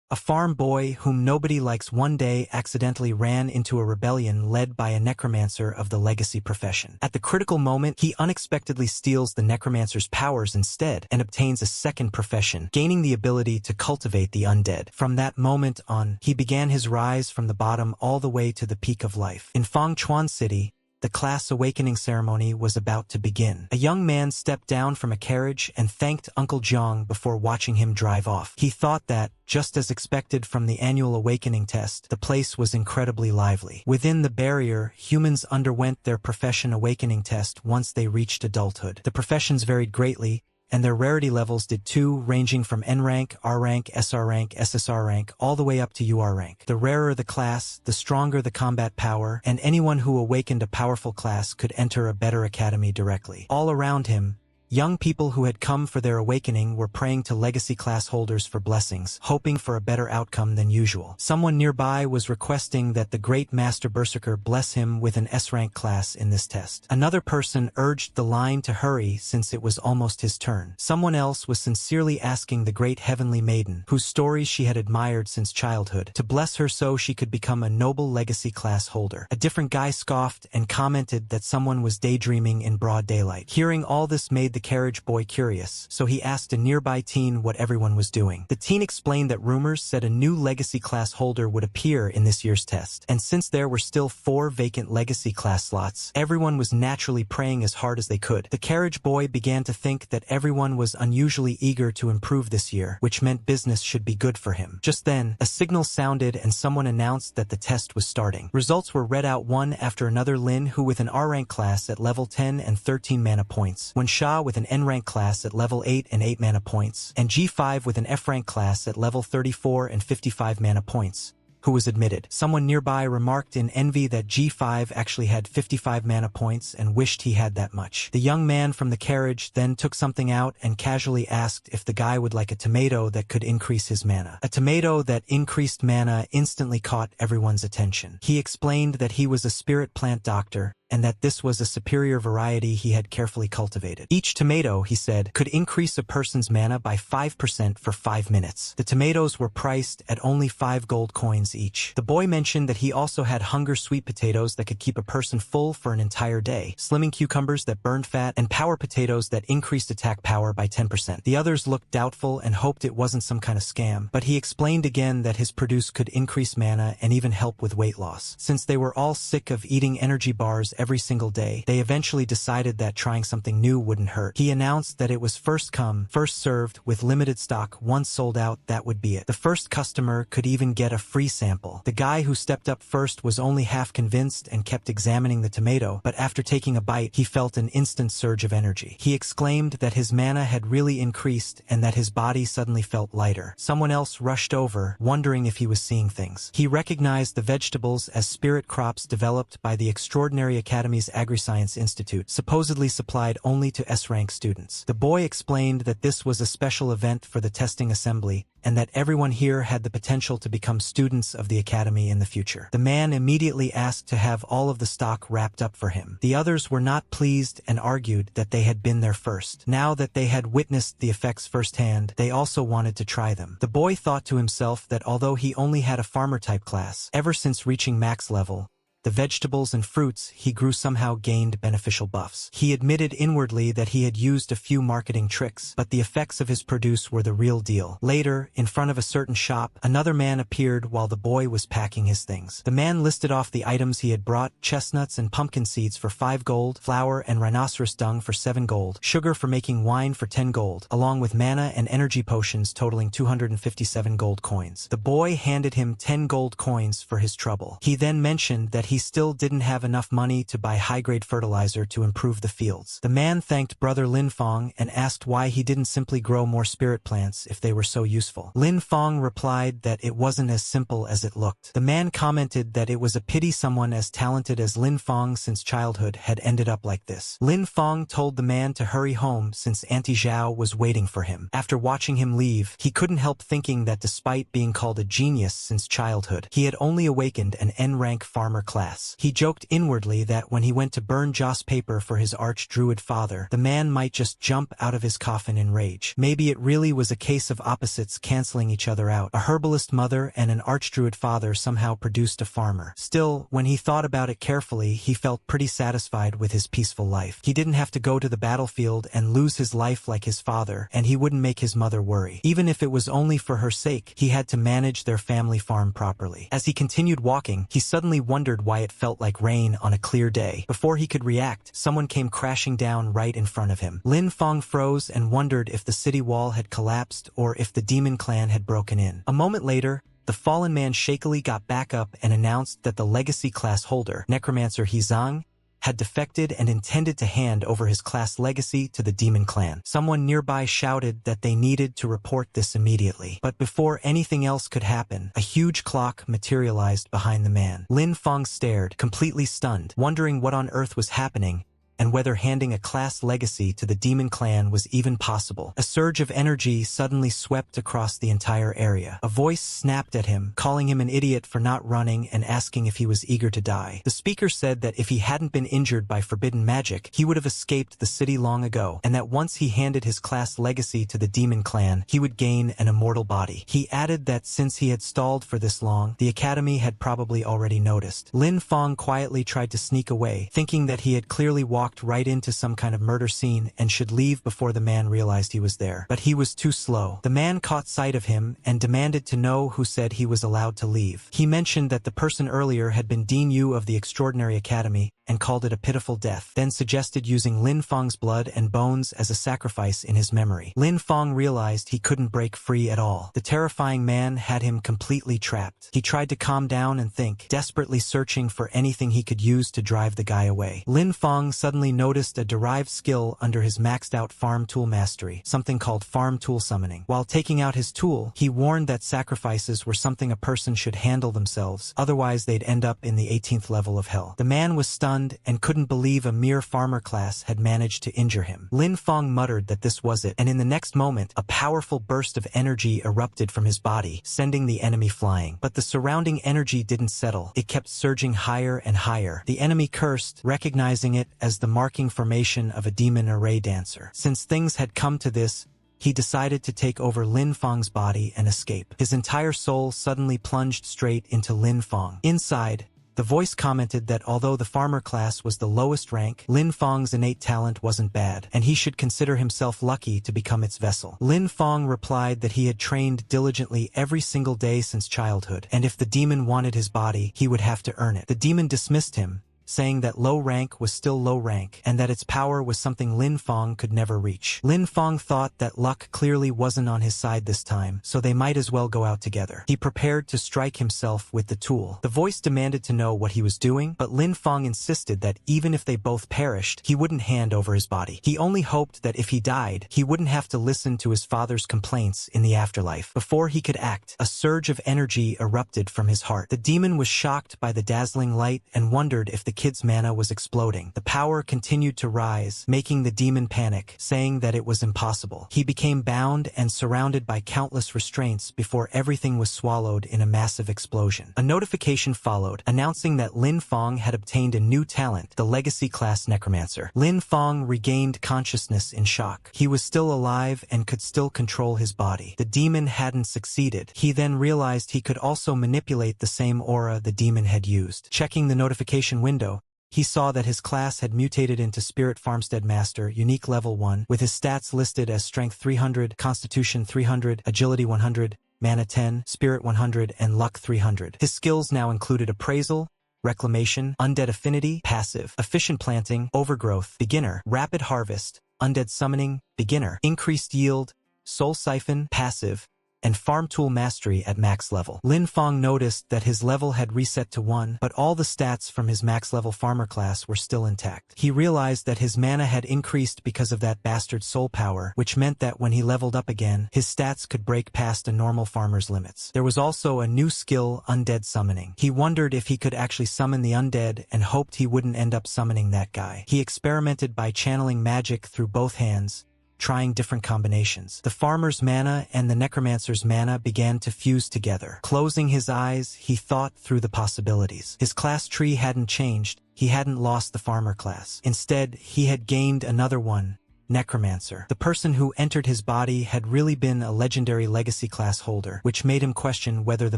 A farm boy whom nobody likes one day accidentally ran into a rebellion led by a necromancer of the legacy profession. At the critical moment, he unexpectedly steals the necromancer's powers instead and obtains a second profession, gaining the ability to cultivate the undead. From that moment on, he began his rise from the bottom all the way to the peak of life. In Fengchuan City, the class awakening ceremony was about to begin. A young man stepped down from a carriage and thanked Uncle Jiang before watching him drive off. He thought that, just as expected from the annual awakening test, the place was incredibly lively. Within the barrier, humans underwent their profession awakening test once they reached adulthood. The professions varied greatly, and their rarity levels did too, ranging from N rank, R rank, SR rank, SSR rank, all the way up to UR rank. The rarer the class, the stronger the combat power, and anyone who awakened a powerful class could enter a better academy directly. All around him, young people who had come for their awakening were praying to legacy class holders for blessings, hoping for a better outcome than usual. Someone nearby was requesting that the great Master Berserker bless him with an S-rank class in this test. Another person urged the line to hurry since it was almost his turn. Someone else was sincerely asking the great heavenly maiden, whose stories she had admired since childhood, to bless her so she could become a noble legacy class holder. A different guy scoffed and commented that someone was daydreaming in broad daylight. Hearing all this made the carriage boy curious, so he asked a nearby teen what everyone was doing. The teen explained that rumors said a new legacy class holder would appear in this year's test, and since there were still 4 vacant legacy class slots, everyone was naturally praying as hard as they could. The carriage boy began to think that everyone was unusually eager to improve this year, which meant business should be good for him. Just then, a signal sounded and someone announced that the test was starting. Results were read out one after another. Lin, who with an R rank class at level 10 and 13 mana points, when Sha with an N rank class at level 8 and 8 mana points, and G5 with an F rank class at level 34 and 55 mana points, who was admitted. Someone nearby remarked in envy that G5 actually had 55 mana points and wished he had that much. The young man from the carriage then took something out and casually asked if the guy would like a tomato that could increase his mana. A tomato that increased mana instantly caught everyone's attention. He explained that he was a spirit plant doctor, and that this was a superior variety he had carefully cultivated. Each tomato, he said, could increase a person's mana by 5% for 5 minutes. The tomatoes were priced at only 5 gold coins each. The boy mentioned that he also had hunger sweet potatoes that could keep a person full for an entire day, slimming cucumbers that burned fat, and power potatoes that increased attack power by 10%. The others looked doubtful and hoped it wasn't some kind of scam, but he explained again that his produce could increase mana and even help with weight loss. Since they were all sick of eating energy bars every single day, they eventually decided that trying something new wouldn't hurt. He announced that it was first come, first served, with limited stock. Once sold out, that would be it. The first customer could even get a free sample. The guy who stepped up first was only half convinced and kept examining the tomato, but after taking a bite, he felt an instant surge of energy. He exclaimed that his mana had really increased and that his body suddenly felt lighter. Someone else rushed over, wondering if he was seeing things. He recognized the vegetables as spirit crops developed by the Extraordinary Academy's Agri-Science Institute, supposedly supplied only to S-rank students. The boy explained that this was a special event for the testing assembly, and that everyone here had the potential to become students of the academy in the future. The man immediately asked to have all of the stock wrapped up for him. The others were not pleased and argued that they had been there first. Now that they had witnessed the effects firsthand, they also wanted to try them. The boy thought to himself that although he only had a farmer-type class, ever since reaching max level, the vegetables and fruits he grew somehow gained beneficial buffs. He admitted inwardly that he had used a few marketing tricks, but the effects of his produce were the real deal. Later, in front of a certain shop, another man appeared while the boy was packing his things. The man listed off the items he had brought: chestnuts and pumpkin seeds for 5 gold, flour and rhinoceros dung for 7 gold, sugar for making wine for 10 gold, along with mana and energy potions totaling 257 gold coins. The boy handed him 10 gold coins for his trouble. He then mentioned that he still didn't have enough money to buy high-grade fertilizer to improve the fields. The man thanked Brother Lin Fong and asked why he didn't simply grow more spirit plants if they were so useful. Lin Fong replied that it wasn't as simple as it looked. The man commented that it was a pity someone as talented as Lin Fong since childhood had ended up like this. Lin Fong told the man to hurry home since Auntie Zhao was waiting for him. After watching him leave, he couldn't help thinking that despite being called a genius since childhood, he had only awakened an N-rank farmer class class. He joked inwardly that when he went to burn joss paper for his arch-druid father, the man might just jump out of his coffin in rage. Maybe it really was a case of opposites canceling each other out. A herbalist mother and an arch-druid father somehow produced a farmer. Still, when he thought about it carefully, he felt pretty satisfied with his peaceful life. He didn't have to go to the battlefield and lose his life like his father, and he wouldn't make his mother worry. Even if it was only for her sake, he had to manage their family farm properly. As he continued walking, he suddenly wondered why it felt like rain on a clear day. Before he could react, someone came crashing down right in front of him. Lin Fong froze and wondered if the city wall had collapsed or if the demon clan had broken in. A moment later, the fallen man shakily got back up and announced that the legacy class holder, Necromancer Hizang, had defected and intended to hand over his class legacy to the demon clan. Someone nearby shouted that they needed to report this immediately. But before anything else could happen, a huge clock materialized behind the man. Lin Fong stared, completely stunned, wondering what on earth was happening, and whether handing a class legacy to the demon clan was even possible. A surge of energy suddenly swept across the entire area. A voice snapped at him, calling him an idiot for not running and asking if he was eager to die. The speaker said that if he hadn't been injured by forbidden magic, he would have escaped the city long ago, and that once he handed his class legacy to the demon clan, he would gain an immortal body. He added that since he had stalled for this long, the academy had probably already noticed. Lin Fong quietly tried to sneak away, thinking that he had clearly walked right into some kind of murder scene and should leave before the man realized he was there. But he was too slow. The man caught sight of him and demanded to know who said he was allowed to leave. He mentioned that the person earlier had been Dean Yu of the Extraordinary Academy and called it a pitiful death, then suggested using Lin Fong's blood and bones as a sacrifice in his memory. Lin Fong realized he couldn't break free at all. The terrifying man had him completely trapped. He tried to calm down and think, desperately searching for anything he could use to drive the guy away. Lin Fong suddenly noticed a derived skill under his maxed-out farm tool mastery, something called farm tool summoning. While taking out his tool, he warned that sacrifices were something a person should handle themselves, otherwise they'd end up in the 18th level of hell. The man was stunned and couldn't believe a mere farmer class had managed to injure him. Lin Fong muttered that this was it, and in the next moment, a powerful burst of energy erupted from his body, sending the enemy flying. But the surrounding energy didn't settle. It kept surging higher and higher. The enemy cursed, recognizing it as the marking formation of a demon array dancer. Since things had come to this, he decided to take over Lin Fong's body and escape. His entire soul suddenly plunged straight into Lin Fong. Inside, the voice commented that although the farmer class was the lowest rank, Lin Fong's innate talent wasn't bad, and he should consider himself lucky to become its vessel. Lin Fong replied that he had trained diligently every single day since childhood, and if the demon wanted his body, he would have to earn it. The demon dismissed him, saying that low rank was still low rank, and that its power was something Lin Fong could never reach. Lin Fong thought that luck clearly wasn't on his side this time, so they might as well go out together. He prepared to strike himself with the tool. The voice demanded to know what he was doing, but Lin Fong insisted that even if they both perished, he wouldn't hand over his body. He only hoped that if he died, he wouldn't have to listen to his father's complaints in the afterlife. Before he could act, a surge of energy erupted from his heart. The demon was shocked by the dazzling light and wondered if the kid's mana was exploding. The power continued to rise, making the demon panic, saying that it was impossible. He became bound and surrounded by countless restraints before everything was swallowed in a massive explosion. A notification followed, announcing that Lin Fong had obtained a new talent, the Legacy Class Necromancer. Lin Fong regained consciousness in shock. He was still alive and could still control his body. The demon hadn't succeeded. He then realized he could also manipulate the same aura the demon had used. Checking the notification window, he saw that his class had mutated into Spirit Farmstead Master, Unique Level 1, with his stats listed as Strength 300, Constitution 300, Agility 100, Mana 10, Spirit 100, and Luck 300. His skills now included Appraisal, Reclamation, Undead Affinity, Passive, Efficient Planting, Overgrowth, Beginner, Rapid Harvest, Undead Summoning, Beginner, Increased Yield, Soul Siphon, Passive, and Farm Tool Mastery at max level. Lin Fong noticed that his level had reset to 1, but all the stats from his max level farmer class were still intact. He realized that his mana had increased because of that bastard soul power, which meant that when he leveled up again, his stats could break past a normal farmer's limits. There was also a new skill, Undead Summoning. He wondered if he could actually summon the undead and hoped he wouldn't end up summoning that guy. He experimented by channeling magic through both hands, trying different combinations. The farmer's mana and the necromancer's mana began to fuse together. Closing his eyes, he thought through the possibilities. His class tree hadn't changed. He hadn't lost the farmer class. Instead, he had gained another one. Necromancer. The person who entered his body had really been a legendary legacy class holder, which made him question whether the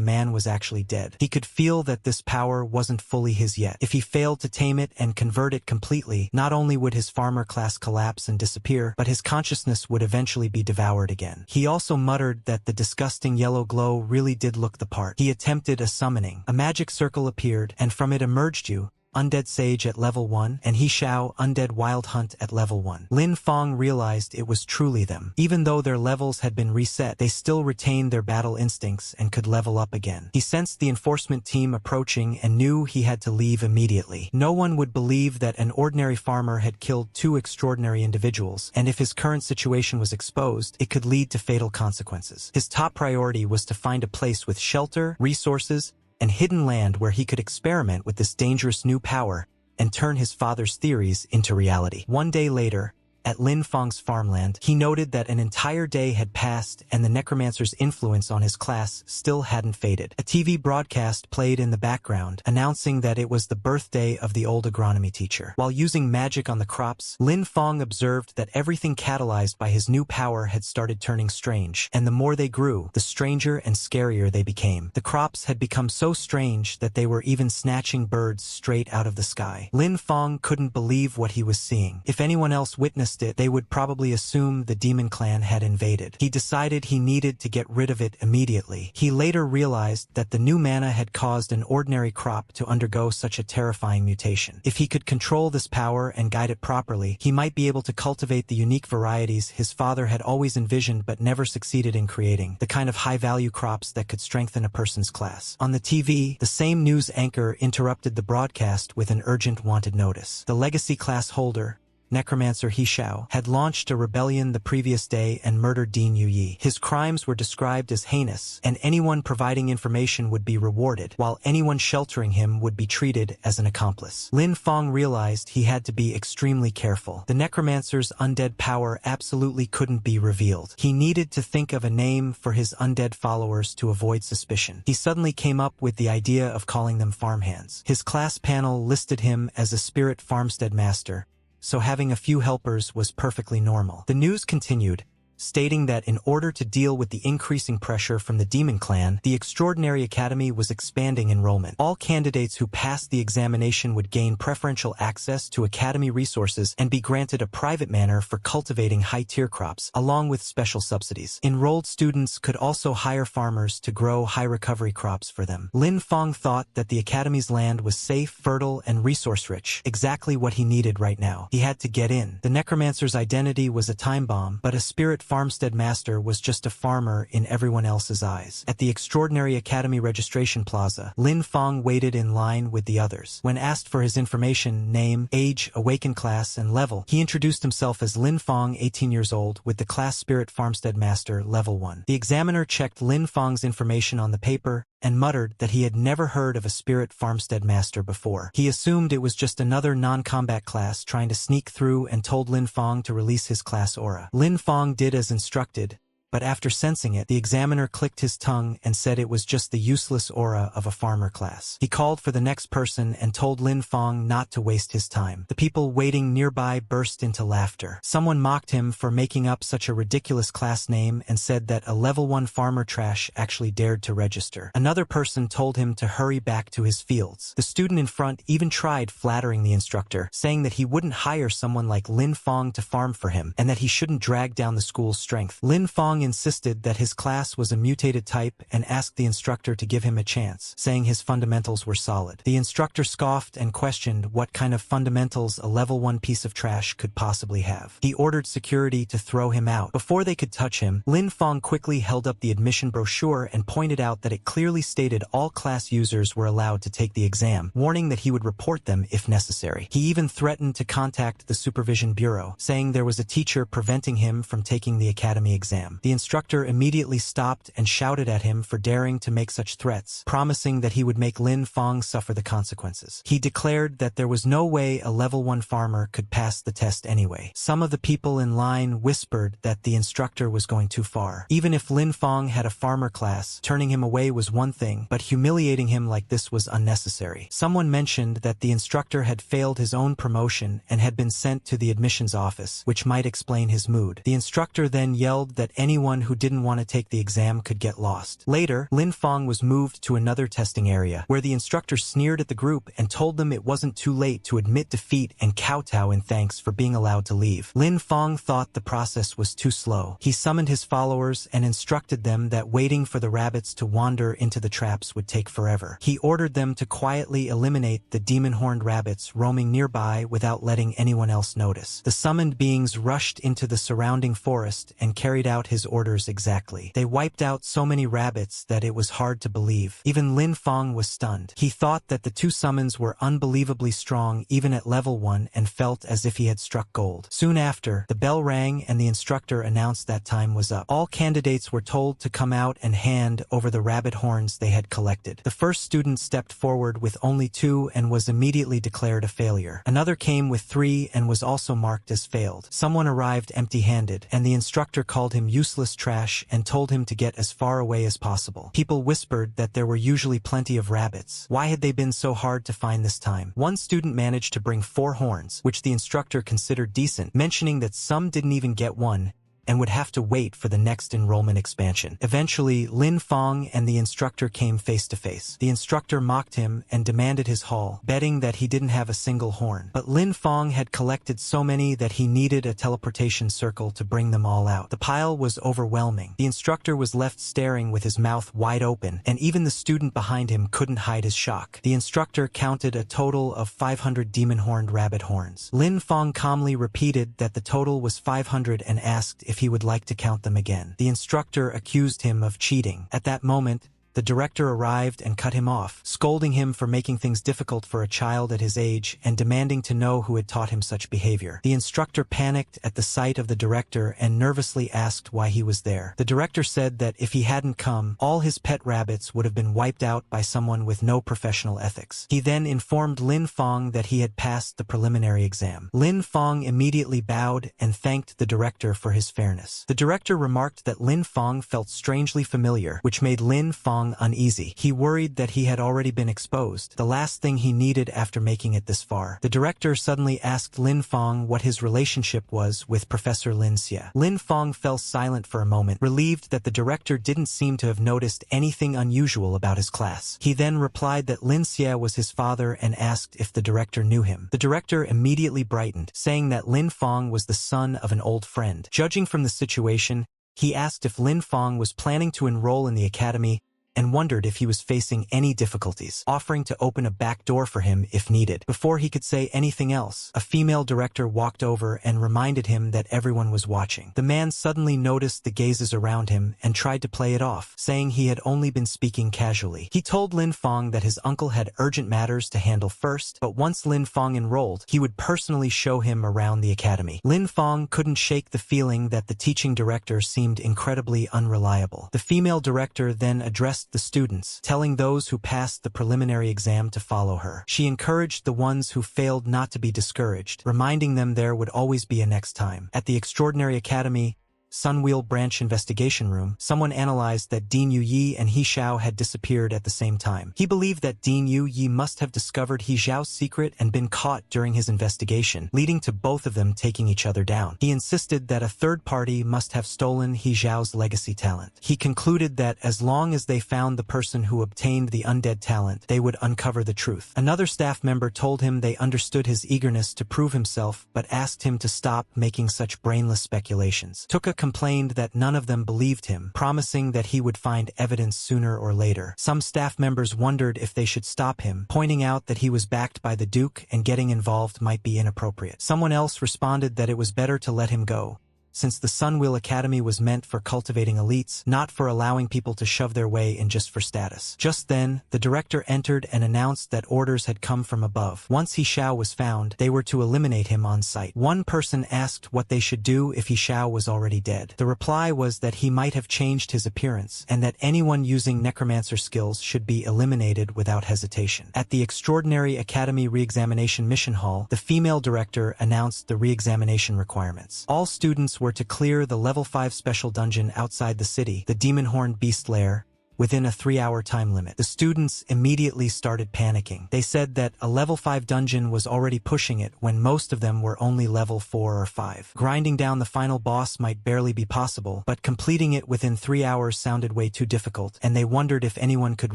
man was actually dead. He could feel that this power wasn't fully his yet. If he failed to tame it and convert it completely, not only would his farmer class collapse and disappear, but his consciousness would eventually be devoured again. He also muttered that the disgusting yellow glow really did look the part. He attempted a summoning. A magic circle appeared, and from it emerged you, Undead Sage at level 1, and He Shao, Undead Wild Hunt at level 1. Lin Feng realized it was truly them. Even though their levels had been reset, they still retained their battle instincts and could level up again. He sensed the enforcement team approaching and knew he had to leave immediately. No one would believe that an ordinary farmer had killed two extraordinary individuals, and if his current situation was exposed, it could lead to fatal consequences. His top priority was to find a place with shelter, resources, and hidden land where he could experiment with this dangerous new power and turn his father's theories into reality. One day later, at Lin Feng's farmland, he noted that an entire day had passed and the necromancer's influence on his class still hadn't faded. A TV broadcast played in the background, announcing that it was the birthday of the old agronomy teacher. While using magic on the crops, Lin Feng observed that everything catalyzed by his new power had started turning strange, and the more they grew, the stranger and scarier they became. The crops had become so strange that they were even snatching birds straight out of the sky. Lin Feng couldn't believe what he was seeing. If anyone else witnessed it, they would probably assume the demon clan had invaded. He decided he needed to get rid of it immediately. He later realized that the new mana had caused an ordinary crop to undergo such a terrifying mutation. If he could control this power and guide it properly, he might be able to cultivate the unique varieties his father had always envisioned but never succeeded in creating, the kind of high-value crops that could strengthen a person's class. On the TV, the same news anchor interrupted the broadcast with an urgent wanted notice. The legacy class holder, Necromancer He Shao, had launched a rebellion the previous day and murdered Dean Yu. His crimes were described as heinous, and anyone providing information would be rewarded, while anyone sheltering him would be treated as an accomplice. Lin Feng realized he had to be extremely careful. The Necromancer's undead power absolutely couldn't be revealed. He needed to think of a name for his undead followers to avoid suspicion. He suddenly came up with the idea of calling them farmhands. His class panel listed him as a spirit farmstead master, so having a few helpers was perfectly normal. The news continued, stating that in order to deal with the increasing pressure from the Demon Clan, the Extraordinary Academy was expanding enrollment. All candidates who passed the examination would gain preferential access to Academy resources and be granted a private manor for cultivating high-tier crops, along with special subsidies. Enrolled students could also hire farmers to grow high-recovery crops for them. Lin Feng thought that the Academy's land was safe, fertile, and resource-rich, exactly what he needed right now. He had to get in. The Necromancer's identity was a time bomb, but a spirit farmstead master was just a farmer in everyone else's eyes. At the Extraordinary Academy registration plaza, Lin Feng waited in line with the others. When asked for his information, name, age, awakened class, and level, he introduced himself as Lin Feng, 18 years old, with the class Spirit Farmstead Master, level 1. The examiner checked Lin Feng's information on the paper and muttered that he had never heard of a Spirit Farmstead Master before. He assumed it was just another non-combat class trying to sneak through and told Lin Feng to release his class aura. Lin Feng did as instructed, but after sensing it, the examiner clicked his tongue and said it was just the useless aura of a farmer class. He called for the next person and told Lin Feng not to waste his time. The people waiting nearby burst into laughter. Someone mocked him for making up such a ridiculous class name and said that a level 1 farmer trash actually dared to register. Another person told him to hurry back to his fields. The student in front even tried flattering the instructor, saying that he wouldn't hire someone like Lin Feng to farm for him and that he shouldn't drag down the school's strength. Lin Feng insisted that his class was a mutated type and asked the instructor to give him a chance, saying his fundamentals were solid. The instructor scoffed and questioned what kind of fundamentals a level 1 piece of trash could possibly have. He ordered security to throw him out. Before they could touch him, Lin Feng quickly held up the admission brochure and pointed out that it clearly stated all class users were allowed to take the exam, warning that he would report them if necessary. He even threatened to contact the Supervision Bureau, saying there was a teacher preventing him from taking the academy exam. The The instructor immediately stopped and shouted at him for daring to make such threats, promising that he would make Lin Fong suffer the consequences. He declared that there was no way a level 1 farmer could pass the test anyway. Some of the people in line whispered that the instructor was going too far. Even if Lin Fong had a farmer class, turning him away was one thing, but humiliating him like this was unnecessary. Someone mentioned that the instructor had failed his own promotion and had been sent to the admissions office, which might explain his mood. The instructor then yelled that anyone who didn't want to take the exam could get lost. Later, Lin Fong was moved to another testing area, where the instructor sneered at the group and told them it wasn't too late to admit defeat and kowtow in thanks for being allowed to leave. Lin Fong thought the process was too slow. He summoned his followers and instructed them that waiting for the rabbits to wander into the traps would take forever. He ordered them to quietly eliminate the demon-horned rabbits roaming nearby without letting anyone else notice. The summoned beings rushed into the surrounding forest and carried out his orders exactly. They wiped out so many rabbits that it was hard to believe. Even Lin Fong was stunned. He thought that the 2 summons were unbelievably strong even at level 1 and felt as if he had struck gold. Soon after, the bell rang and the instructor announced that time was up. All candidates were told to come out and hand over the rabbit horns they had collected. The first student stepped forward with only 2 and was immediately declared a failure. Another came with 3 and was also marked as failed. Someone arrived empty-handed, and the instructor called him useless trash and told him to get as far away as possible. People whispered that there were usually plenty of rabbits. Why had they been so hard to find this time? One student managed to bring 4 horns, which the instructor considered decent, mentioning that some didn't even get one and would have to wait for the next enrollment expansion. Eventually, Lin Fong and the instructor came face to face. The instructor mocked him and demanded his haul, betting that he didn't have a single horn. But Lin Fong had collected so many that he needed a teleportation circle to bring them all out. The pile was overwhelming. The instructor was left staring with his mouth wide open, and even the student behind him couldn't hide his shock. The instructor counted a total of 500 demon-horned rabbit horns. Lin Fong calmly repeated that the total was 500 and asked if he would like to count them again. The instructor accused him of cheating. At that moment, the director arrived and cut him off, scolding him for making things difficult for a child at his age and demanding to know who had taught him such behavior. The instructor panicked at the sight of the director and nervously asked why he was there. The director said that if he hadn't come, all his pet rabbits would have been wiped out by someone with no professional ethics. He then informed Lin Fong that he had passed the preliminary exam. Lin Fong immediately bowed and thanked the director for his fairness. The director remarked that Lin Fong felt strangely familiar, which made Lin Fong uneasy. He worried that he had already been exposed, the last thing he needed after making it this far. The director suddenly asked Lin Fong what his relationship was with Professor Lin Xie. Lin Fong fell silent for a moment, relieved that the director didn't seem to have noticed anything unusual about his class. He then replied that Lin Xie was his father and asked if the director knew him. The director immediately brightened, saying that Lin Fong was the son of an old friend. Judging from the situation, he asked if Lin Fong was planning to enroll in the academy and wondered if he was facing any difficulties, offering to open a back door for him if needed. Before he could say anything else, a female director walked over and reminded him that everyone was watching. The man suddenly noticed the gazes around him and tried to play it off, saying he had only been speaking casually. He told Lin Fong that his uncle had urgent matters to handle first, but once Lin Fong enrolled, he would personally show him around the academy. Lin Fong couldn't shake the feeling that the teaching director seemed incredibly unreliable. The female director then addressed the students, telling those who passed the preliminary exam to follow her. She encouraged the ones who failed not to be discouraged, reminding them there would always be a next time. At the Extraordinary Academy, Sunwheel Branch Investigation Room, someone analyzed that Dean Yu Yi and He Xiao had disappeared at the same time. He believed that Dean Yu Yi must have discovered He Xiao's secret and been caught during his investigation, leading to both of them taking each other down. He insisted that a third party must have stolen He Xiao's legacy talent. He concluded that as long as they found the person who obtained the undead talent, they would uncover the truth. Another staff member told him they understood his eagerness to prove himself, but asked him to stop making such brainless speculations. Tuka complained that none of them believed him, promising that he would find evidence sooner or later. Some staff members wondered if they should stop him, pointing out that he was backed by the Duke and getting involved might be inappropriate. Someone else responded that it was better to let him go, since the Sunwheel Academy was meant for cultivating elites, not for allowing people to shove their way in just for status. Just then, the director entered and announced that orders had come from above. Once He Xiao was found, they were to eliminate him on sight. One person asked what they should do if He Xiao was already dead. The reply was that he might have changed his appearance, and that anyone using necromancer skills should be eliminated without hesitation. At the Extraordinary Academy Re-examination Mission Hall, the female director announced the re-examination requirements. All students were to clear the level 5 special dungeon outside the city, the Demon Horned Beast Lair, within a 3-hour time limit. The students immediately started panicking. They said that a level 5 dungeon was already pushing it when most of them were only level 4 or 5. Grinding down the final boss might barely be possible, but completing it within 3 hours sounded way too difficult, and they wondered if anyone could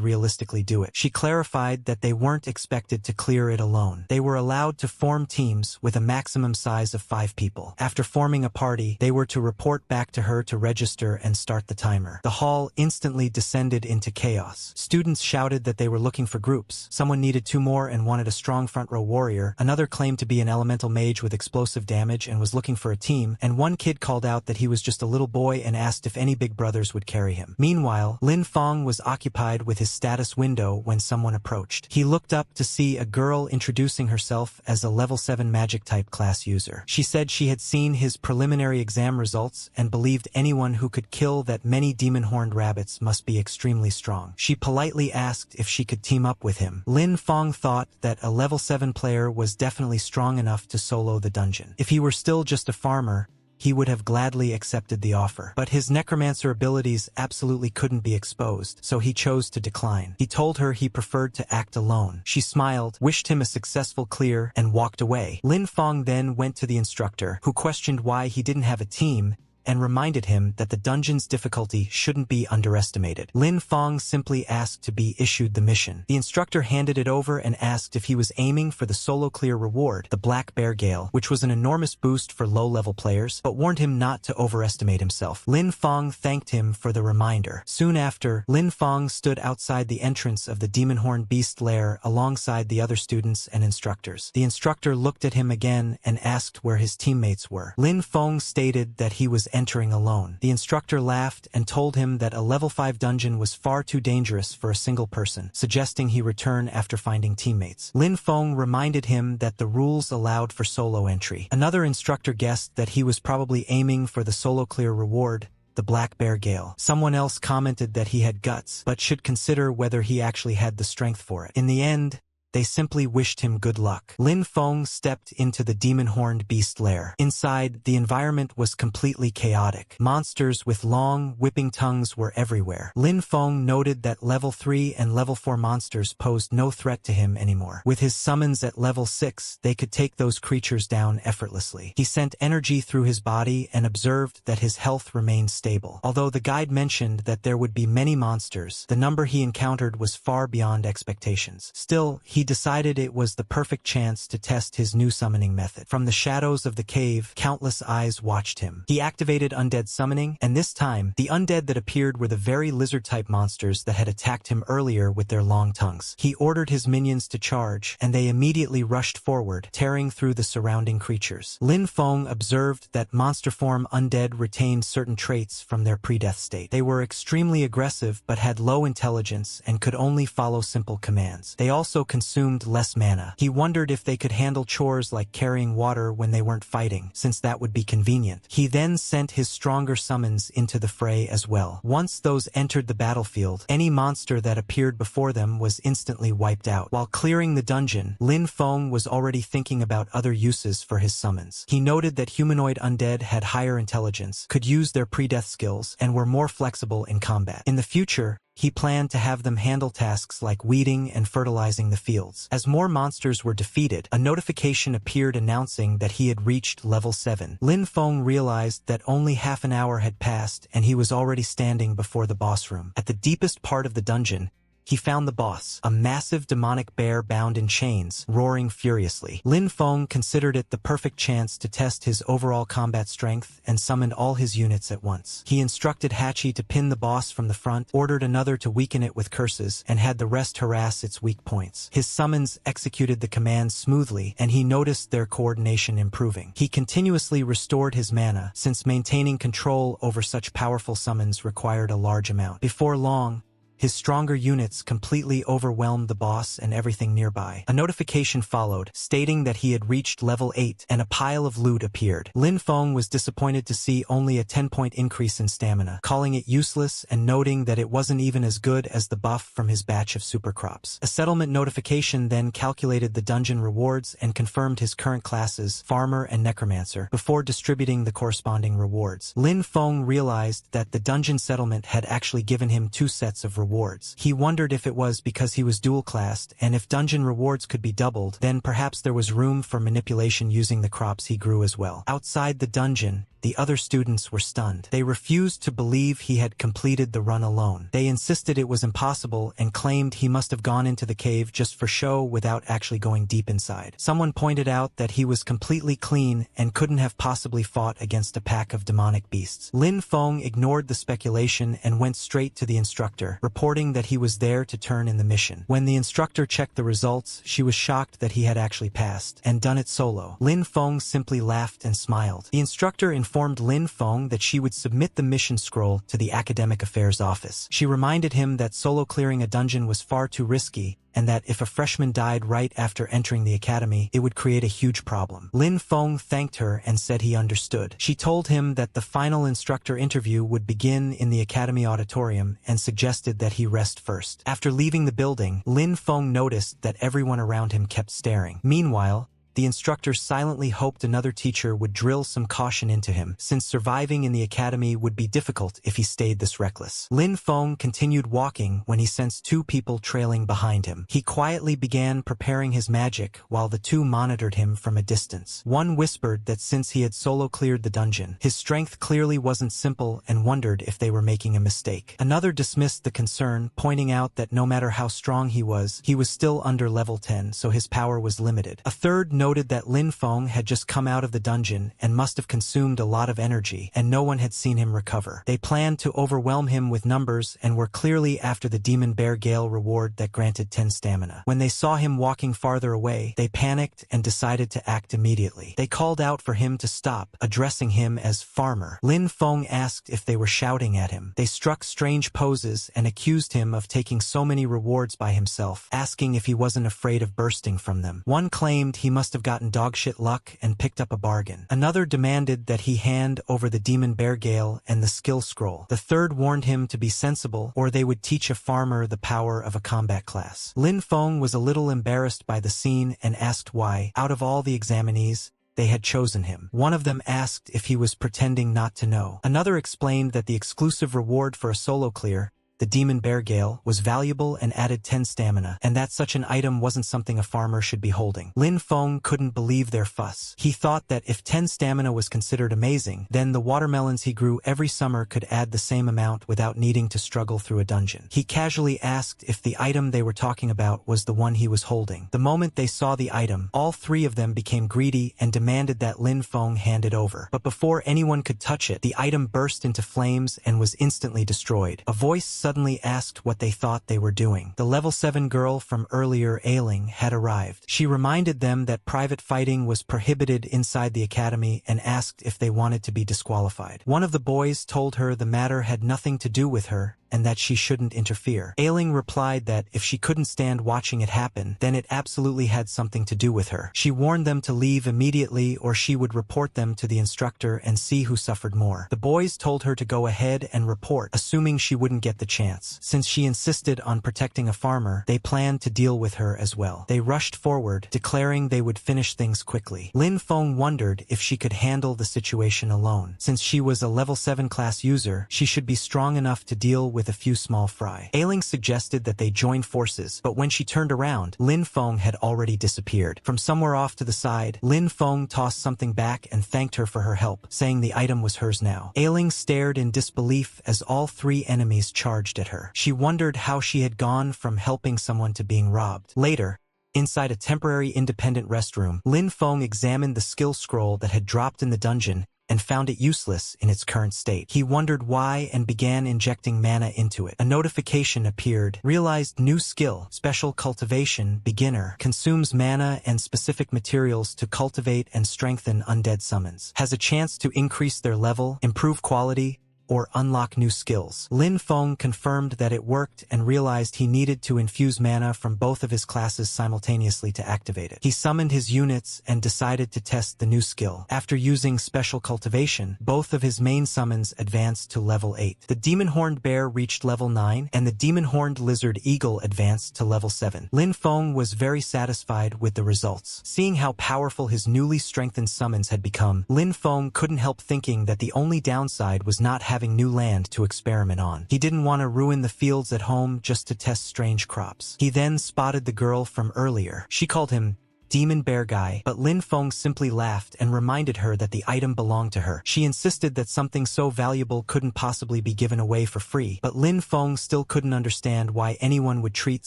realistically do it. She clarified that they weren't expected to clear it alone. They were allowed to form teams with a maximum size of 5 people. After forming a party, they were to report back to her to register and start the timer. The hall instantly descended into chaos. Students shouted that they were looking for groups. Someone needed 2 more and wanted a strong front row warrior. Another claimed to be an elemental mage with explosive damage and was looking for a team, and one kid called out that he was just a little boy and asked if any big brothers would carry him. Meanwhile, Lin Fong was occupied with his status window when someone approached. He looked up to see a girl introducing herself as a level 7 magic type class user. She said she had seen his preliminary exam results and believed anyone who could kill that many demon-horned rabbits must be extremely strong. She politely asked if she could team up with him. Lin Fong thought that a level 7 player was definitely strong enough to solo the dungeon. If he were still just a farmer, he would have gladly accepted the offer. But his necromancer abilities absolutely couldn't be exposed, so he chose to decline. He told her he preferred to act alone. She smiled, wished him a successful clear, and walked away. Lin Fong then went to the instructor, who questioned why he didn't have a team, and reminded him that the dungeon's difficulty shouldn't be underestimated. Lin Fong simply asked to be issued the mission. The instructor handed it over and asked if he was aiming for the solo clear reward, the Black Bear Gale, which was an enormous boost for low-level players, but warned him not to overestimate himself. Lin Fong thanked him for the reminder. Soon after, Lin Fong stood outside the entrance of the Demon-Horned Beast Lair alongside the other students and instructors. The instructor looked at him again and asked where his teammates were. Lin Fong stated that he was entering alone. The instructor laughed and told him that a level 5 dungeon was far too dangerous for a single person, suggesting he return after finding teammates. Lin Fong reminded him that the rules allowed for solo entry. Another instructor guessed that he was probably aiming for the solo clear reward, the Black Bear Gale. Someone else commented that he had guts, but should consider whether he actually had the strength for it. In the end, they simply wished him good luck. Lin Fong stepped into the demon-horned beast lair. Inside, the environment was completely chaotic. Monsters with long, whipping tongues were everywhere. Lin Fong noted that level 3 and level 4 monsters posed no threat to him anymore. With his summons at level 6, they could take those creatures down effortlessly. He sent energy through his body and observed that his health remained stable. Although the guide mentioned that there would be many monsters, the number he encountered was far beyond expectations. Still, he decided it was the perfect chance to test his new summoning method. From the shadows of the cave, countless eyes watched him. He activated undead summoning, and this time, the undead that appeared were the very lizard-type monsters that had attacked him earlier with their long tongues. He ordered his minions to charge, and they immediately rushed forward, tearing through the surrounding creatures. Lin Fong observed that monster form undead retained certain traits from their pre-death state. They were extremely aggressive but had low intelligence and could only follow simple commands. They also consumed less mana. He wondered if they could handle chores like carrying water when they weren't fighting, since that would be convenient. He then sent his stronger summons into the fray as well. Once those entered the battlefield, any monster that appeared before them was instantly wiped out. While clearing the dungeon, Lin Fong was already thinking about other uses for his summons. He noted that humanoid undead had higher intelligence, could use their pre-death skills, and were more flexible in combat. In the future, he planned to have them handle tasks like weeding and fertilizing the fields. As more monsters were defeated, a notification appeared announcing that he had reached level 7. Lin Fong realized that only half an hour had passed and he was already standing before the boss room. At the deepest part of the dungeon, he found the boss, a massive demonic bear bound in chains, roaring furiously. Lin Feng considered it the perfect chance to test his overall combat strength and summoned all his units at once. He instructed Hachi to pin the boss from the front, ordered another to weaken it with curses, and had the rest harass its weak points. His summons executed the commands smoothly, and he noticed their coordination improving. He continuously restored his mana, since maintaining control over such powerful summons required a large amount. Before long, his stronger units completely overwhelmed the boss and everything nearby. A notification followed, stating that he had reached level 8, and a pile of loot appeared. Lin Feng was disappointed to see only a 10-point increase in stamina, calling it useless and noting that it wasn't even as good as the buff from his batch of supercrops. A settlement notification then calculated the dungeon rewards and confirmed his current classes, Farmer and Necromancer, before distributing the corresponding rewards. Lin Feng realized that the dungeon settlement had actually given him 2 sets of rewards. He wondered if it was because he was dual-classed, and if dungeon rewards could be doubled, then perhaps there was room for manipulation using the crops he grew as well. Outside the dungeon, the other students were stunned. They refused to believe he had completed the run alone. They insisted it was impossible and claimed he must have gone into the cave just for show without actually going deep inside. Someone pointed out that he was completely clean and couldn't have possibly fought against a pack of demonic beasts. Lin Feng ignored the speculation and went straight to the instructor, reporting that he was there to turn in the mission. When the instructor checked the results, she was shocked that he had actually passed and done it solo. Lin Feng simply laughed and smiled. The instructor informed Lin Feng that she would submit the mission scroll to the Academic Affairs Office. She reminded him that solo clearing a dungeon was far too risky, and that if a freshman died right after entering the academy, it would create a huge problem. Lin Feng thanked her and said he understood. She told him that the final instructor interview would begin in the academy auditorium and suggested that he rest first. After leaving the building, Lin Feng noticed that everyone around him kept staring. Meanwhile, the instructor silently hoped another teacher would drill some caution into him, since surviving in the academy would be difficult if he stayed this reckless. Lin Feng continued walking when he sensed 2 people trailing behind him. He quietly began preparing his magic while the 2 monitored him from a distance. One whispered that since he had solo cleared the dungeon, his strength clearly wasn't simple and wondered if they were making a mistake. Another dismissed the concern, pointing out that no matter how strong he was still under level 10, so his power was limited. A third noted that Lin Feng had just come out of the dungeon and must have consumed a lot of energy, and no one had seen him recover. They planned to overwhelm him with numbers and were clearly after the Demon Bear Gale reward that granted 10 stamina. When they saw him walking farther away, they panicked and decided to act immediately. They called out for him to stop, addressing him as Farmer. Lin Feng asked if they were shouting at him. They struck strange poses and accused him of taking so many rewards by himself, asking if he wasn't afraid of bursting from them. One claimed he must have gotten dogshit luck and picked up a bargain. Another demanded that he hand over the Demon Bear Gale and the skill scroll. The third warned him to be sensible, or they would teach a farmer the power of a combat class. Lin Feng was a little embarrassed by the scene and asked why, out of all the examinees, they had chosen him. One of them asked if he was pretending not to know. Another explained that the exclusive reward for a solo clear, the Demon Bear Gale, was valuable and added 10 stamina, and that such an item wasn't something a farmer should be holding. Lin Feng couldn't believe their fuss. He thought that if 10 stamina was considered amazing, then the watermelons he grew every summer could add the same amount without needing to struggle through a dungeon. He casually asked if the item they were talking about was the one he was holding. The moment they saw the item, all 3 of them became greedy and demanded that Lin Feng hand it over. But before anyone could touch it, the item burst into flames and was instantly destroyed. A voice suddenly asked what they thought they were doing. The level 7 girl from earlier, Ailing, had arrived. She reminded them that private fighting was prohibited inside the academy and asked if they wanted to be disqualified. One of the boys told her the matter had nothing to do with her and that she shouldn't interfere. Ailing replied that if she couldn't stand watching it happen, then it absolutely had something to do with her. She warned them to leave immediately or she would report them to the instructor and see who suffered more. The boys told her to go ahead and report, assuming she wouldn't get the chance. Since she insisted on protecting a farmer, they planned to deal with her as well. They rushed forward, declaring they would finish things quickly. Lin Feng wondered if she could handle the situation alone. Since she was a level 7 class user, she should be strong enough to deal with a few small fry. Ailing suggested that they join forces, but when she turned around, Lin Feng had already disappeared. From somewhere off to the side, Lin Feng tossed something back and thanked her for her help, saying the item was hers now. Ailing stared in disbelief as all three enemies charged at her. She wondered how she had gone from helping someone to being robbed. Later, inside a temporary independent restroom, Lin Feng examined the skill scroll that had dropped in the dungeon and found it useless in its current state. He wondered why and began injecting mana into it. A notification appeared. Realized new skill, Special Cultivation, Beginner, consumes mana and specific materials to cultivate and strengthen undead summons. Has a chance to increase their level, improve quality, or unlock new skills. Lin Feng confirmed that it worked and realized he needed to infuse mana from both of his classes simultaneously to activate it. He summoned his units and decided to test the new skill. After using Special Cultivation, both of his main summons advanced to level 8. The Demon-Horned Bear reached level 9, and the Demon-Horned Lizard Eagle advanced to level 7. Lin Feng was very satisfied with the results. Seeing how powerful his newly strengthened summons had become, Lin Feng couldn't help thinking that the only downside was not having new land to experiment on. He didn't want to ruin the fields at home just to test strange crops. He then spotted the girl from earlier. She called him Demon Bear Guy, but Lin Feng simply laughed and reminded her that the item belonged to her. She insisted that something so valuable couldn't possibly be given away for free, but Lin Feng still couldn't understand why anyone would treat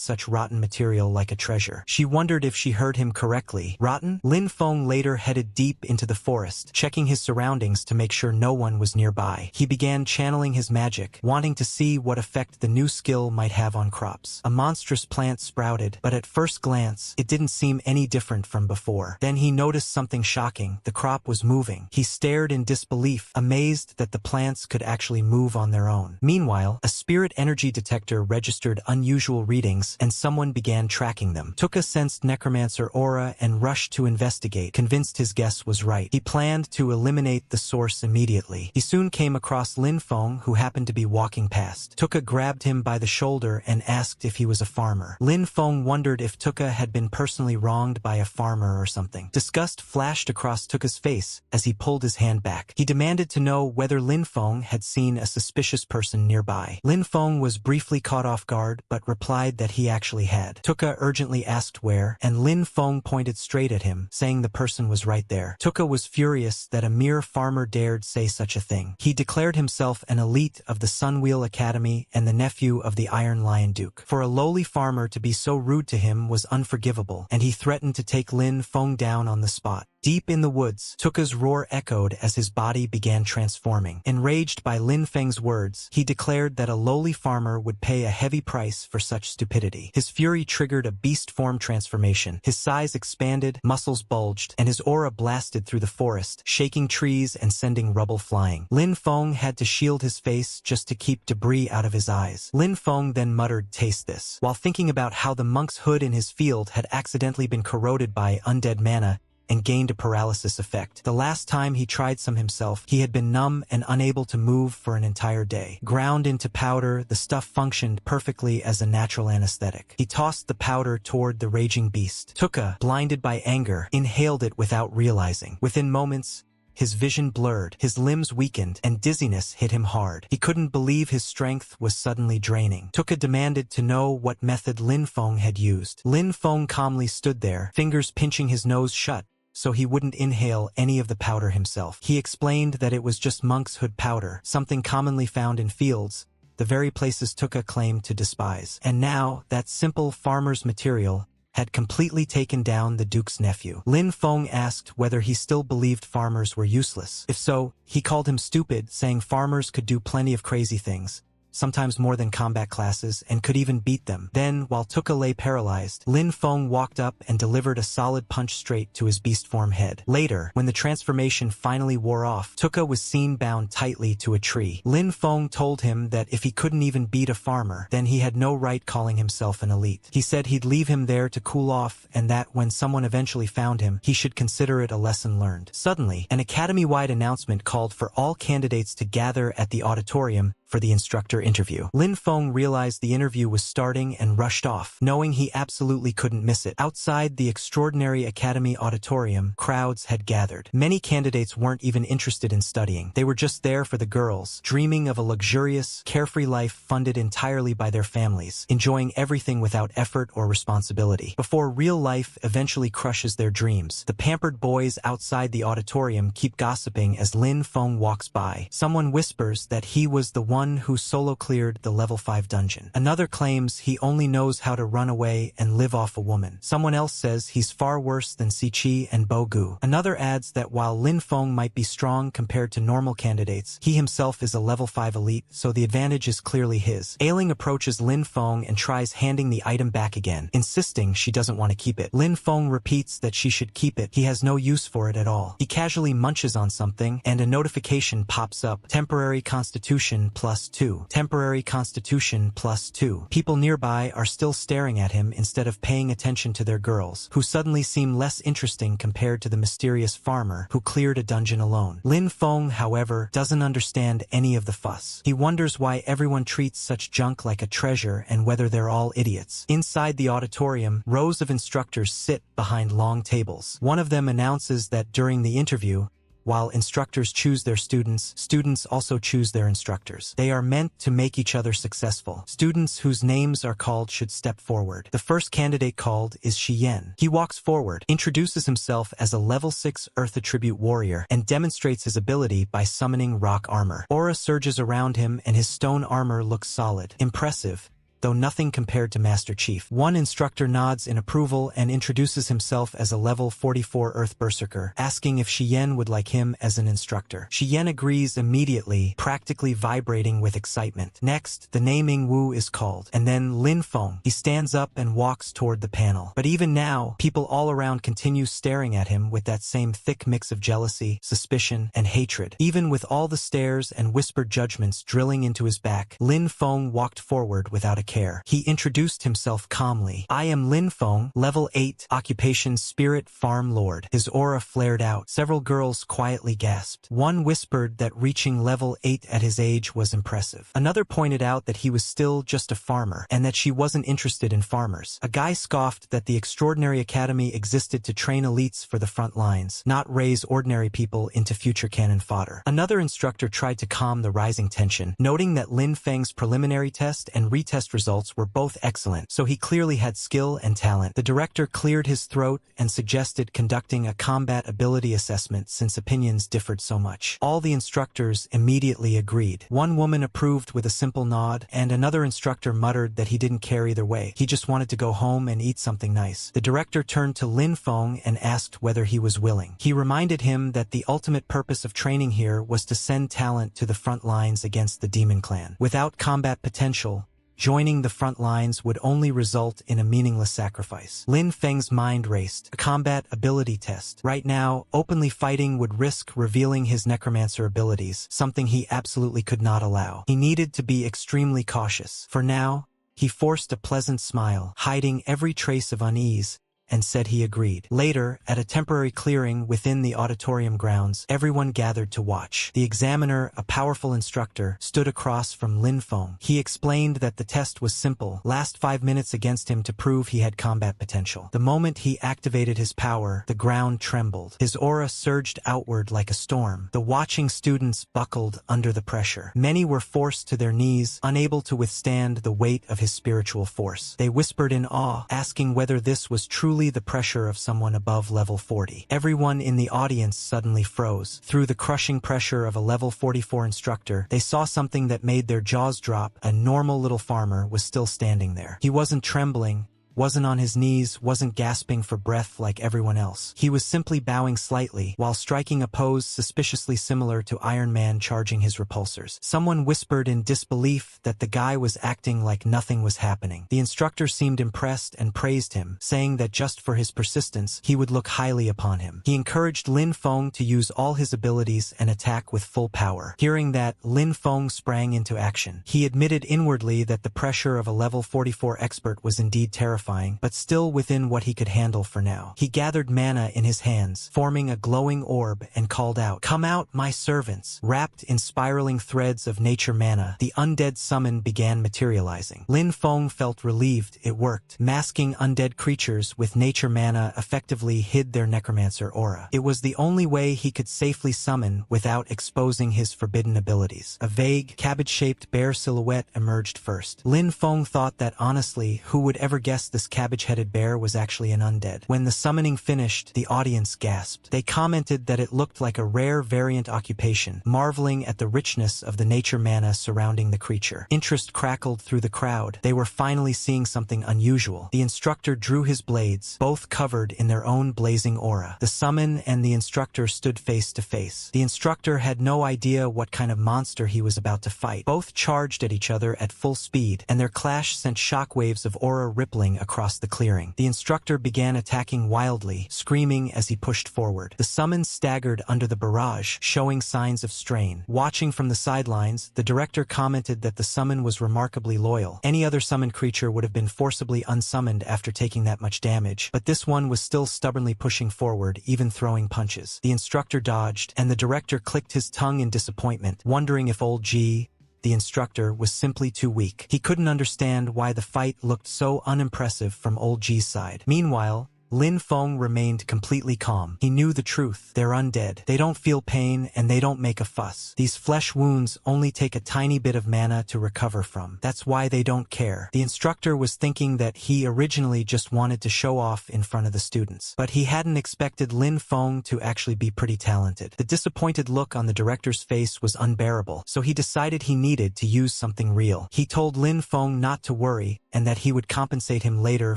such rotten material like a treasure. She wondered if she heard him correctly. Rotten? Lin Feng later headed deep into the forest, checking his surroundings to make sure no one was nearby. He began channeling his magic, wanting to see what effect the new skill might have on crops. A monstrous plant sprouted, but at first glance, it didn't seem any different from before. Then he noticed something shocking. The crop was moving. He stared in disbelief, amazed that the plants could actually move on their own. Meanwhile, a spirit energy detector registered unusual readings, and someone began tracking them. Tuka sensed Necromancer aura and rushed to investigate, convinced his guess was right. He planned to eliminate the source immediately. He soon came across Lin Feng, who happened to be walking past. Tuka grabbed him by the shoulder and asked if he was a farmer. Lin Feng wondered if Tuka had been personally wronged by a farmer or something. Disgust flashed across Tuka's face as he pulled his hand back. He demanded to know whether Lin Feng had seen a suspicious person nearby. Lin Feng was briefly caught off guard, but replied that he actually had. Tuka urgently asked where, and Lin Feng pointed straight at him, saying the person was right there. Tuka was furious that a mere farmer dared say such a thing. He declared himself an elite of the Sunwheel Academy and the nephew of the Iron Lion Duke. For a lowly farmer to be so rude to him was unforgivable, and he threatened to take Lin Feng down on the spot. Deep in the woods, Tuka's roar echoed as his body began transforming. Enraged by Lin Feng's words, he declared that a lowly farmer would pay a heavy price for such stupidity. His fury triggered a beast form transformation. His size expanded, muscles bulged, and his aura blasted through the forest, shaking trees and sending rubble flying. Lin Feng had to shield his face just to keep debris out of his eyes. Lin Feng then muttered, "Taste this," while thinking about how the monk's hood in his field had accidentally been corroded by undead mana and gained a paralysis effect. The last time he tried some himself, he had been numb and unable to move for an entire day. Ground into powder, the stuff functioned perfectly as a natural anesthetic. He tossed the powder toward the raging beast. Tuka, blinded by anger, inhaled it without realizing. Within moments, his vision blurred, his limbs weakened, and dizziness hit him hard. He couldn't believe his strength was suddenly draining. Tuka demanded to know what method Lin Feng had used. Lin Feng calmly stood there, fingers pinching his nose shut, so he wouldn't inhale any of the powder himself. He explained that it was just monk's hood powder, something commonly found in fields, the very places Tuka claimed to despise. And now, that simple farmer's material had completely taken down the Duke's nephew. Lin Feng asked whether he still believed farmers were useless. If so, he called him stupid, saying farmers could do plenty of crazy things, sometimes more than combat classes, and could even beat them. Then, while Tuka lay paralyzed, Lin Feng walked up and delivered a solid punch straight to his beast form head. Later, when the transformation finally wore off, Tuka was seen bound tightly to a tree. Lin Feng told him that if he couldn't even beat a farmer, then he had no right calling himself an elite. He said he'd leave him there to cool off, and that when someone eventually found him, he should consider it a lesson learned. Suddenly, an academy-wide announcement called for all candidates to gather at the auditorium for the instructor interview. Lin Feng realized the interview was starting and rushed off, knowing he absolutely couldn't miss it. Outside the extraordinary academy auditorium, crowds had gathered. Many candidates weren't even interested in studying. They were just there for the girls, dreaming of a luxurious, carefree life funded entirely by their families, enjoying everything without effort or responsibility. Before real life eventually crushes their dreams, the pampered boys outside the auditorium keep gossiping as Lin Feng walks by. Someone whispers that he was the one who solo cleared the level 5 dungeon. Another claims he only knows how to run away and live off a woman. Someone else says he's far worse than Siqi and Bogu. Another adds that while Lin Feng might be strong compared to normal candidates, he himself is a level 5 elite, so the advantage is clearly his. Ailing approaches Lin Feng and tries handing the item back again, insisting she doesn't want to keep it. Lin Feng repeats that she should keep it. He has no use for it at all. He casually munches on something, and a notification pops up. Temporary Constitution +2. Temporary Constitution +2. People nearby are still staring at him instead of paying attention to their girls, who suddenly seem less interesting compared to the mysterious farmer who cleared a dungeon alone. Lin Feng, however, doesn't understand any of the fuss. He wonders why everyone treats such junk like a treasure and whether they're all idiots. Inside the auditorium, rows of instructors sit behind long tables. One of them announces that during the interview, while instructors choose their students, students also choose their instructors. They are meant to make each other successful. Students whose names are called should step forward. The first candidate called is Xiyan. He walks forward, introduces himself as a level 6 Earth Attribute warrior, and demonstrates his ability by summoning rock armor. Aura surges around him and his stone armor looks solid. Impressive, though nothing compared to Master Chief. One instructor nods in approval and introduces himself as a level 44 Earth Berserker, asking if Xiyan would like him as an instructor. Xiyan agrees immediately, practically vibrating with excitement. Next, the naming Wu is called, and then Lin Feng. He stands up and walks toward the panel. But even now, people all around continue staring at him with that same thick mix of jealousy, suspicion, and hatred. Even with all the stares and whispered judgments drilling into his back, Lin Feng walked forward without a care. He introduced himself calmly. "I am Lin Feng, level 8, occupation Spirit Farm Lord." His aura flared out. Several girls quietly gasped. One whispered that reaching level 8 at his age was impressive. Another pointed out that he was still just a farmer, and that she wasn't interested in farmers. A guy scoffed that the Extraordinary Academy existed to train elites for the front lines, not raise ordinary people into future cannon fodder. Another instructor tried to calm the rising tension, noting that Lin Feng's preliminary test and retest results were both excellent, so he clearly had skill and talent. The director cleared his throat and suggested conducting a combat ability assessment since opinions differed so much. All the instructors immediately agreed. One woman approved with a simple nod, and another instructor muttered that he didn't care either way. He just wanted to go home and eat something nice. The director turned to Lin Feng and asked whether he was willing. He reminded him that the ultimate purpose of training here was to send talent to the front lines against the demon clan. Without combat potential, joining the front lines would only result in a meaningless sacrifice. Lin Feng's mind raced. A combat ability test. Right now, openly fighting would risk revealing his necromancer abilities, something he absolutely could not allow. He needed to be extremely cautious. For now, he forced a pleasant smile, hiding every trace of unease, and said he agreed. Later, at a temporary clearing within the auditorium grounds, everyone gathered to watch. The examiner, a powerful instructor, stood across from Lin Feng. He explained that the test was simple. Last 5 minutes against him to prove he had combat potential. The moment he activated his power, the ground trembled. His aura surged outward like a storm. The watching students buckled under the pressure. Many were forced to their knees, unable to withstand the weight of his spiritual force. They whispered in awe, asking whether this was truly the pressure of someone above level 40. Everyone in the audience suddenly froze. Through the crushing pressure of a level 44 instructor, they saw something that made their jaws drop. A normal little farmer was still standing there. He wasn't trembling, wasn't on his knees, wasn't gasping for breath like everyone else. He was simply bowing slightly, while striking a pose suspiciously similar to Iron Man charging his repulsors. Someone whispered in disbelief that the guy was acting like nothing was happening. The instructor seemed impressed and praised him, saying that just for his persistence, he would look highly upon him. He encouraged Lin Feng to use all his abilities and attack with full power. Hearing that, Lin Feng sprang into action. He admitted inwardly that the pressure of a level 44 expert was indeed terrifying, terrifying, but still within what he could handle for now. He gathered mana in his hands, forming a glowing orb, and called out, "Come out, my servants!" Wrapped in spiraling threads of nature mana, the undead summon began materializing. Lin Feng felt relieved it worked. Masking undead creatures with nature mana effectively hid their necromancer aura. It was the only way he could safely summon without exposing his forbidden abilities. A vague, cabbage-shaped bear silhouette emerged first. Lin Feng thought that honestly, who would ever guess this cabbage-headed bear was actually an undead? When the summoning finished, the audience gasped. They commented that it looked like a rare variant occupation, marveling at the richness of the nature mana surrounding the creature. Interest crackled through the crowd. They were finally seeing something unusual. The instructor drew his blades, both covered in their own blazing aura. The summon and the instructor stood face to face. The instructor had no idea what kind of monster he was about to fight. Both charged at each other at full speed, and their clash sent shockwaves of aura rippling across the clearing. The instructor began attacking wildly, screaming as he pushed forward. The summon staggered under the barrage, showing signs of strain. Watching from the sidelines, the director commented that the summon was remarkably loyal. Any other summoned creature would have been forcibly unsummoned after taking that much damage, but this one was still stubbornly pushing forward, even throwing punches. The instructor dodged, and the director clicked his tongue in disappointment, wondering if old G, the instructor, was simply too weak. He couldn't understand why the fight looked so unimpressive from old G's side. Meanwhile, Lin Feng remained completely calm. He knew the truth. They're undead. They don't feel pain, and they don't make a fuss. These flesh wounds only take a tiny bit of mana to recover from. That's why they don't care. The instructor was thinking that he originally just wanted to show off in front of the students, but he hadn't expected Lin Feng to actually be pretty talented. The disappointed look on the director's face was unbearable, so he decided he needed to use something real. He told Lin Feng not to worry, and that he would compensate him later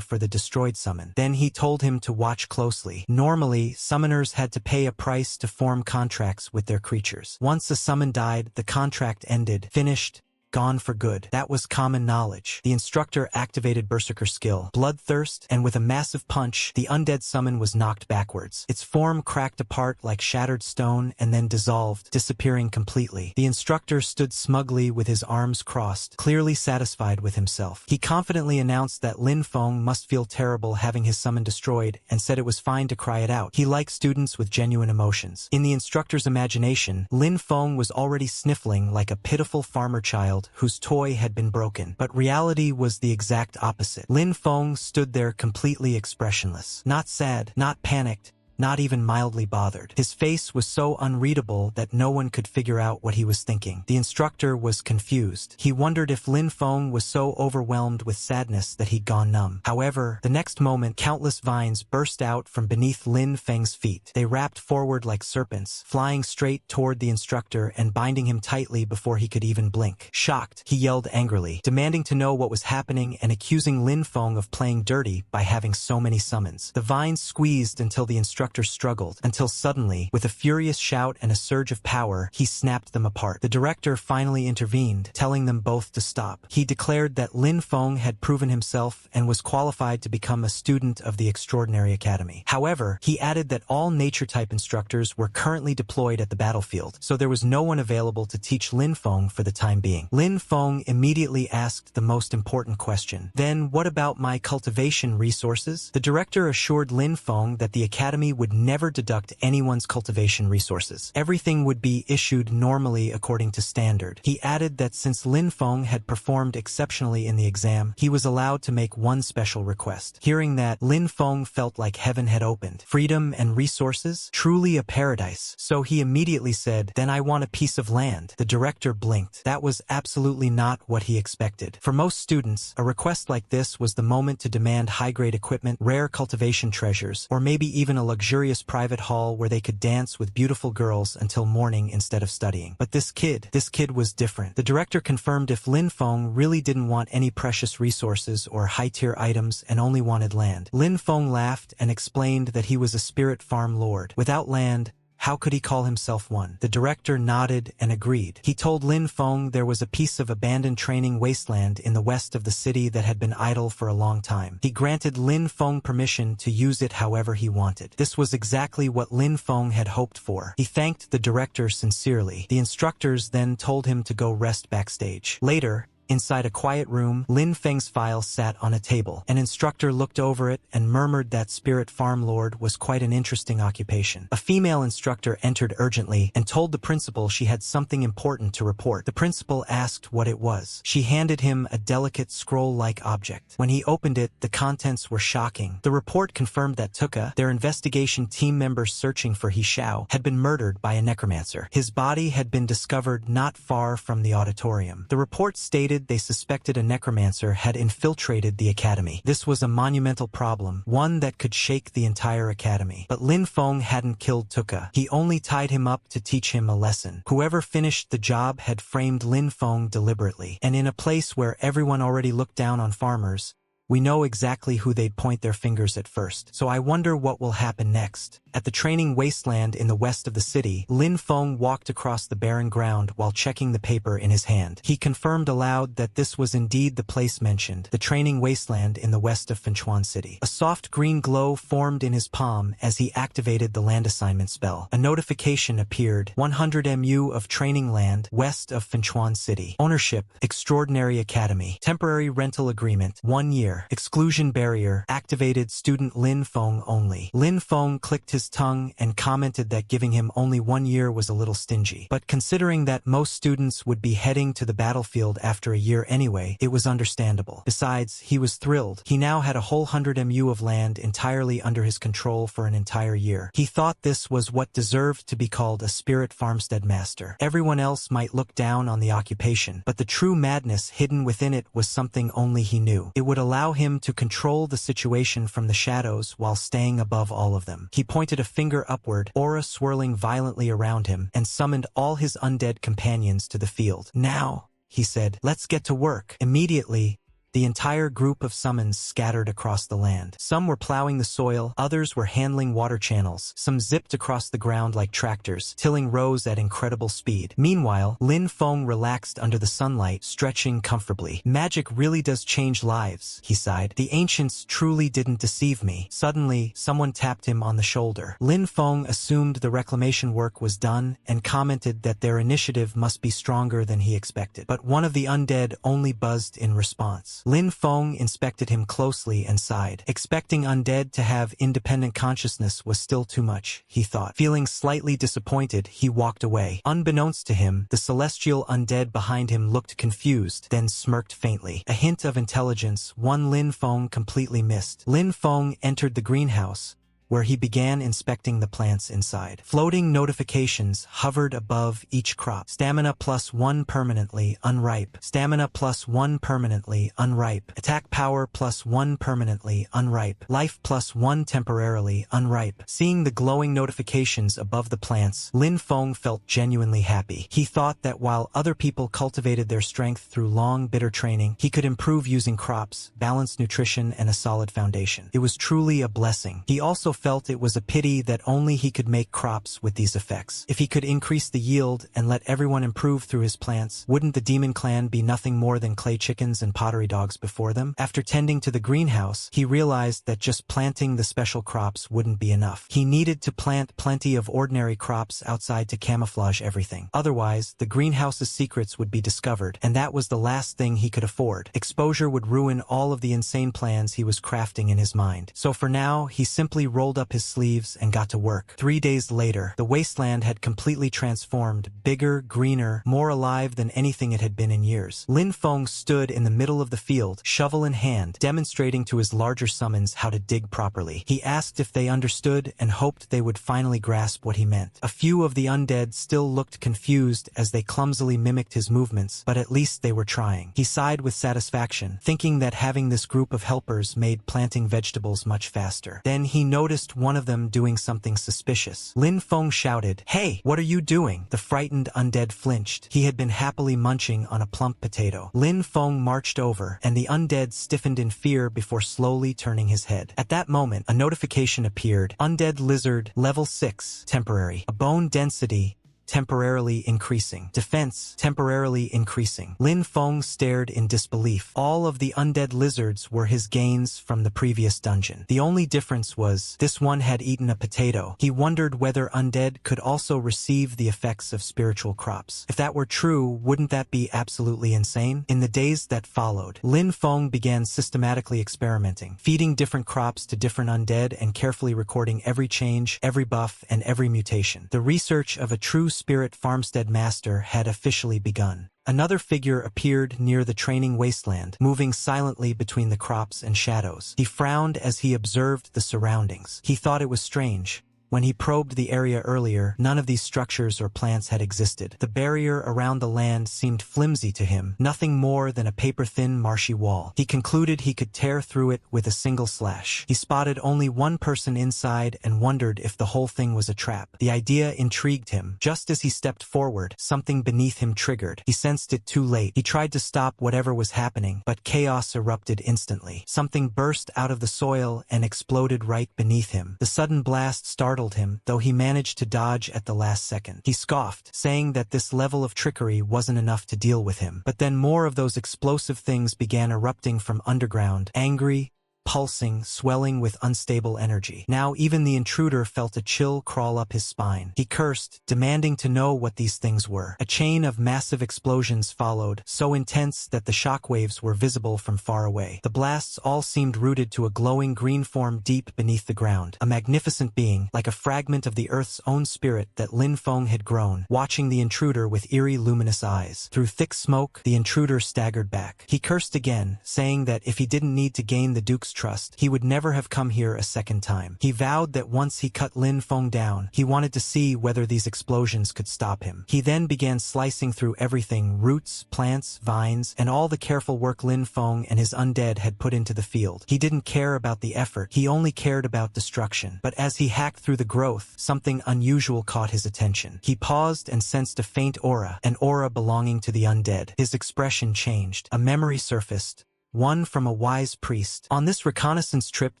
for the destroyed summon. Then he told him to watch closely. Normally, summoners had to pay a price to form contracts with their creatures. Once a summon died, the contract ended, finished, gone for good. That was common knowledge. The instructor activated Berserker skill, Bloodthirst, and with a massive punch, the undead summon was knocked backwards. Its form cracked apart like shattered stone and then dissolved, disappearing completely. The instructor stood smugly with his arms crossed, clearly satisfied with himself. He confidently announced that Lin Feng must feel terrible having his summon destroyed, and said it was fine to cry it out. He liked students with genuine emotions. In the instructor's imagination, Lin Feng was already sniffling like a pitiful farmer child whose toy had been broken. But reality was the exact opposite. Lin Feng stood there completely expressionless. Not sad, not panicked, not even mildly bothered. His face was so unreadable that no one could figure out what he was thinking. The instructor was confused. He wondered if Lin Feng was so overwhelmed with sadness that he'd gone numb. However, the next moment, countless vines burst out from beneath Lin Feng's feet. They wrapped forward like serpents, flying straight toward the instructor and binding him tightly before he could even blink. Shocked, he yelled angrily, demanding to know what was happening and accusing Lin Feng of playing dirty by having so many summons. The vines squeezed until the instructor struggled, until suddenly, with a furious shout and a surge of power, he snapped them apart. The director finally intervened, telling them both to stop. He declared that Lin Feng had proven himself and was qualified to become a student of the Extraordinary Academy. However, he added that all nature-type instructors were currently deployed at the battlefield, so there was no one available to teach Lin Feng for the time being. Lin Feng immediately asked the most important question. Then what about my cultivation resources? The director assured Lin Feng that the academy would never deduct anyone's cultivation resources. Everything would be issued normally according to standard. He added that since Lin Feng had performed exceptionally in the exam, he was allowed to make one special request. Hearing that, Lin Feng felt like heaven had opened. Freedom and resources? Truly a paradise. So he immediately said, "Then I want a piece of land." The director blinked. That was absolutely not what he expected. For most students, a request like this was the moment to demand high-grade equipment, rare cultivation treasures, or maybe even a luxurious private hall where they could dance with beautiful girls until morning instead of studying. But this kid was different. The director confirmed if Lin Feng really didn't want any precious resources or high-tier items and only wanted land. Lin Feng laughed and explained that he was a spirit farm lord. Without land, how could he call himself one? The director nodded and agreed. He told Lin Feng there was a piece of abandoned training wasteland in the west of the city that had been idle for a long time. He granted Lin Feng permission to use it however he wanted. This was exactly what Lin Feng had hoped for. He thanked the director sincerely. The instructors then told him to go rest backstage. Later, Inside a quiet room, Lin Feng's file sat on a table. An instructor looked over it and murmured that spirit farm lord was quite an interesting occupation. A female instructor entered urgently and told the principal she had something important to report. The principal asked what it was. She handed him a delicate scroll-like object. When he opened it, the contents were shocking. The report confirmed that Tuka, their investigation team member searching for He Xiao, had been murdered by a necromancer. His body had been discovered not far from the auditorium. The report stated they suspected a necromancer had infiltrated the academy. This was a monumental problem, one that could shake the entire academy. But Lin Feng hadn't killed Tuka. He only tied him up to teach him a lesson. Whoever finished the job had framed Lin Feng deliberately. And in a place where everyone already looked down on farmers, we know exactly who they'd point their fingers at first. So I wonder what will happen next. At the training wasteland in the west of the city, Lin Feng walked across the barren ground while checking the paper in his hand. He confirmed aloud that this was indeed the place mentioned, the training wasteland in the west of Fenchuan City. A soft green glow formed in his palm as he activated the land assignment spell. A notification appeared: 100 MU of training land west of Fenchuan City. Ownership: Extraordinary Academy. Temporary rental agreement: 1 year. Exclusion barrier activated. Student Lin Feng only. Lin Feng clicked his tongue and commented that giving him only 1 year was a little stingy. But considering that most students would be heading to the battlefield after a year anyway, it was understandable. Besides, he was thrilled. He now had a whole 100 MU of land entirely under his control for an entire year. He thought this was what deserved to be called a spirit farmstead master. Everyone else might look down on the occupation, but the true madness hidden within it was something only he knew. It would allow him to control the situation from the shadows while staying above all of them. He pointed a finger upward, aura swirling violently around him, and summoned all his undead companions to the field. Now, he said, let's get to work. Immediately, the entire group of summons scattered across the land. Some were plowing the soil, others were handling water channels, some zipped across the ground like tractors, tilling rows at incredible speed. Meanwhile, Lin Feng relaxed under the sunlight, stretching comfortably. Magic really does change lives, he sighed. The ancients truly didn't deceive me. Suddenly, someone tapped him on the shoulder. Lin Feng assumed the reclamation work was done and commented that their initiative must be stronger than he expected. But one of the undead only buzzed in response. Lin Feng inspected him closely and sighed. Expecting undead to have independent consciousness was still too much, he thought. Feeling slightly disappointed, he walked away. Unbeknownst to him, the celestial undead behind him looked confused, then smirked faintly. A hint of intelligence, one Lin Feng completely missed. Lin Feng entered the greenhouse, where he began inspecting the plants inside. Floating notifications hovered above each crop. Stamina +1 permanently unripe. Stamina +1 permanently unripe. Attack power +1 permanently unripe. Life +1 temporarily unripe. Seeing the glowing notifications above the plants, Lin Feng felt genuinely happy. He thought that while other people cultivated their strength through long, bitter training, he could improve using crops, balanced nutrition, and a solid foundation. It was truly a blessing. He also felt it was a pity that only he could make crops with these effects. If he could increase the yield and let everyone improve through his plants, wouldn't the demon clan be nothing more than clay chickens and pottery dogs before them? After tending to the greenhouse, he realized that just planting the special crops wouldn't be enough. He needed to plant plenty of ordinary crops outside to camouflage everything. Otherwise, the greenhouse's secrets would be discovered, and that was the last thing he could afford. Exposure would ruin all of the insane plans he was crafting in his mind. So for now, he simply rolled up his sleeves and got to work. 3 days later, the wasteland had completely transformed, bigger, greener, more alive than anything it had been in years. Lin Feng stood in the middle of the field, shovel in hand, demonstrating to his larger summons how to dig properly. He asked if they understood and hoped they would finally grasp what he meant. A few of the undead still looked confused as they clumsily mimicked his movements, but at least they were trying. He sighed with satisfaction, thinking that having this group of helpers made planting vegetables much faster. Then he noticed one of them doing something suspicious. Lin Feng shouted, "Hey, what are you doing?" The frightened undead flinched. He had been happily munching on a plump potato. Lin Feng marched over, and the undead stiffened in fear before slowly turning his head. At that moment, a notification appeared. Undead lizard, level 6, temporary. A bone density, temporarily increasing. Defense, temporarily increasing. Lin Feng stared in disbelief. All of the undead lizards were his gains from the previous dungeon. The only difference was, this one had eaten a potato. He wondered whether undead could also receive the effects of spiritual crops. If that were true, wouldn't that be absolutely insane? In the days that followed, Lin Feng began systematically experimenting, feeding different crops to different undead and carefully recording every change, every buff, and every mutation. The research of a true spirit farmstead master had officially begun. Another figure appeared near the training wasteland, moving silently between the crops and shadows. He frowned as he observed the surroundings. He thought it was strange. When he probed the area earlier, none of these structures or plants had existed. The barrier around the land seemed flimsy to him, nothing more than a paper-thin, marshy wall. He concluded he could tear through it with a single slash. He spotted only one person inside and wondered if the whole thing was a trap. The idea intrigued him. Just as he stepped forward, something beneath him triggered. He sensed it too late. He tried to stop whatever was happening, but chaos erupted instantly. Something burst out of the soil and exploded right beneath him. The sudden blast startled him, though he managed to dodge at the last second. He scoffed, saying that this level of trickery wasn't enough to deal with him. But then more of those explosive things began erupting from underground, angry, pulsing, swelling with unstable energy. Now even the intruder felt a chill crawl up his spine. He cursed, demanding to know what these things were. A chain of massive explosions followed, so intense that the shockwaves were visible from far away. The blasts all seemed rooted to a glowing green form deep beneath the ground. A magnificent being, like a fragment of the Earth's own spirit that Lin Feng had grown, watching the intruder with eerie luminous eyes. Through thick smoke, the intruder staggered back. He cursed again, saying that if he didn't need to gain the Duke's trust, he would never have come here a second time. He vowed that once he cut Lin Feng down, he wanted to see whether these explosions could stop him. He then began slicing through everything, roots, plants, vines, and all the careful work Lin Feng and his undead had put into the field. He didn't care about the effort, he only cared about destruction. But as he hacked through the growth, something unusual caught his attention. He paused and sensed a faint aura, an aura belonging to the undead. His expression changed. A memory surfaced. One from a wise priest. On this reconnaissance trip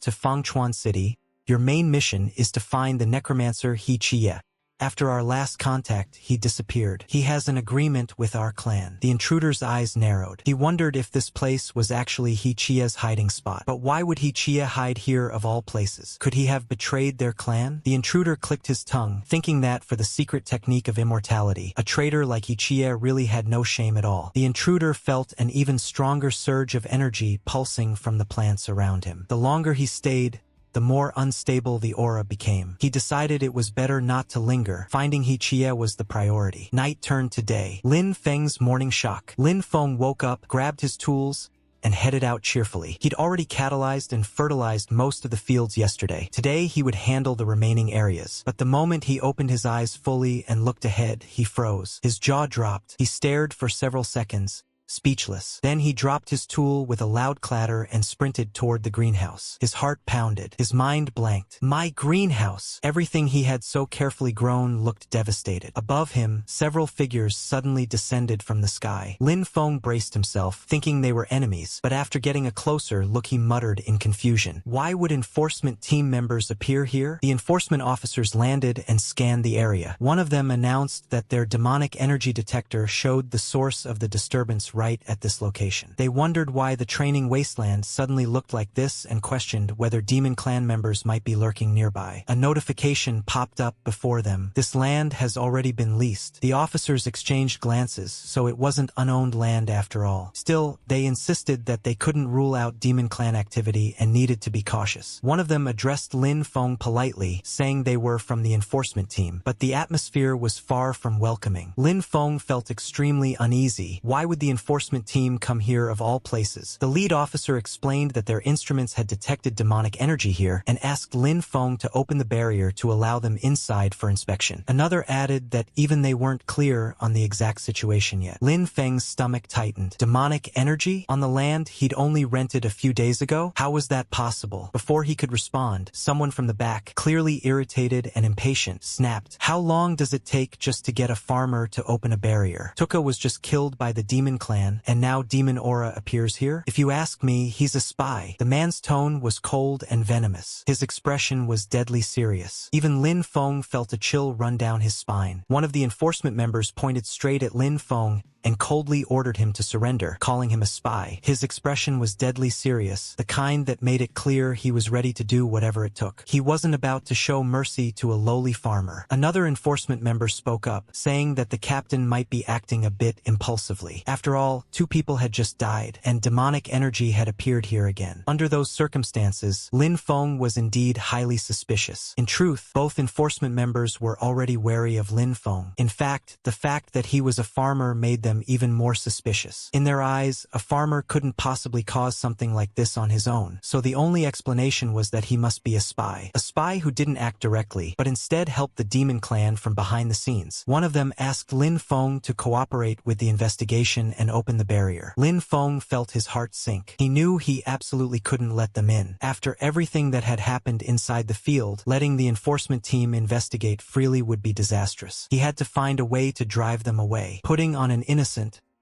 to Fangchuan City, your main mission is to find the necromancer He Chie. After our last contact, he disappeared. He has an agreement with our clan. The intruder's eyes narrowed. He wondered if this place was actually He Chie's hiding spot. But why would He Chie hide here of all places? Could he have betrayed their clan? The intruder clicked his tongue, thinking that for the secret technique of immortality, a traitor like He Chie really had no shame at all. The intruder felt an even stronger surge of energy pulsing from the plants around him. The longer he stayed, the more unstable the aura became. He decided it was better not to linger. Finding He Chie was the priority. Night turned to day. Lin Feng's morning shock. Lin Feng woke up, grabbed his tools, and headed out cheerfully. He'd already catalyzed and fertilized most of the fields yesterday. Today he would handle the remaining areas. But the moment he opened his eyes fully and looked ahead, he froze. His jaw dropped. He stared for several seconds, speechless. Then he dropped his tool with a loud clatter and sprinted toward the greenhouse. His heart pounded. His mind blanked. My greenhouse! Everything he had so carefully grown looked devastated. Above him, several figures suddenly descended from the sky. Lin Feng braced himself, thinking they were enemies, but after getting a closer look he muttered in confusion. Why would enforcement team members appear here? The enforcement officers landed and scanned the area. One of them announced that their demonic energy detector showed the source of the disturbance right at this location. They wondered why the training wasteland suddenly looked like this and questioned whether demon clan members might be lurking nearby. A notification popped up before them. This land has already been leased. The officers exchanged glances, so it wasn't unowned land after all. Still, they insisted that they couldn't rule out demon clan activity and needed to be cautious. One of them addressed Lin Feng politely, saying they were from the enforcement team, but the atmosphere was far from welcoming. Lin Feng felt extremely uneasy. Why would the enforcement team come here of all places? The lead officer explained that their instruments had detected demonic energy here and asked Lin Feng to open the barrier to allow them inside for inspection. Another added that even they weren't clear on the exact situation yet. Lin Feng's stomach tightened. Demonic energy? On the land he'd only rented a few days ago? How was that possible? Before he could respond, someone from the back, clearly irritated and impatient, snapped. How long does it take just to get a farmer to open a barrier? Tuka was just killed by the demon clan clan, and now Demon Aura appears here? If you ask me, he's a spy. The man's tone was cold and venomous. His expression was deadly serious. Even Lin Feng felt a chill run down his spine. One of the enforcement members pointed straight at Lin Feng and coldly ordered him to surrender, calling him a spy. His expression was deadly serious, the kind that made it clear he was ready to do whatever it took. He wasn't about to show mercy to a lowly farmer. Another enforcement member spoke up, saying that the captain might be acting a bit impulsively. After all, 2 people had just died, and demonic energy had appeared here again. Under those circumstances, Lin Feng was indeed highly suspicious. In truth, both enforcement members were already wary of Lin Feng. In fact, the fact that he was a farmer made them even more suspicious. In their eyes, a farmer couldn't possibly cause something like this on his own, so the only explanation was that he must be a spy. A spy who didn't act directly, but instead helped the demon clan from behind the scenes. One of them asked Lin Feng to cooperate with the investigation and open the barrier. Lin Feng felt his heart sink. He knew he absolutely couldn't let them in. After everything that had happened inside the field, letting the enforcement team investigate freely would be disastrous. He had to find a way to drive them away. Putting on an innocent,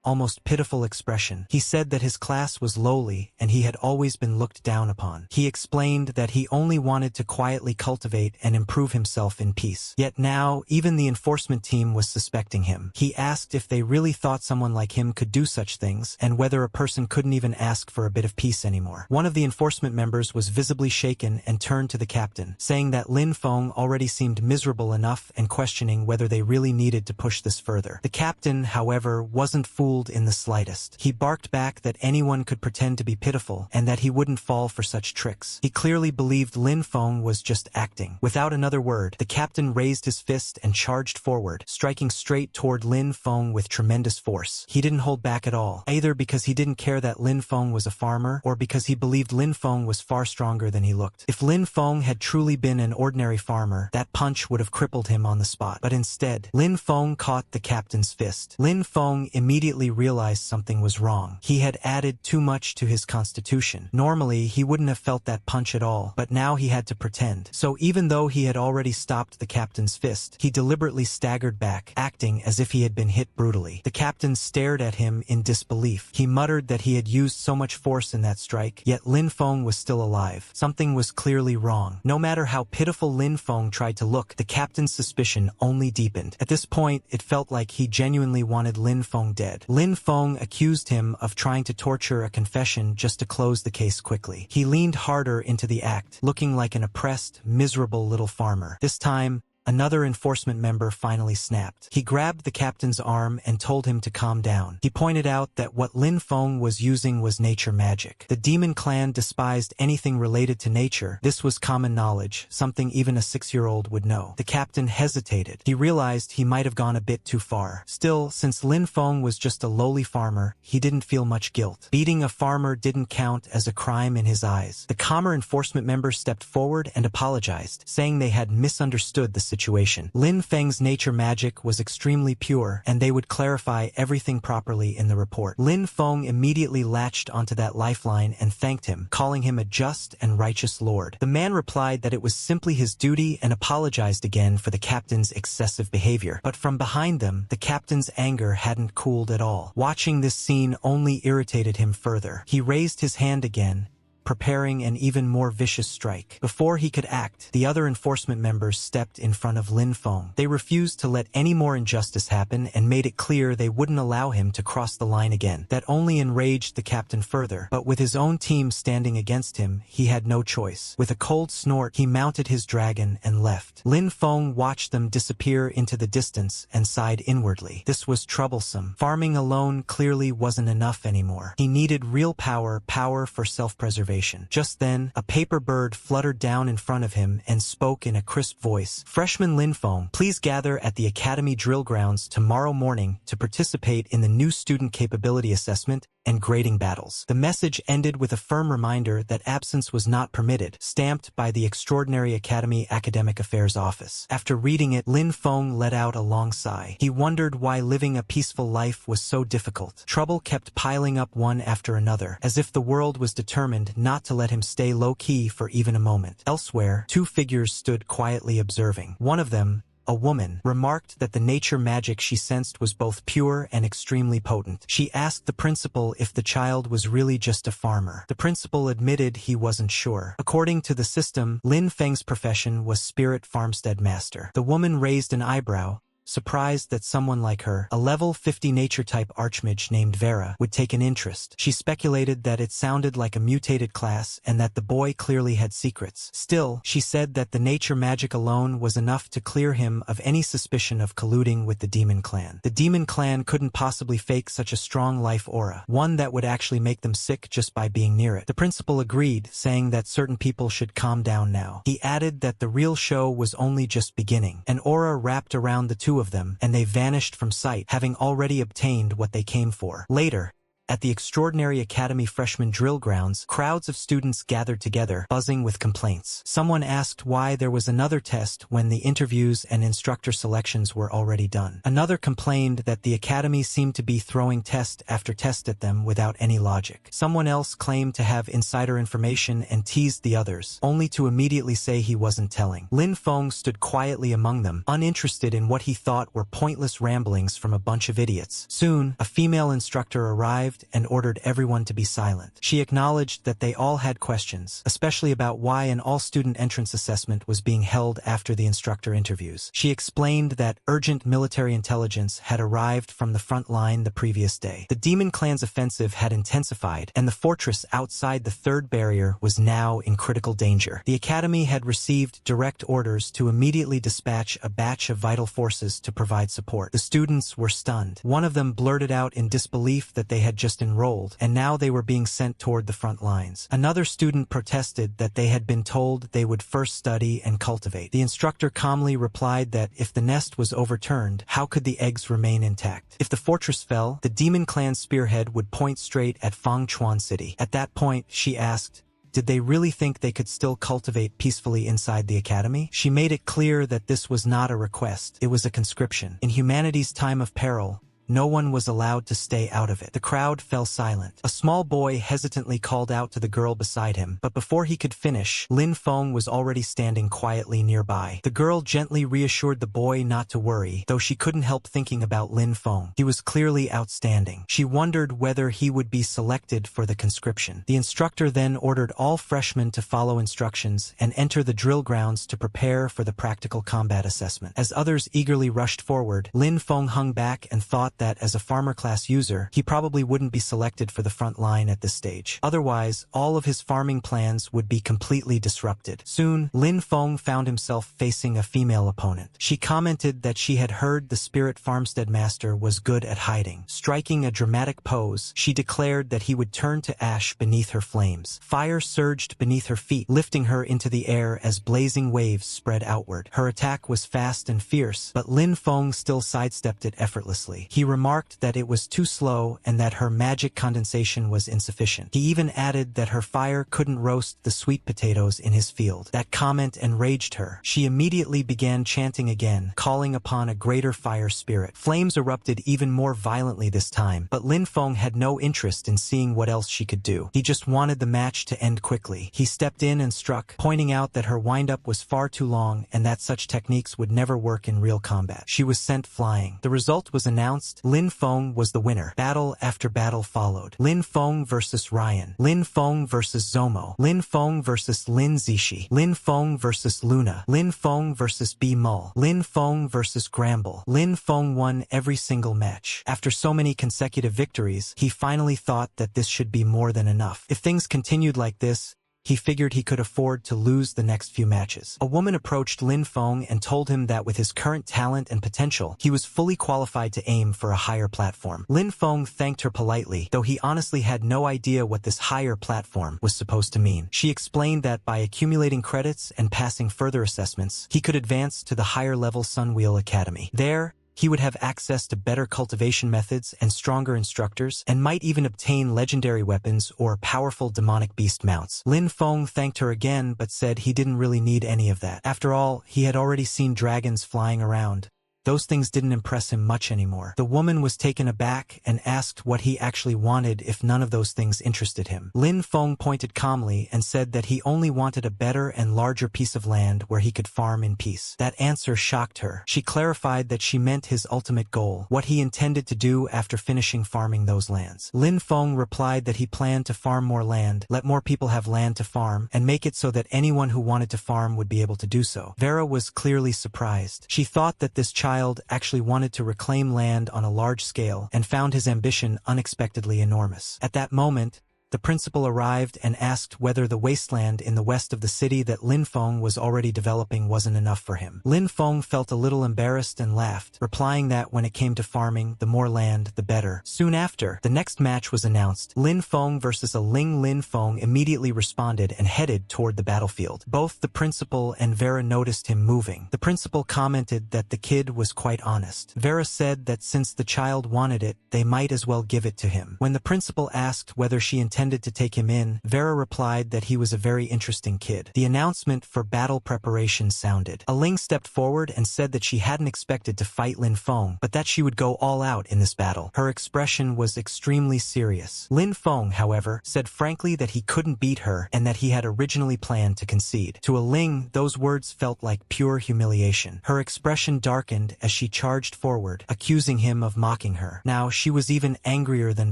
almost pitiful expression, he said that his class was lowly and he had always been looked down upon. He explained that he only wanted to quietly cultivate and improve himself in peace. Yet now, even the enforcement team was suspecting him. He asked if they really thought someone like him could do such things, and whether a person couldn't even ask for a bit of peace anymore. One of the enforcement members was visibly shaken and turned to the captain, saying that Lin Feng already seemed miserable enough and questioning whether they really needed to push this further. The captain, however, wasn't fooled in the slightest. He barked back that anyone could pretend to be pitiful and that he wouldn't fall for such tricks. He clearly believed Lin Feng was just acting. Without another word, the captain raised his fist and charged forward, striking straight toward Lin Feng with tremendous force. He didn't hold back at all, either because he didn't care that Lin Feng was a farmer or because he believed Lin Feng was far stronger than he looked. If Lin Feng had truly been an ordinary farmer, that punch would have crippled him on the spot. But instead, Lin Feng caught the captain's fist. Lin Feng immediately realized something was wrong. He had added too much to his constitution. Normally, he wouldn't have felt that punch at all, but now he had to pretend. So even though he had already stopped the captain's fist, he deliberately staggered back, acting as if he had been hit brutally. The captain stared at him in disbelief. He muttered that he had used so much force in that strike, yet Lin Feng was still alive. Something was clearly wrong. No matter how pitiful Lin Feng tried to look, the captain's suspicion only deepened. At this point, it felt like he genuinely wanted Lin Feng dead. Lin Feng accused him of trying to torture a confession just to close the case quickly. He leaned harder into the act, looking like an oppressed, miserable little farmer. This time, another enforcement member finally snapped. He grabbed the captain's arm and told him to calm down. He pointed out that what Lin Feng was using was nature magic. The demon clan despised anything related to nature. This was common knowledge, something even a 6-year-old would know. The captain hesitated. He realized he might have gone a bit too far. Still, since Lin Feng was just a lowly farmer, he didn't feel much guilt. Beating a farmer didn't count as a crime in his eyes. The calmer enforcement member stepped forward and apologized, saying they had misunderstood the situation. Lin Feng's nature magic was extremely pure, and they would clarify everything properly in the report. Lin Feng immediately latched onto that lifeline and thanked him, calling him a just and righteous lord. The man replied that it was simply his duty and apologized again for the captain's excessive behavior. But from behind them, the captain's anger hadn't cooled at all. Watching this scene only irritated him further. He raised his hand again, preparing an even more vicious strike. Before he could act, the other enforcement members stepped in front of Lin Feng. They refused to let any more injustice happen and made it clear they wouldn't allow him to cross the line again. That only enraged the captain further, but with his own team standing against him, he had no choice. With a cold snort, he mounted his dragon and left. Lin Feng watched them disappear into the distance and sighed inwardly. This was troublesome. Farming alone clearly wasn't enough anymore. He needed real power for self-preservation. Just then, a paper bird fluttered down in front of him and spoke in a crisp voice. "Freshman Lin Feng, please gather at the Academy drill grounds tomorrow morning to participate in the new student capability assessment and grading battles." The message ended with a firm reminder that absence was not permitted, stamped by the Extraordinary Academy Academic Affairs Office. After reading it, Lin Feng let out a long sigh. He wondered why living a peaceful life was so difficult. Trouble kept piling up one after another, as if the world was determined not to let him stay low-key for even a moment. Elsewhere, 2 figures stood quietly observing. One of them, a woman, remarked that the nature magic she sensed was both pure and extremely potent. She asked the principal if the child was really just a farmer. The principal admitted he wasn't sure. According to the system, Lin Feng's profession was spirit farmstead master. The woman raised an eyebrow, surprised that someone like her, a level 50 nature-type archmage named Vera, would take an interest. She speculated that it sounded like a mutated class and that the boy clearly had secrets. Still, she said that the nature magic alone was enough to clear him of any suspicion of colluding with the demon clan. The demon clan couldn't possibly fake such a strong life aura, one that would actually make them sick just by being near it. The principal agreed, saying that certain people should calm down now. He added that the real show was only just beginning. An aura wrapped around the two of them, and they vanished from sight, having already obtained what they came for. Later, at the Extraordinary Academy freshman drill grounds, crowds of students gathered together, buzzing with complaints. Someone asked why there was another test when the interviews and instructor selections were already done. Another complained that the academy seemed to be throwing test after test at them without any logic. Someone else claimed to have insider information and teased the others, only to immediately say he wasn't telling. Lin Feng stood quietly among them, uninterested in what he thought were pointless ramblings from a bunch of idiots. Soon, a female instructor arrived and ordered everyone to be silent. She acknowledged that they all had questions, especially about why an all-student entrance assessment was being held after the instructor interviews. She explained that urgent military intelligence had arrived from the front line the previous day. The demon clan's offensive had intensified, and the fortress outside the third barrier was now in critical danger. The academy had received direct orders to immediately dispatch a batch of vital forces to provide support. The students were stunned. One of them blurted out in disbelief that they had just enrolled, and now they were being sent toward the front lines. Another student protested that they had been told they would first study and cultivate. The instructor calmly replied that if the nest was overturned, how could the eggs remain intact? If the fortress fell, the demon clan spearhead would point straight at Fangchuan City. At that point, she asked, did they really think they could still cultivate peacefully inside the academy? She made it clear that this was not a request, it was a conscription. In humanity's time of peril, no one was allowed to stay out of it. The crowd fell silent. A small boy hesitantly called out to the girl beside him, but before he could finish, Lin Feng was already standing quietly nearby. The girl gently reassured the boy not to worry, though she couldn't help thinking about Lin Feng. He was clearly outstanding. She wondered whether he would be selected for the conscription. The instructor then ordered all freshmen to follow instructions and enter the drill grounds to prepare for the practical combat assessment. As others eagerly rushed forward, Lin Feng hung back and thought that as a farmer class user, he probably wouldn't be selected for the front line at this stage. Otherwise, all of his farming plans would be completely disrupted. Soon, Lin Feng found himself facing a female opponent. She commented that she had heard the spirit farmstead master was good at hiding. Striking a dramatic pose, she declared that he would turn to ash beneath her flames. Fire surged beneath her feet, lifting her into the air as blazing waves spread outward. Her attack was fast and fierce, but Lin Feng still sidestepped it effortlessly. He remarked that it was too slow and that her magic condensation was insufficient. He even added that her fire couldn't roast the sweet potatoes in his field. That comment enraged her. She immediately began chanting again, calling upon a greater fire spirit. Flames erupted even more violently this time, but Lin Feng had no interest in seeing what else she could do. He just wanted the match to end quickly. He stepped in and struck, pointing out that her wind-up was far too long and that such techniques would never work in real combat. She was sent flying. The result was announced. Lin Feng was the winner. Battle after battle followed. Lin Feng versus Ryan. Lin Feng versus Zomo. Lin Feng versus Lin Zishi. Lin Feng versus Luna. Lin Feng versus B Mull. Lin Feng versus Gramble. Lin Feng won every single match. After so many consecutive victories, he finally thought that this should be more than enough. If things continued like this, he figured he could afford to lose the next few matches. A woman approached Lin Feng and told him that with his current talent and potential, he was fully qualified to aim for a higher platform. Lin Feng thanked her politely, though he honestly had no idea what this higher platform was supposed to mean. She explained that by accumulating credits and passing further assessments, he could advance to the higher-level Sunwheel Academy. There, he would have access to better cultivation methods and stronger instructors, and might even obtain legendary weapons or powerful demonic beast mounts. Lin Feng thanked her again but said he didn't really need any of that. After all, he had already seen dragons flying around, those things didn't impress him much anymore. The woman was taken aback and asked what he actually wanted if none of those things interested him. Lin Feng pointed calmly and said that he only wanted a better and larger piece of land where he could farm in peace. That answer shocked her. She clarified that she meant his ultimate goal, what he intended to do after finishing farming those lands. Lin Feng replied that he planned to farm more land, let more people have land to farm, and make it so that anyone who wanted to farm would be able to do so. Vera was clearly surprised. She thought that this child actually wanted to reclaim land on a large scale and found his ambition unexpectedly enormous. At that moment, the principal arrived and asked whether the wasteland in the west of the city that Lin Feng was already developing wasn't enough for him. Lin Feng felt a little embarrassed and laughed, replying that when it came to farming, the more land, the better. Soon after, the next match was announced. Lin Feng versus a Ling. Lin Feng immediately responded and headed toward the battlefield. Both the principal and Vera noticed him moving. The principal commented that the kid was quite honest. Vera said that since the child wanted it, they might as well give it to him. When the principal asked whether she intended to take him in, Vera replied that he was a very interesting kid. The announcement for battle preparation sounded. A Ling stepped forward and said that she hadn't expected to fight Lin Feng, but that she would go all out in this battle. Her expression was extremely serious. Lin Feng, however, said frankly that he couldn't beat her and that he had originally planned to concede. To a Ling, those words felt like pure humiliation. Her expression darkened as she charged forward, accusing him of mocking her. Now she was even angrier than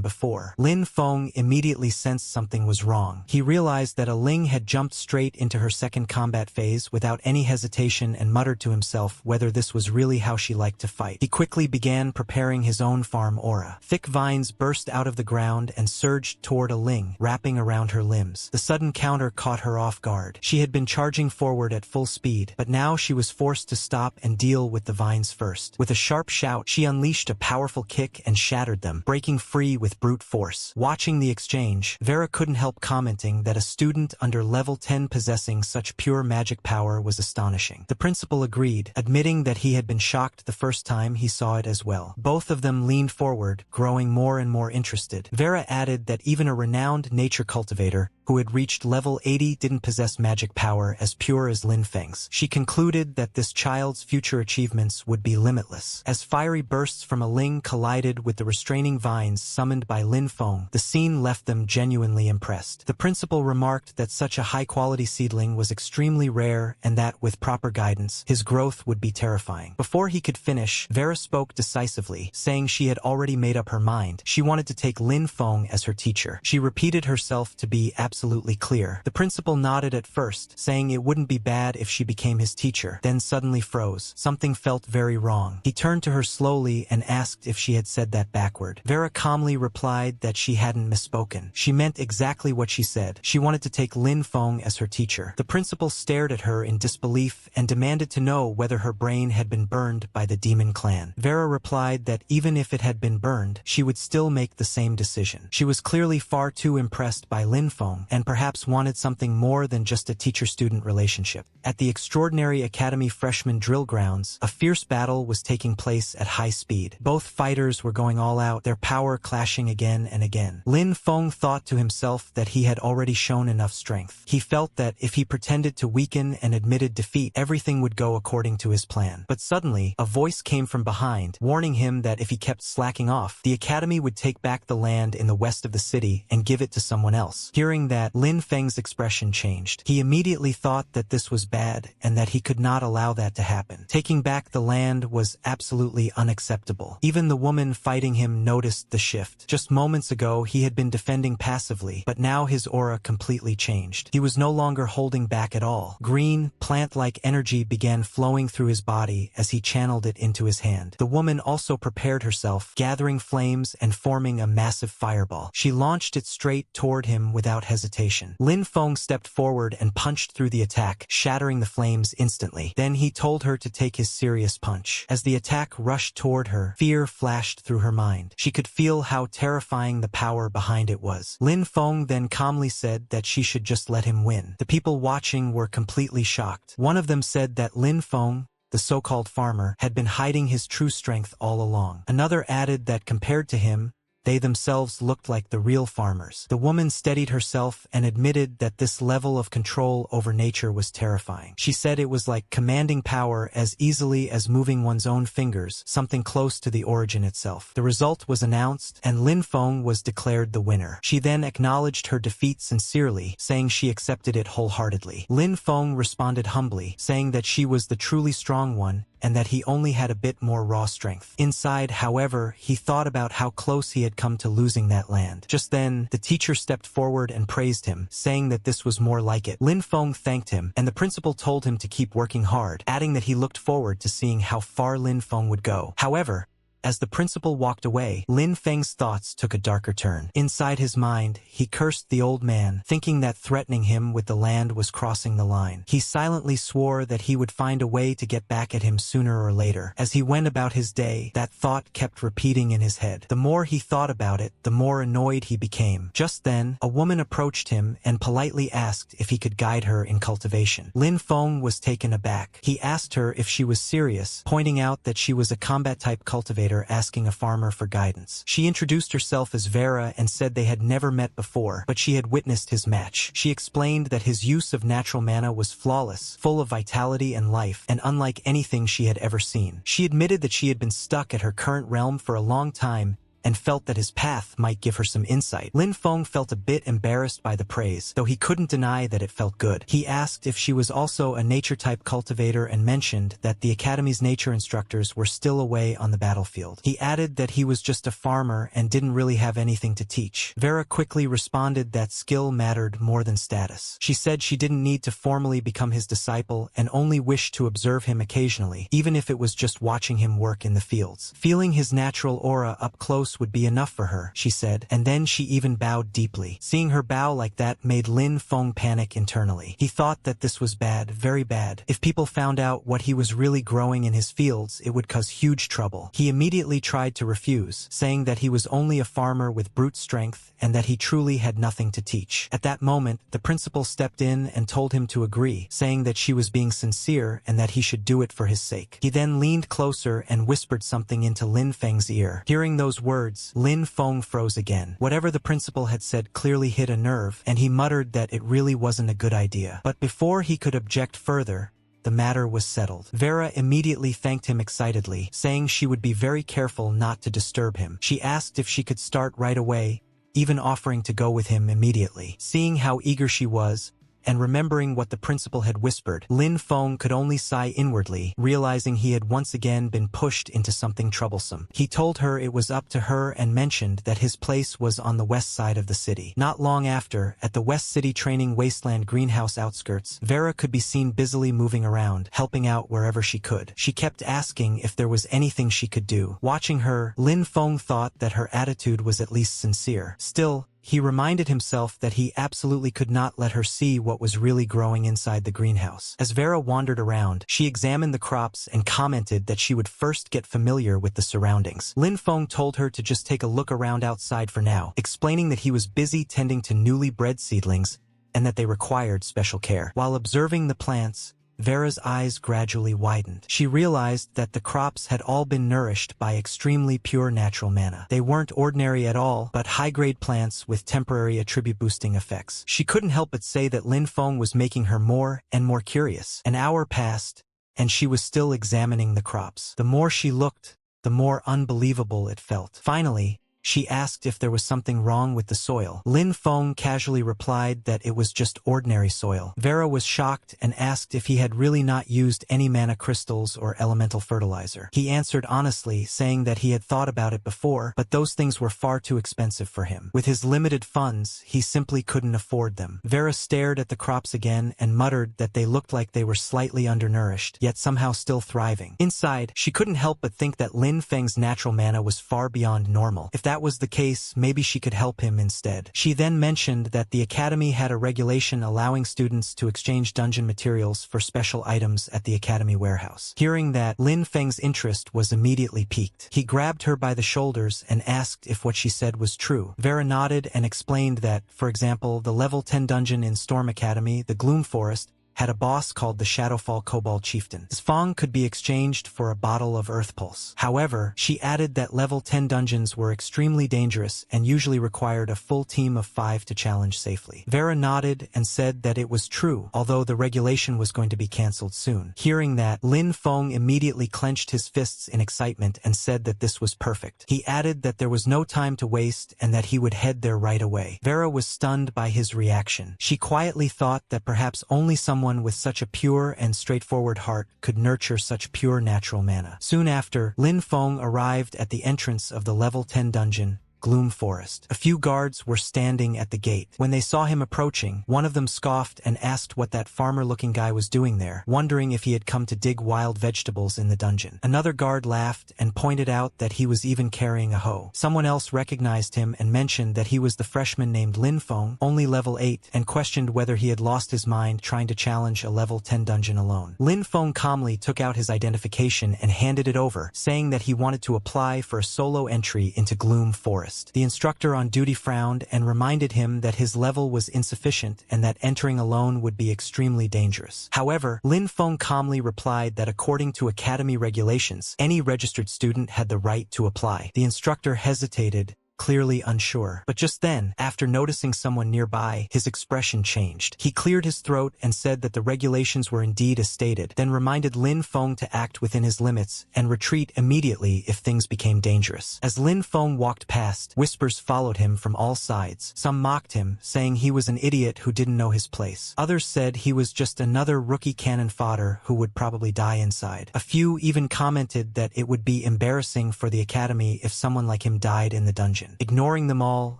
before. Lin Feng immediately sensed something was wrong. He realized that a Ling had jumped straight into her second combat phase without any hesitation and muttered to himself whether this was really how she liked to fight. He quickly began preparing his own farm aura. Thick vines burst out of the ground and surged toward a Ling, wrapping around her limbs. The sudden counter caught her off guard. She had been charging forward at full speed, but now she was forced to stop and deal with the vines first. With a sharp shout, she unleashed a powerful kick and shattered them, breaking free with brute force. Watching the exchange, Vera couldn't help commenting that a student under level 10 possessing such pure magic power was astonishing. The principal agreed, admitting that he had been shocked the first time he saw it as well. Both of them leaned forward, growing more and more interested. Vera added that even a renowned nature cultivator who had reached level 80 didn't possess magic power as pure as Lin Feng's. She concluded that this child's future achievements would be limitless. As fiery bursts from a Ling collided with the restraining vines summoned by Lin Feng, the scene left them genuinely impressed. The principal remarked that such a high-quality seedling was extremely rare and that, with proper guidance, his growth would be terrifying. Before he could finish, Vera spoke decisively, saying she had already made up her mind. She wanted to take Lin Feng as her teacher. She repeated herself to be absolutely clear. The principal nodded at first, saying it wouldn't be bad if she became his teacher, then suddenly froze. Something felt very wrong. He turned to her slowly and asked if she had said that backward. Vera calmly replied that she hadn't misspoken. She meant exactly what she said. She wanted to take Lin Feng as her teacher. The principal stared at her in disbelief and demanded to know whether her brain had been burned by the demon clan. Vera replied that even if it had been burned, she would still make the same decision. She was clearly far too impressed by Lin Feng and perhaps wanted something more than just a teacher-student relationship. At the Extraordinary Academy freshman drill grounds, a fierce battle was taking place at high speed. Both fighters were going all out, their power clashing again and again. Lin Feng thought to himself that he had already shown enough strength. He felt that if he pretended to weaken and admitted defeat, everything would go according to his plan. But suddenly, a voice came from behind, warning him that if he kept slacking off, the academy would take back the land in the west of the city and give it to someone else. Hearing that, Lin Feng's expression changed. He immediately thought that this was bad and that he could not allow that to happen. Taking back the land was absolutely unacceptable. Even the woman fighting him noticed the shift. Just moments ago, he had been defending passively, but now his aura completely changed. He was no longer holding back at all. Green, plant-like energy began flowing through his body as he channeled it into his hand. The woman also prepared herself, gathering flames and forming a massive fireball. She launched it straight toward him without hesitation. Lin Feng stepped forward and punched through the attack, shattering the flames instantly. Then he told her to take his serious punch. As the attack rushed toward her, fear flashed through her mind. She could feel how terrifying the power behind it was. Lin Feng then calmly said that she should just let him win. The people watching were completely shocked. One of them said that Lin Feng, the so-called farmer, had been hiding his true strength all along. Another added that compared to him, they themselves looked like the real farmers. The woman steadied herself and admitted that this level of control over nature was terrifying. She said it was like commanding power as easily as moving one's own fingers, something close to the origin itself. The result was announced, and Lin Feng was declared the winner. She then acknowledged her defeat sincerely, saying she accepted it wholeheartedly. Lin Feng responded humbly, saying that she was the truly strong one, and that he only had a bit more raw strength. Inside, however, he thought about how close he had come to losing that land. Just then, the teacher stepped forward and praised him, saying that this was more like it. Lin Feng thanked him, and the principal told him to keep working hard, adding that he looked forward to seeing how far Lin Feng would go. However, as the principal walked away, Lin Feng's thoughts took a darker turn. Inside his mind, he cursed the old man, thinking that threatening him with the land was crossing the line. He silently swore that he would find a way to get back at him sooner or later. As he went about his day, that thought kept repeating in his head. The more he thought about it, the more annoyed he became. Just then, a woman approached him and politely asked if he could guide her in cultivation. Lin Feng was taken aback. He asked her if she was serious, pointing out that she was a combat-type cultivator asking a farmer for guidance. She introduced herself as Vera and said they had never met before, but she had witnessed his match. She explained that his use of natural mana was flawless, full of vitality and life, and unlike anything she had ever seen. She admitted that she had been stuck at her current realm for a long time, and felt that his path might give her some insight. Lin Feng felt a bit embarrassed by the praise, though he couldn't deny that it felt good. He asked if she was also a nature-type cultivator and mentioned that the Academy's nature instructors were still away on the battlefield. He added that he was just a farmer and didn't really have anything to teach. Vera quickly responded that skill mattered more than status. She said she didn't need to formally become his disciple and only wished to observe him occasionally, even if it was just watching him work in the fields. Feeling his natural aura up close would be enough for her, she said, and then she even bowed deeply. Seeing her bow like that made Lin Feng panic internally. He thought that this was bad, very bad. If people found out what he was really growing in his fields, it would cause huge trouble. He immediately tried to refuse, saying that he was only a farmer with brute strength and that he truly had nothing to teach. At that moment, the principal stepped in and told him to agree, saying that she was being sincere and that he should do it for his sake. He then leaned closer and whispered something into Lin Feng's ear. Hearing those words, Lin Feng froze again. Whatever the principal had said clearly hit a nerve, and he muttered that it really wasn't a good idea. But before he could object further, the matter was settled. Vera immediately thanked him excitedly, saying she would be very careful not to disturb him. She asked if she could start right away, even offering to go with him immediately. Seeing how eager she was, and remembering what the principal had whispered, Lin Feng could only sigh inwardly, realizing he had once again been pushed into something troublesome. He told her it was up to her and mentioned that his place was on the west side of the city. Not long after, at the West City Training Wasteland greenhouse outskirts, Vera could be seen busily moving around, helping out wherever she could. She kept asking if there was anything she could do. Watching her, Lin Feng thought that her attitude was at least sincere. Still, he reminded himself that he absolutely could not let her see what was really growing inside the greenhouse. As Vera wandered around, she examined the crops and commented that she would first get familiar with the surroundings. Lin Feng told her to just take a look around outside for now, explaining that he was busy tending to newly bred seedlings and that they required special care. While observing the plants, Vera's eyes gradually widened. She realized that the crops had all been nourished by extremely pure natural mana. They weren't ordinary at all, but high-grade plants with temporary attribute-boosting effects. She couldn't help but say that Lin Feng was making her more and more curious. An hour passed, and she was still examining the crops. The more she looked, the more unbelievable it felt. Finally, she asked if there was something wrong with the soil. Lin Feng casually replied that it was just ordinary soil. Vera was shocked and asked if he had really not used any mana crystals or elemental fertilizer. He answered honestly, saying that he had thought about it before, but those things were far too expensive for him. With his limited funds, he simply couldn't afford them. Vera stared at the crops again and muttered that they looked like they were slightly undernourished, yet somehow still thriving. Inside, she couldn't help but think that Lin Feng's natural mana was far beyond normal. If that was the case, maybe she could help him instead. She then mentioned that the Academy had a regulation allowing students to exchange dungeon materials for special items at the Academy warehouse. Hearing that, Lin Feng's interest was immediately piqued. He grabbed her by the shoulders and asked if what she said was true. Vera nodded and explained that, for example, the level 10 dungeon in Storm Academy, the Gloom Forest, had a boss called the Shadowfall Kobold Chieftain. His Fong could be exchanged for a bottle of Earth Pulse. However, she added that level 10 dungeons were extremely dangerous and usually required a full team of 5 to challenge safely. Vera nodded and said that it was true, although the regulation was going to be cancelled soon. Hearing that, Lin Feng immediately clenched his fists in excitement and said that this was perfect. He added that there was no time to waste and that he would head there right away. Vera was stunned by his reaction. She quietly thought that perhaps only someone with such a pure and straightforward heart could nurture such pure natural mana. Soon after, Lin Feng arrived at the entrance of the level 10 dungeon, Gloom Forest. A few guards were standing at the gate. When they saw him approaching, one of them scoffed and asked what that farmer-looking guy was doing there, wondering if he had come to dig wild vegetables in the dungeon. Another guard laughed and pointed out that he was even carrying a hoe. Someone else recognized him and mentioned that he was the freshman named Lin Feng, only level 8, and questioned whether he had lost his mind trying to challenge a level 10 dungeon alone. Lin Feng calmly took out his identification and handed it over, saying that he wanted to apply for a solo entry into Gloom Forest. The instructor on duty frowned and reminded him that his level was insufficient and that entering alone would be extremely dangerous. However, Lin Feng calmly replied that according to academy regulations, any registered student had the right to apply. The instructor hesitated, clearly unsure. But just then, after noticing someone nearby, his expression changed. He cleared his throat and said that the regulations were indeed as stated, then reminded Lin Feng to act within his limits and retreat immediately if things became dangerous. As Lin Feng walked past, whispers followed him from all sides. Some mocked him, saying he was an idiot who didn't know his place. Others said he was just another rookie cannon fodder who would probably die inside. A few even commented that it would be embarrassing for the academy if someone like him died in the dungeon. Ignoring them all,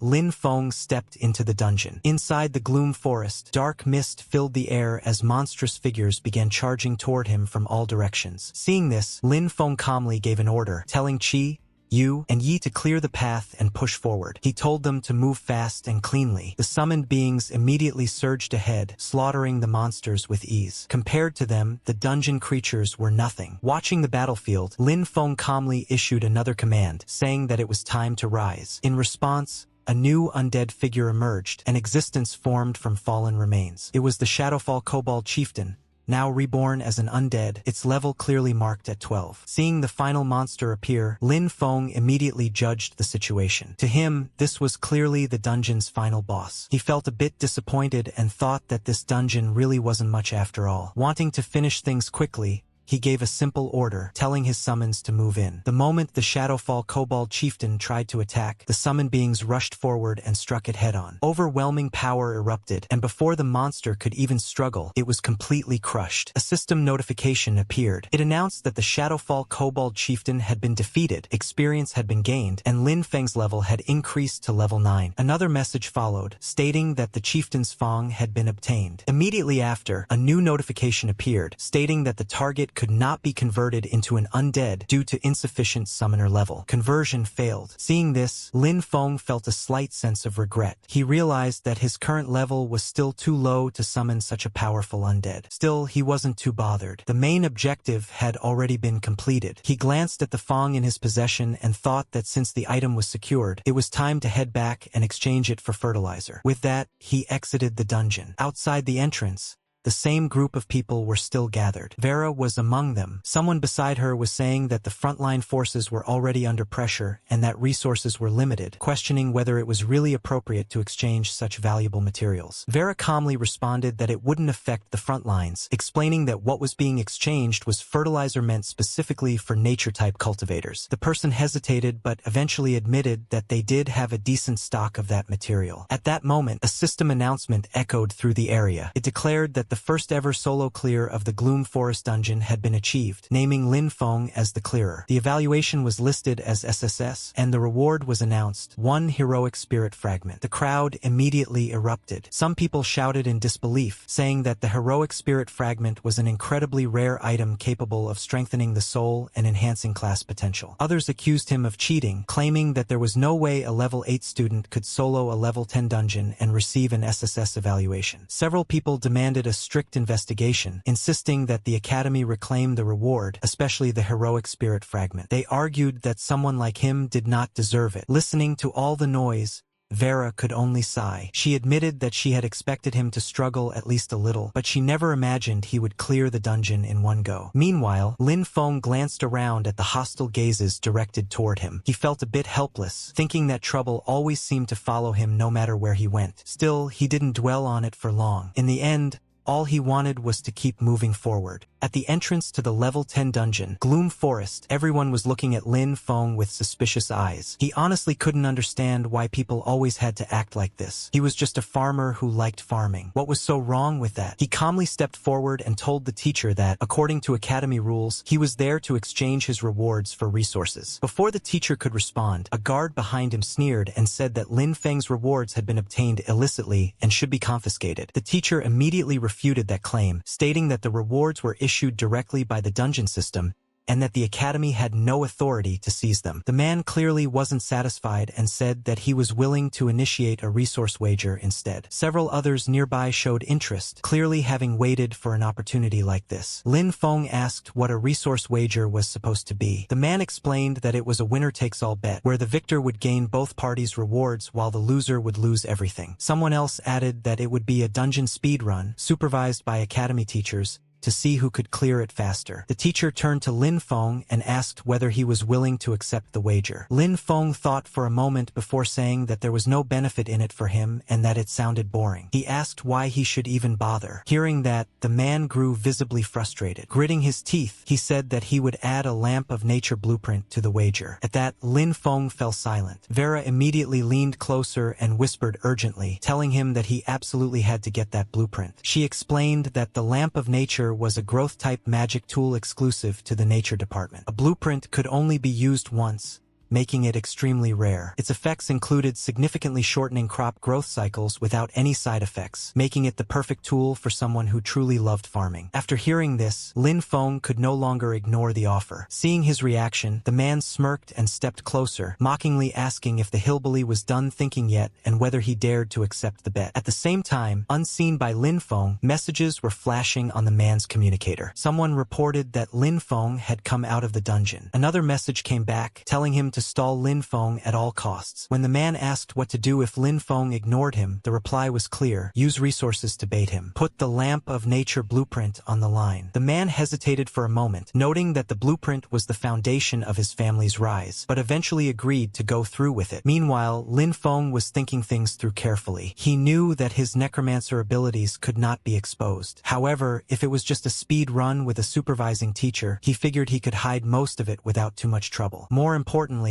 Lin Feng stepped into the dungeon. Inside the Gloom Forest, dark mist filled the air as monstrous figures began charging toward him from all directions. Seeing this, Lin Feng calmly gave an order, telling Qi, Yu, and Yi to clear the path and push forward. He told them to move fast and cleanly. The summoned beings immediately surged ahead, slaughtering the monsters with ease. Compared to them, the dungeon creatures were nothing. Watching the battlefield, Lin Feng calmly issued another command, saying that it was time to rise. In response, a new undead figure emerged, an existence formed from fallen remains. It was the Shadowfall Kobold Chieftain, now reborn as an undead, its level clearly marked at 12. Seeing the final monster appear, Lin Feng immediately judged the situation. To him, this was clearly the dungeon's final boss. He felt a bit disappointed and thought that this dungeon really wasn't much after all. Wanting to finish things quickly, he gave a simple order, telling his summons to move in. The moment the Shadowfall Kobold Chieftain tried to attack, the summoned beings rushed forward and struck it head-on. Overwhelming power erupted, and before the monster could even struggle, it was completely crushed. A system notification appeared. It announced that the Shadowfall Kobold Chieftain had been defeated, experience had been gained, and Lin Feng's level had increased to level 9. Another message followed, stating that the chieftain's Fong had been obtained. Immediately after, a new notification appeared, stating that the target could not be converted into an undead due to insufficient summoner level. Conversion failed. Seeing this, Lin Feng felt a slight sense of regret. He realized that his current level was still too low to summon such a powerful undead. Still, he wasn't too bothered. The main objective had already been completed. He glanced at the Fong in his possession and thought that since the item was secured, it was time to head back and exchange it for fertilizer. With that, he exited the dungeon. Outside the entrance, the same group of people were still gathered. Vera was among them. Someone beside her was saying that the frontline forces were already under pressure and that resources were limited, questioning whether it was really appropriate to exchange such valuable materials. Vera calmly responded that it wouldn't affect the front lines, explaining that what was being exchanged was fertilizer meant specifically for nature-type cultivators. The person hesitated but eventually admitted that they did have a decent stock of that material. At that moment, a system announcement echoed through the area. It declared that the first ever solo clear of the Gloom Forest dungeon had been achieved, naming Lin Feng as the clearer. The evaluation was listed as SSS, and the reward was announced, 1 heroic spirit fragment. The crowd immediately erupted. Some people shouted in disbelief, saying that the heroic spirit fragment was an incredibly rare item capable of strengthening the soul and enhancing class potential. Others accused him of cheating, claiming that there was no way a level 8 student could solo a level 10 dungeon and receive an SSS evaluation. Several people demanded a strict investigation, insisting that the Academy reclaim the reward, especially the heroic spirit fragment. They argued that someone like him did not deserve it. Listening to all the noise, Vera could only sigh. She admitted that she had expected him to struggle at least a little, but she never imagined he would clear the dungeon in one go. Meanwhile, Lin Feng glanced around at the hostile gazes directed toward him. He felt a bit helpless, thinking that trouble always seemed to follow him no matter where he went. Still, he didn't dwell on it for long. In the end, all he wanted was to keep moving forward. At the entrance to the level 10 dungeon, Gloom Forest, everyone was looking at Lin Feng with suspicious eyes. He honestly couldn't understand why people always had to act like this. He was just a farmer who liked farming. What was so wrong with that? He calmly stepped forward and told the teacher that, according to academy rules, he was there to exchange his rewards for resources. Before the teacher could respond, a guard behind him sneered and said that Lin Feng's rewards had been obtained illicitly and should be confiscated. The teacher immediately refuted that claim, stating that the rewards were issued directly by the dungeon system and that the academy had no authority to seize them. The man clearly wasn't satisfied and said that he was willing to initiate a resource wager instead. Several others nearby showed interest, clearly having waited for an opportunity like this. Lin Feng asked what a resource wager was supposed to be. The man explained that it was a winner-takes-all bet, where the victor would gain both parties' rewards while the loser would lose everything. Someone else added that it would be a dungeon speed run, supervised by academy teachers, to see who could clear it faster. The teacher turned to Lin Feng and asked whether he was willing to accept the wager. Lin Feng thought for a moment before saying that there was no benefit in it for him and that it sounded boring. He asked why he should even bother. Hearing that, the man grew visibly frustrated. Gritting his teeth, he said that he would add a lamp of nature blueprint to the wager. At that, Lin Feng fell silent. Vera immediately leaned closer and whispered urgently, telling him that he absolutely had to get that blueprint. She explained that the lamp of nature was a growth-type magic tool exclusive to the nature department. A blueprint could only be used once, making it extremely rare. Its effects included significantly shortening crop growth cycles without any side effects, making it the perfect tool for someone who truly loved farming. After hearing this, Lin Feng could no longer ignore the offer. Seeing his reaction, the man smirked and stepped closer, mockingly asking if the hillbilly was done thinking yet and whether he dared to accept the bet. At the same time, unseen by Lin Feng, messages were flashing on the man's communicator. Someone reported that Lin Feng had come out of the dungeon. Another message came back, telling him to stall Lin Feng at all costs. When the man asked what to do if Lin Feng ignored him, the reply was clear: use resources to bait him. Put the lamp of nature blueprint on the line. The man hesitated for a moment, noting that the blueprint was the foundation of his family's rise, but eventually agreed to go through with it. Meanwhile, Lin Feng was thinking things through carefully. He knew that his necromancer abilities could not be exposed. However, if it was just a speed run with a supervising teacher, he figured he could hide most of it without too much trouble. More importantly,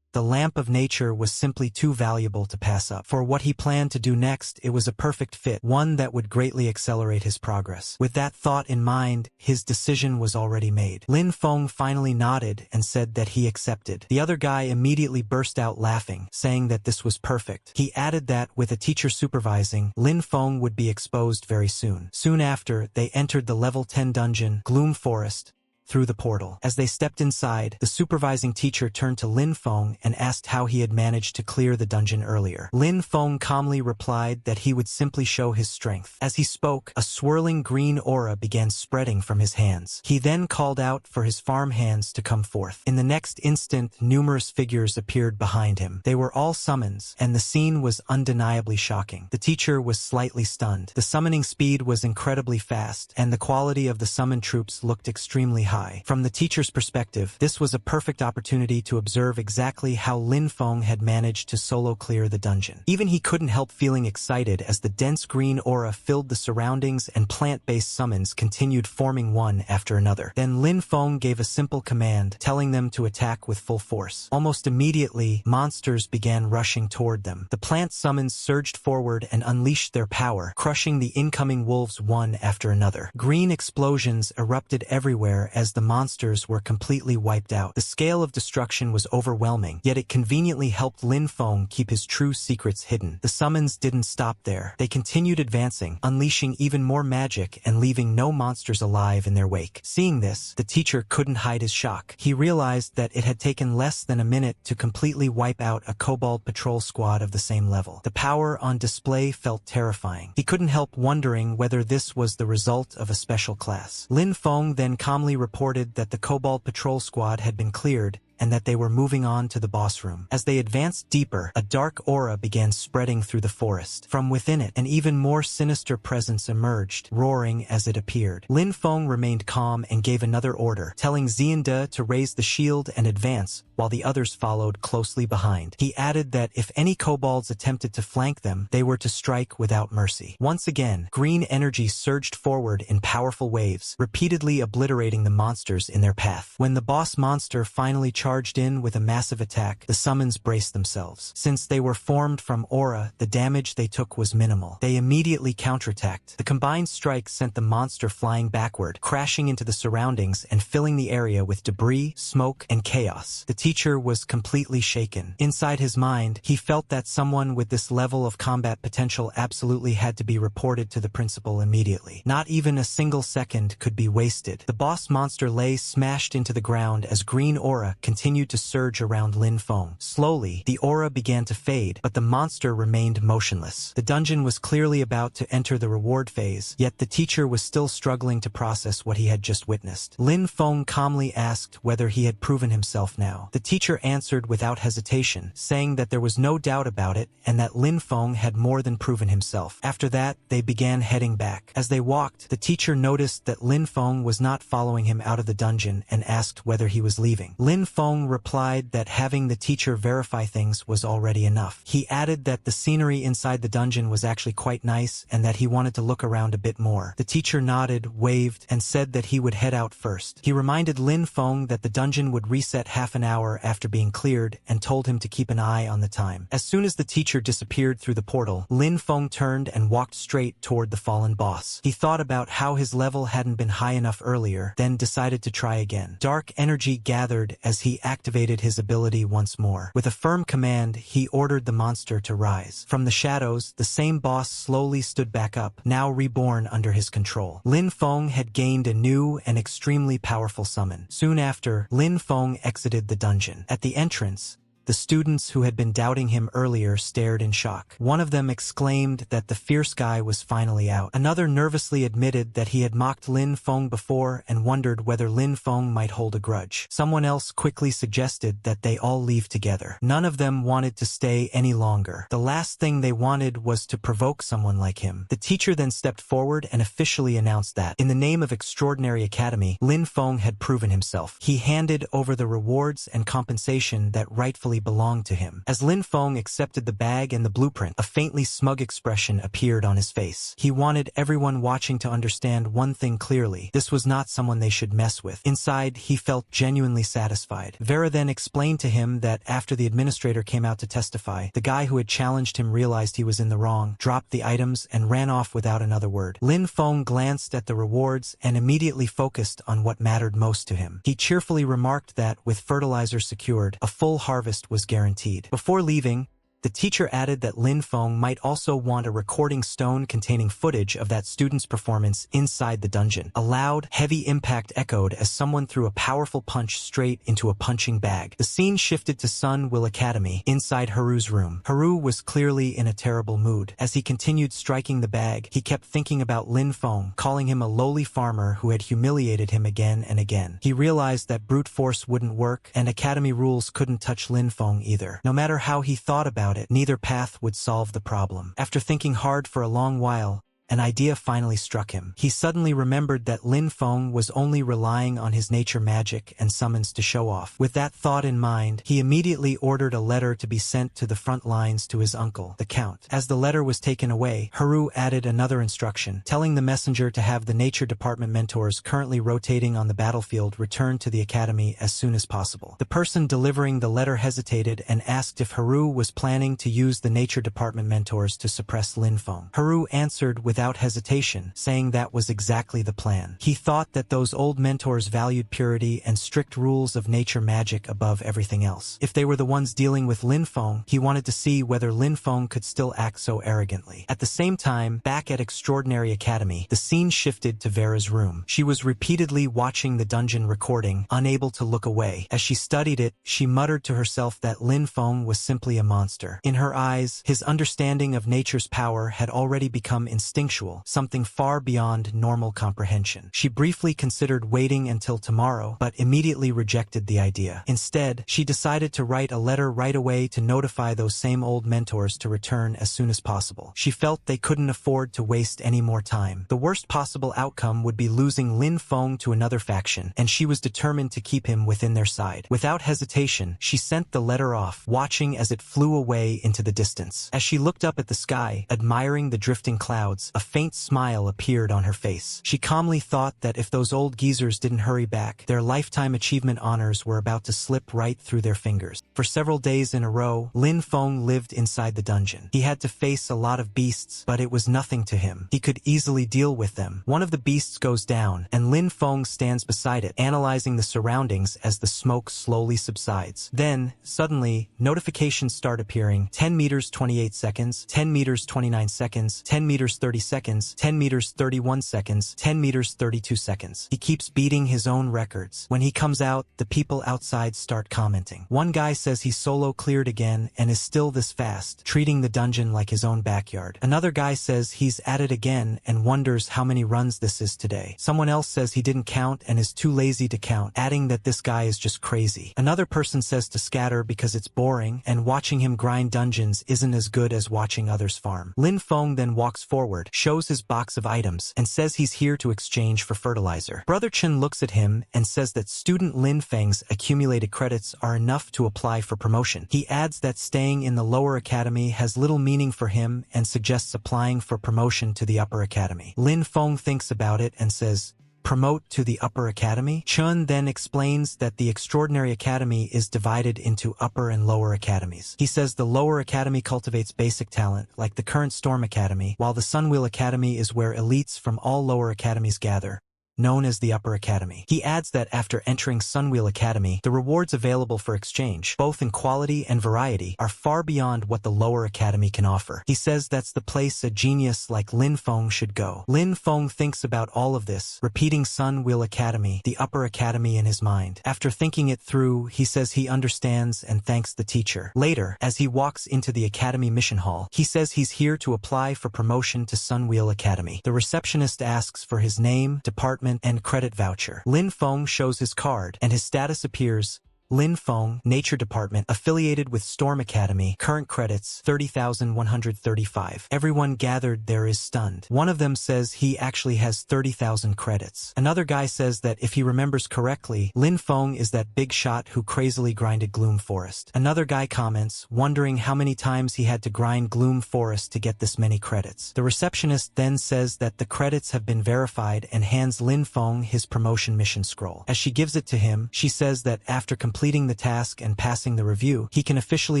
the lamp of nature was simply too valuable to pass up. For what he planned to do next, it was a perfect fit, one that would greatly accelerate his progress. With that thought in mind, his decision was already made. Lin Feng finally nodded and said that he accepted. The other guy immediately burst out laughing, saying that this was perfect. He added that, with a teacher supervising, Lin Feng would be exposed very soon. Soon after, they entered the level 10 dungeon, Gloom Forest, through the portal. As they stepped inside, the supervising teacher turned to Lin Feng and asked how he had managed to clear the dungeon earlier. Lin Feng calmly replied that he would simply show his strength. As he spoke, a swirling green aura began spreading from his hands. He then called out for his farm hands to come forth. In the next instant, numerous figures appeared behind him. They were all summons, and the scene was undeniably shocking. The teacher was slightly stunned. The summoning speed was incredibly fast, and the quality of the summoned troops looked extremely high. From the teacher's perspective, this was a perfect opportunity to observe exactly how Lin Feng had managed to solo clear the dungeon. Even he couldn't help feeling excited as the dense green aura filled the surroundings and plant-based summons continued forming one after another. Then Lin Feng gave a simple command, telling them to attack with full force. Almost immediately, monsters began rushing toward them. The plant summons surged forward and unleashed their power, crushing the incoming wolves one after another. Green explosions erupted everywhere as the monsters were completely wiped out. The scale of destruction was overwhelming, yet it conveniently helped Lin Feng keep his true secrets hidden. The summons didn't stop there. They continued advancing, unleashing even more magic and leaving no monsters alive in their wake. Seeing this, the teacher couldn't hide his shock. He realized that it had taken less than a minute to completely wipe out a kobold patrol squad of the same level. The power on display felt terrifying. He couldn't help wondering whether this was the result of a special class. Lin Feng then calmly reported that the Kobold Patrol Squad had been cleared, and that they were moving on to the boss room. As they advanced deeper, a dark aura began spreading through the forest. From within it, an even more sinister presence emerged, roaring as it appeared. Lin Feng remained calm and gave another order, telling Xiande to raise the shield and advance, while the others followed closely behind. He added that if any kobolds attempted to flank them, they were to strike without mercy. Once again, green energy surged forward in powerful waves, repeatedly obliterating the monsters in their path. When the boss monster finally charged in with a massive attack, the summons braced themselves. Since they were formed from aura, the damage they took was minimal. They immediately counterattacked. The combined strike sent the monster flying backward, crashing into the surroundings and filling the area with debris, smoke, and chaos. The teacher was completely shaken. Inside his mind, he felt that someone with this level of combat potential absolutely had to be reported to the principal immediately. Not even a single second could be wasted. The boss monster lay smashed into the ground as green aura continued to surge around Lin Feng. Slowly, the aura began to fade, but the monster remained motionless. The dungeon was clearly about to enter the reward phase, yet the teacher was still struggling to process what he had just witnessed. Lin Feng calmly asked whether he had proven himself now. The teacher answered without hesitation, saying that there was no doubt about it and that Lin Feng had more than proven himself. After that, they began heading back. As they walked, the teacher noticed that Lin Feng was not following him out of the dungeon and asked whether he was leaving. Lin Feng replied that having the teacher verify things was already enough. He added that the scenery inside the dungeon was actually quite nice and that he wanted to look around a bit more. The teacher nodded, waved, and said that he would head out first. He reminded Lin Feng that the dungeon would reset half an hour after being cleared and told him to keep an eye on the time. As soon as the teacher disappeared through the portal, Lin Feng turned and walked straight toward the fallen boss. He thought about how his level hadn't been high enough earlier, then decided to try again. Dark energy gathered as he activated his ability once more. With a firm command, he ordered the monster to rise. From the shadows, the same boss slowly stood back up, now reborn under his control. Lin Feng had gained a new and extremely powerful summon. Soon after, Lin Feng exited the dungeon. At the entrance, the students who had been doubting him earlier stared in shock. One of them exclaimed that the fierce guy was finally out. Another nervously admitted that he had mocked Lin Feng before and wondered whether Lin Feng might hold a grudge. Someone else quickly suggested that they all leave together. None of them wanted to stay any longer. The last thing they wanted was to provoke someone like him. The teacher then stepped forward and officially announced that, in the name of Extraordinary Academy, Lin Feng had proven himself. He handed over the rewards and compensation that rightfully belonged to him. As Lin Feng accepted the bag and the blueprint, a faintly smug expression appeared on his face. He wanted everyone watching to understand one thing clearly. This was not someone they should mess with. Inside, he felt genuinely satisfied. Vera then explained to him that after the administrator came out to testify, the guy who had challenged him realized he was in the wrong, dropped the items, and ran off without another word. Lin Feng glanced at the rewards and immediately focused on what mattered most to him. He cheerfully remarked that, with fertilizer secured, a full harvest was guaranteed. Before leaving, the teacher added that Lin Feng might also want a recording stone containing footage of that student's performance inside the dungeon. A loud, heavy impact echoed as someone threw a powerful punch straight into a punching bag. The scene shifted to Sun Will Academy, inside Haru's room. Haru was clearly in a terrible mood. As he continued striking the bag, he kept thinking about Lin Feng, calling him a lowly farmer who had humiliated him again and again. He realized that brute force wouldn't work, and academy rules couldn't touch Lin Feng either. No matter how he thought about it, neither path would solve the problem. After thinking hard for a long while, an idea finally struck him. He suddenly remembered that Lin Feng was only relying on his nature magic and summons to show off. With that thought in mind, he immediately ordered a letter to be sent to the front lines to his uncle, the Count. As the letter was taken away, Haru added another instruction, telling the messenger to have the nature department mentors currently rotating on the battlefield return to the academy as soon as possible. The person delivering the letter hesitated and asked if Haru was planning to use the nature department mentors to suppress Lin Feng. Haru answered without hesitation, saying that was exactly the plan. He thought that those old mentors valued purity and strict rules of nature magic above everything else. If they were the ones dealing with Lin Feng, he wanted to see whether Lin Feng could still act so arrogantly. At the same time, back at Extraordinary Academy, the scene shifted to Vera's room. She was repeatedly watching the dungeon recording, unable to look away. As she studied it, she muttered to herself that Lin Feng was simply a monster. In her eyes, his understanding of nature's power had already become instinctual instinctual, something far beyond normal comprehension. She briefly considered waiting until tomorrow, but immediately rejected the idea. Instead, she decided to write a letter right away to notify those same old mentors to return as soon as possible. She felt they couldn't afford to waste any more time. The worst possible outcome would be losing Lin Feng to another faction, and she was determined to keep him within their side. Without hesitation, she sent the letter off, watching as it flew away into the distance. As she looked up at the sky, admiring the drifting clouds, a faint smile appeared on her face. She calmly thought that if those old geezers didn't hurry back, their lifetime achievement honors were about to slip right through their fingers. For several days in a row, Lin Feng lived inside the dungeon. He had to face a lot of beasts, but it was nothing to him. He could easily deal with them. One of the beasts goes down, and Lin Feng stands beside it, analyzing the surroundings as the smoke slowly subsides. Then, suddenly, notifications start appearing. 10 meters 28 seconds, 10 meters 29 seconds, 10 meters 30 seconds, 10 meters 31 seconds, 10 meters 32 seconds. He keeps beating his own records. When he comes out, the people outside start commenting. One guy says he's solo cleared again and is still this fast, treating the dungeon like his own backyard. Another guy says he's at it again and wonders how many runs this is today. Someone else says he didn't count and is too lazy to count, adding that this guy is just crazy. Another person says to scatter because it's boring and watching him grind dungeons isn't as good as watching others farm. Lin Feng then walks forward, shows his box of items, and says he's here to exchange for fertilizer. Brother Chen looks at him and says that student Lin Feng's accumulated credits are enough to apply for promotion. He adds that staying in the lower academy has little meaning for him and suggests applying for promotion to the upper academy. Lin Feng thinks about it and says, "Promote to the upper academy?" Chun then explains that the extraordinary academy is divided into upper and lower academies. He says the lower academy cultivates basic talent, like the current Storm Academy, while the Sunwheel Academy is where elites from all lower academies gather, known as the Upper Academy. He adds that after entering Sunwheel Academy, the rewards available for exchange, both in quality and variety, are far beyond what the lower academy can offer. He says that's the place a genius like Lin Feng should go. Lin Feng thinks about all of this, repeating Sunwheel Academy, the Upper Academy in his mind. After thinking it through, he says he understands and thanks the teacher. Later, as he walks into the academy mission hall, he says he's here to apply for promotion to Sunwheel Academy. The receptionist asks for his name, department, and credit voucher. Lin Feng shows his card, and his status appears: Lin Feng, Nature Department, affiliated with Storm Academy, current credits 30,135. Everyone gathered there is stunned. One of them says he actually has 30,000 credits. Another guy says that if he remembers correctly, Lin Feng is that big shot who crazily grinded Gloom Forest. Another guy comments, wondering how many times he had to grind Gloom Forest to get this many credits. The receptionist then says that the credits have been verified and hands Lin Feng his promotion mission scroll. As she gives it to him, she says that after completing the task and passing the review, he can officially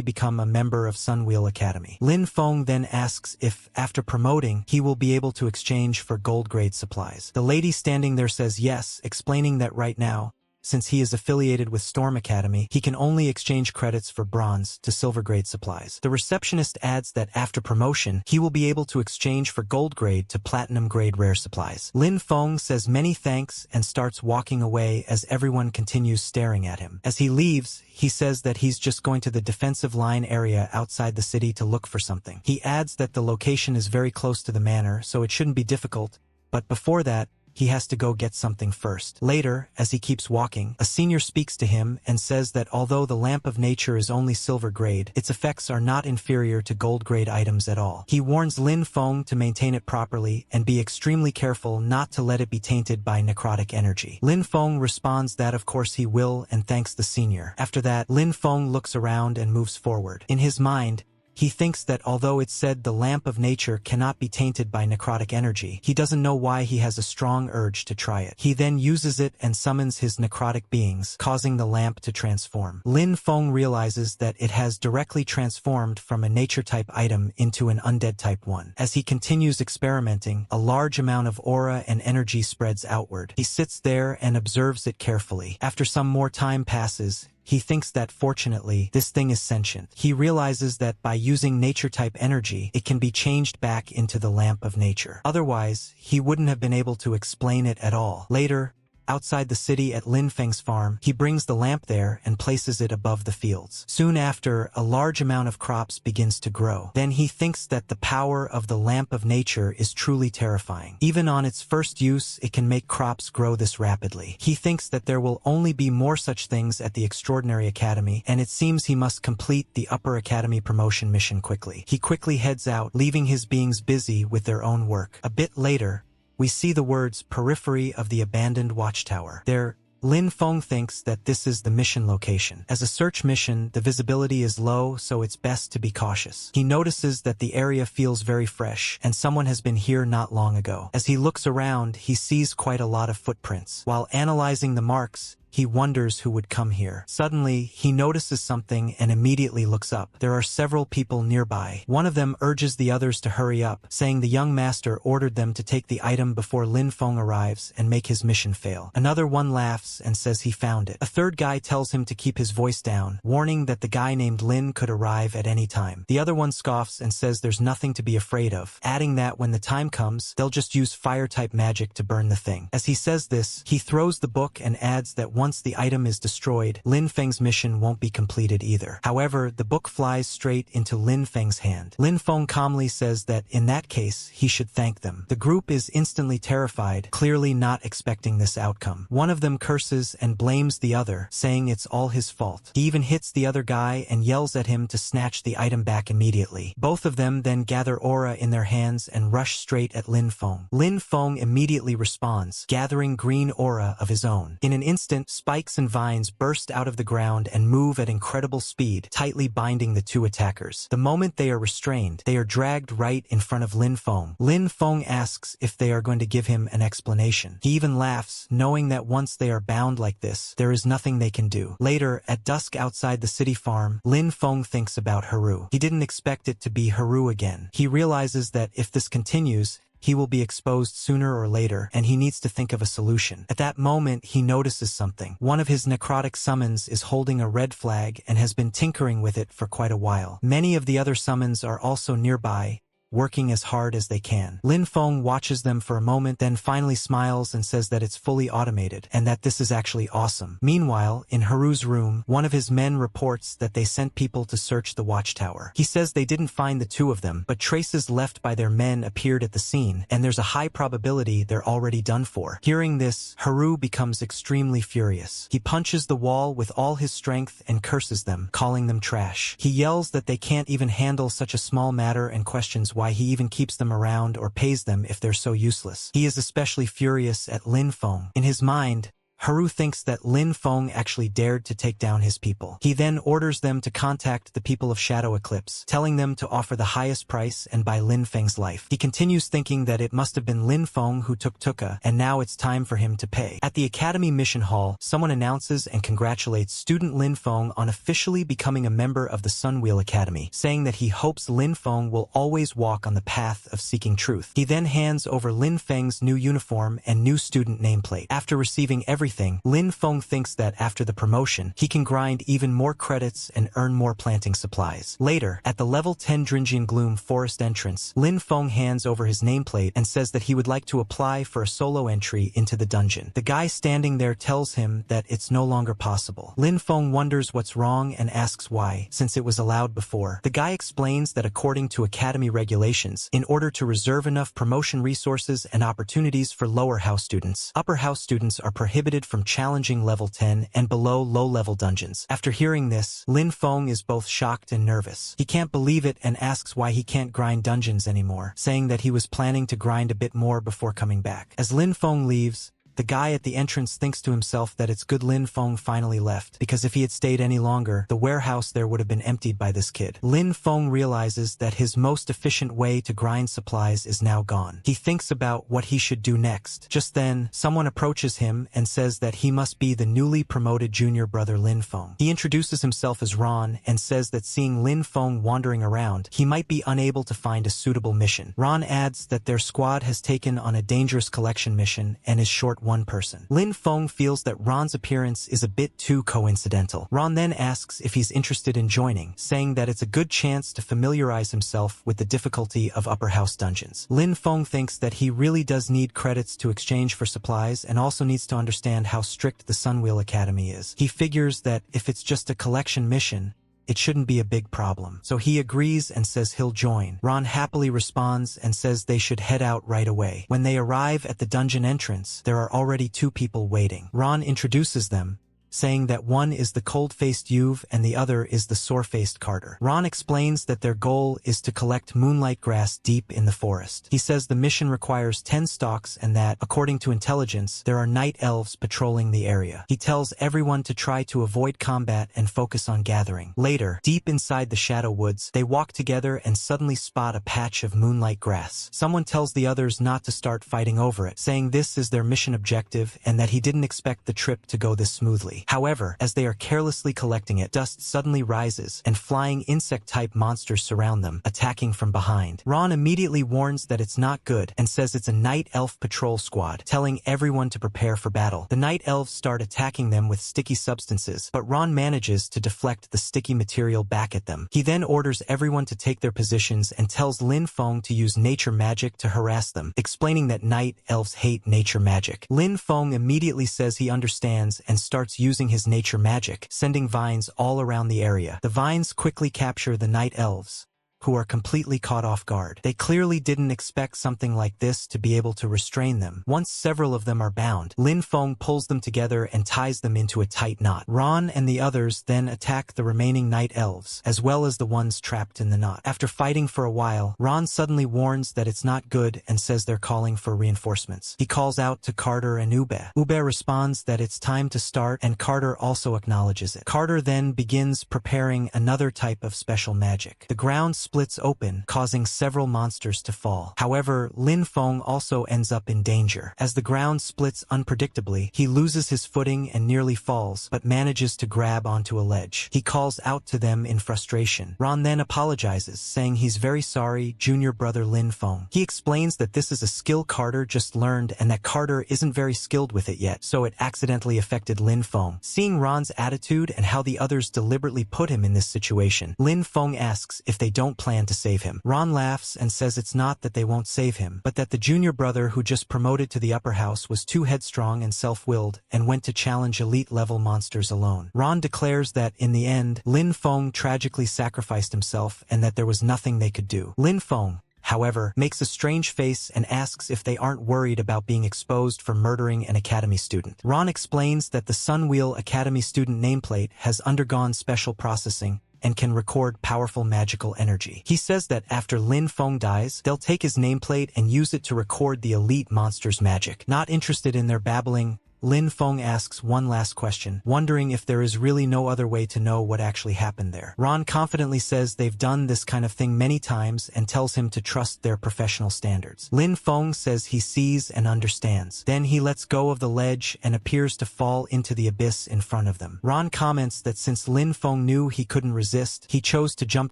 become a member of Sunwheel Academy. Lin Feng then asks if, after promoting, he will be able to exchange for gold grade supplies. The lady standing there says yes, explaining that right now, since he is affiliated with Storm Academy, he can only exchange credits for bronze to silver grade supplies. The receptionist adds that after promotion, he will be able to exchange for gold grade to platinum grade rare supplies. Lin Feng says many thanks and starts walking away as everyone continues staring at him. As he leaves, he says that he's just going to the defensive line area outside the city to look for something. He adds that the location is very close to the manor, so it shouldn't be difficult, but before that, he has to go get something first. Later, as he keeps walking, a senior speaks to him and says that although the Lamp of Nature is only silver grade, its effects are not inferior to gold grade items at all. He warns Lin Feng to maintain it properly and be extremely careful not to let it be tainted by necrotic energy. Lin Feng responds that of course he will and thanks the senior. After that, Lin Feng looks around and moves forward. In his mind, he thinks that although it's said the Lamp of Nature cannot be tainted by necrotic energy, he doesn't know why he has a strong urge to try it. He then uses it and summons his necrotic beings, causing the lamp to transform. Lin Feng realizes that it has directly transformed from a nature-type item into an undead-type one. As he continues experimenting, a large amount of aura and energy spreads outward. He sits there and observes it carefully. After some more time passes, he thinks that fortunately, this thing is sentient. He realizes that by using nature-type energy, it can be changed back into the Lamp of Nature. Otherwise, he wouldn't have been able to explain it at all. Later, outside the city at Lin Feng's farm, he brings the lamp there and places it above the fields. Soon after, a large amount of crops begins to grow. Then he thinks that the power of the lamp of nature is truly terrifying. Even on its first use, it can make crops grow this rapidly. He thinks that there will only be more such things at the Extraordinary Academy, and it seems he must complete the Upper Academy promotion mission quickly. He quickly heads out, leaving his beings busy with their own work. A bit later, we see the words periphery of the abandoned watchtower. There, Lin Feng thinks that this is the mission location. As a search mission, the visibility is low, so it's best to be cautious. He notices that the area feels very fresh, and someone has been here not long ago. As he looks around, he sees quite a lot of footprints. While analyzing the marks, he wonders who would come here. Suddenly, he notices something and immediately looks up. There are several people nearby. One of them urges the others to hurry up, saying the young master ordered them to take the item before Lin Feng arrives and make his mission fail. Another one laughs and says he found it. A third guy tells him to keep his voice down, warning that the guy named Lin could arrive at any time. The other one scoffs and says there's nothing to be afraid of, adding that when the time comes, they'll just use fire-type magic to burn the thing. As he says this, he throws the book and adds that once the item is destroyed, Lin Feng's mission won't be completed either. However, the book flies straight into Lin Feng's hand. Lin Feng calmly says that in that case, he should thank them. The group is instantly terrified, clearly not expecting this outcome. One of them curses and blames the other, saying it's all his fault. He even hits the other guy and yells at him to snatch the item back immediately. Both of them then gather aura in their hands and rush straight at Lin Feng. Lin Feng immediately responds, gathering green aura of his own. In an instant, spikes and vines burst out of the ground and move at incredible speed, tightly binding the two attackers. The moment they are restrained, they are dragged right in front of Lin Feng. Lin Feng asks if they are going to give him an explanation. He even laughs, knowing that once they are bound like this, there is nothing they can do. Later, at dusk outside the city farm, Lin Feng thinks about Haru. He didn't expect it to be Haru again. He realizes that if this continues, he will be exposed sooner or later, and he needs to think of a solution. At that moment, he notices something. One of his necrotic summons is holding a red flag and has been tinkering with it for quite a while. Many of the other summons are also nearby, working as hard as they can. Lin Feng watches them for a moment, then finally smiles and says that it's fully automated, and that this is actually awesome. Meanwhile, in Haru's room, one of his men reports that they sent people to search the watchtower. He says they didn't find the two of them, but traces left by their men appeared at the scene, and there's a high probability they're already done for. Hearing this, Haru becomes extremely furious. He punches the wall with all his strength and curses them, calling them trash. He yells that they can't even handle such a small matter and questions why he even keeps them around or pays them if they're so useless. He is especially furious at Lin Feng. In his mind, Haru thinks that Lin Feng actually dared to take down his people. He then orders them to contact the people of Shadow Eclipse, telling them to offer the highest price and buy Lin Feng's life. He continues thinking that it must have been Lin Feng who took Tuka, and now it's time for him to pay. At the Academy Mission Hall, someone announces and congratulates student Lin Feng on officially becoming a member of the Sunwheel Academy, saying that he hopes Lin Feng will always walk on the path of seeking truth. He then hands over Lin Feng's new uniform and new student nameplate. After receiving everything, Lin Feng thinks that after the promotion, he can grind even more credits and earn more planting supplies. Later, at the level 10 Dringian Gloom forest entrance, Lin Feng hands over his nameplate and says that he would like to apply for a solo entry into the dungeon. The guy standing there tells him that it's no longer possible. Lin Feng wonders what's wrong and asks why, since it was allowed before. The guy explains that according to Academy regulations, in order to reserve enough promotion resources and opportunities for lower house students, upper house students are prohibited from challenging level 10 and below low-level dungeons. After hearing this, Lin Feng is both shocked and nervous. He can't believe it and asks why he can't grind dungeons anymore, saying that he was planning to grind a bit more before coming back. As Lin Feng leaves, the guy at the entrance thinks to himself that it's good Lin Feng finally left, because if he had stayed any longer, the warehouse there would have been emptied by this kid. Lin Feng realizes that his most efficient way to grind supplies is now gone. He thinks about what he should do next. Just then, someone approaches him and says that he must be the newly promoted junior brother Lin Feng. He introduces himself as Ron and says that seeing Lin Feng wandering around, he might be unable to find a suitable mission. Ron adds that their squad has taken on a dangerous collection mission and is short not one person. Lin Feng feels that Ron's appearance is a bit too coincidental. Ron then asks if he's interested in joining, saying that it's a good chance to familiarize himself with the difficulty of upper house dungeons. Lin Feng thinks that he really does need credits to exchange for supplies and also needs to understand how strict the Sunwheel Academy is. He figures that if it's just a collection mission, it shouldn't be a big problem. So he agrees and says he'll join. Ron happily responds and says they should head out right away. When they arrive at the dungeon entrance, there are already 2 people waiting. Ron introduces them, saying that one is the cold-faced Yuve and the other is the sore-faced Carter. Ron explains that their goal is to collect moonlight grass deep in the forest. He says the mission requires 10 stalks and that, according to intelligence, there are night elves patrolling the area. He tells everyone to try to avoid combat and focus on gathering. Later, deep inside the Shadow Woods, they walk together and suddenly spot a patch of moonlight grass. Someone tells the others not to start fighting over it, saying this is their mission objective and that he didn't expect the trip to go this smoothly. However, as they are carelessly collecting it, dust suddenly rises and flying insect-type monsters surround them, attacking from behind. Ron immediately warns that it's not good and says it's a night elf patrol squad, telling everyone to prepare for battle. The night elves start attacking them with sticky substances, but Ron manages to deflect the sticky material back at them. He then orders everyone to take their positions and tells Lin Feng to use nature magic to harass them, explaining that night elves hate nature magic. Lin Feng immediately says he understands and starts using his nature magic, sending vines all around the area. The vines quickly capture the night elves, who are completely caught off guard. They clearly didn't expect something like this to be able to restrain them. Once several of them are bound, Lin Feng pulls them together and ties them into a tight knot. Ron and the others then attack the remaining night elves, as well as the ones trapped in the knot. After fighting for a while, Ron suddenly warns that it's not good and says they're calling for reinforcements. He calls out to Carter and Ube. Ube responds that it's time to start, and Carter also acknowledges it. Carter then begins preparing another type of special magic. The ground splits open, causing several monsters to fall. However, Lin Feng also ends up in danger. As the ground splits unpredictably, he loses his footing and nearly falls, but manages to grab onto a ledge. He calls out to them in frustration. Ron then apologizes, saying he's very sorry, junior brother Lin Feng. He explains that this is a skill Carter just learned and that Carter isn't very skilled with it yet, so it accidentally affected Lin Feng. Seeing Ron's attitude and how the others deliberately put him in this situation, Lin Feng asks if they don't plan to save him. Ron laughs and says it's not that they won't save him, but that the junior brother who just promoted to the upper house was too headstrong and self-willed and went to challenge elite-level monsters alone. Ron declares that, in the end, Lin Feng tragically sacrificed himself and that there was nothing they could do. Lin Feng, however, makes a strange face and asks if they aren't worried about being exposed for murdering an academy student. Ron explains that the Sunwheel Academy student nameplate has undergone special processing and can record powerful magical energy. He says that after Lin Feng dies, they'll take his nameplate and use it to record the elite monster's magic. Not interested in their babbling, Lin Feng asks one last question, wondering if there is really no other way to know what actually happened there. Ron confidently says they've done this kind of thing many times and tells him to trust their professional standards. Lin Feng says he sees and understands. Then he lets go of the ledge and appears to fall into the abyss in front of them. Ron comments that since Lin Feng knew he couldn't resist, he chose to jump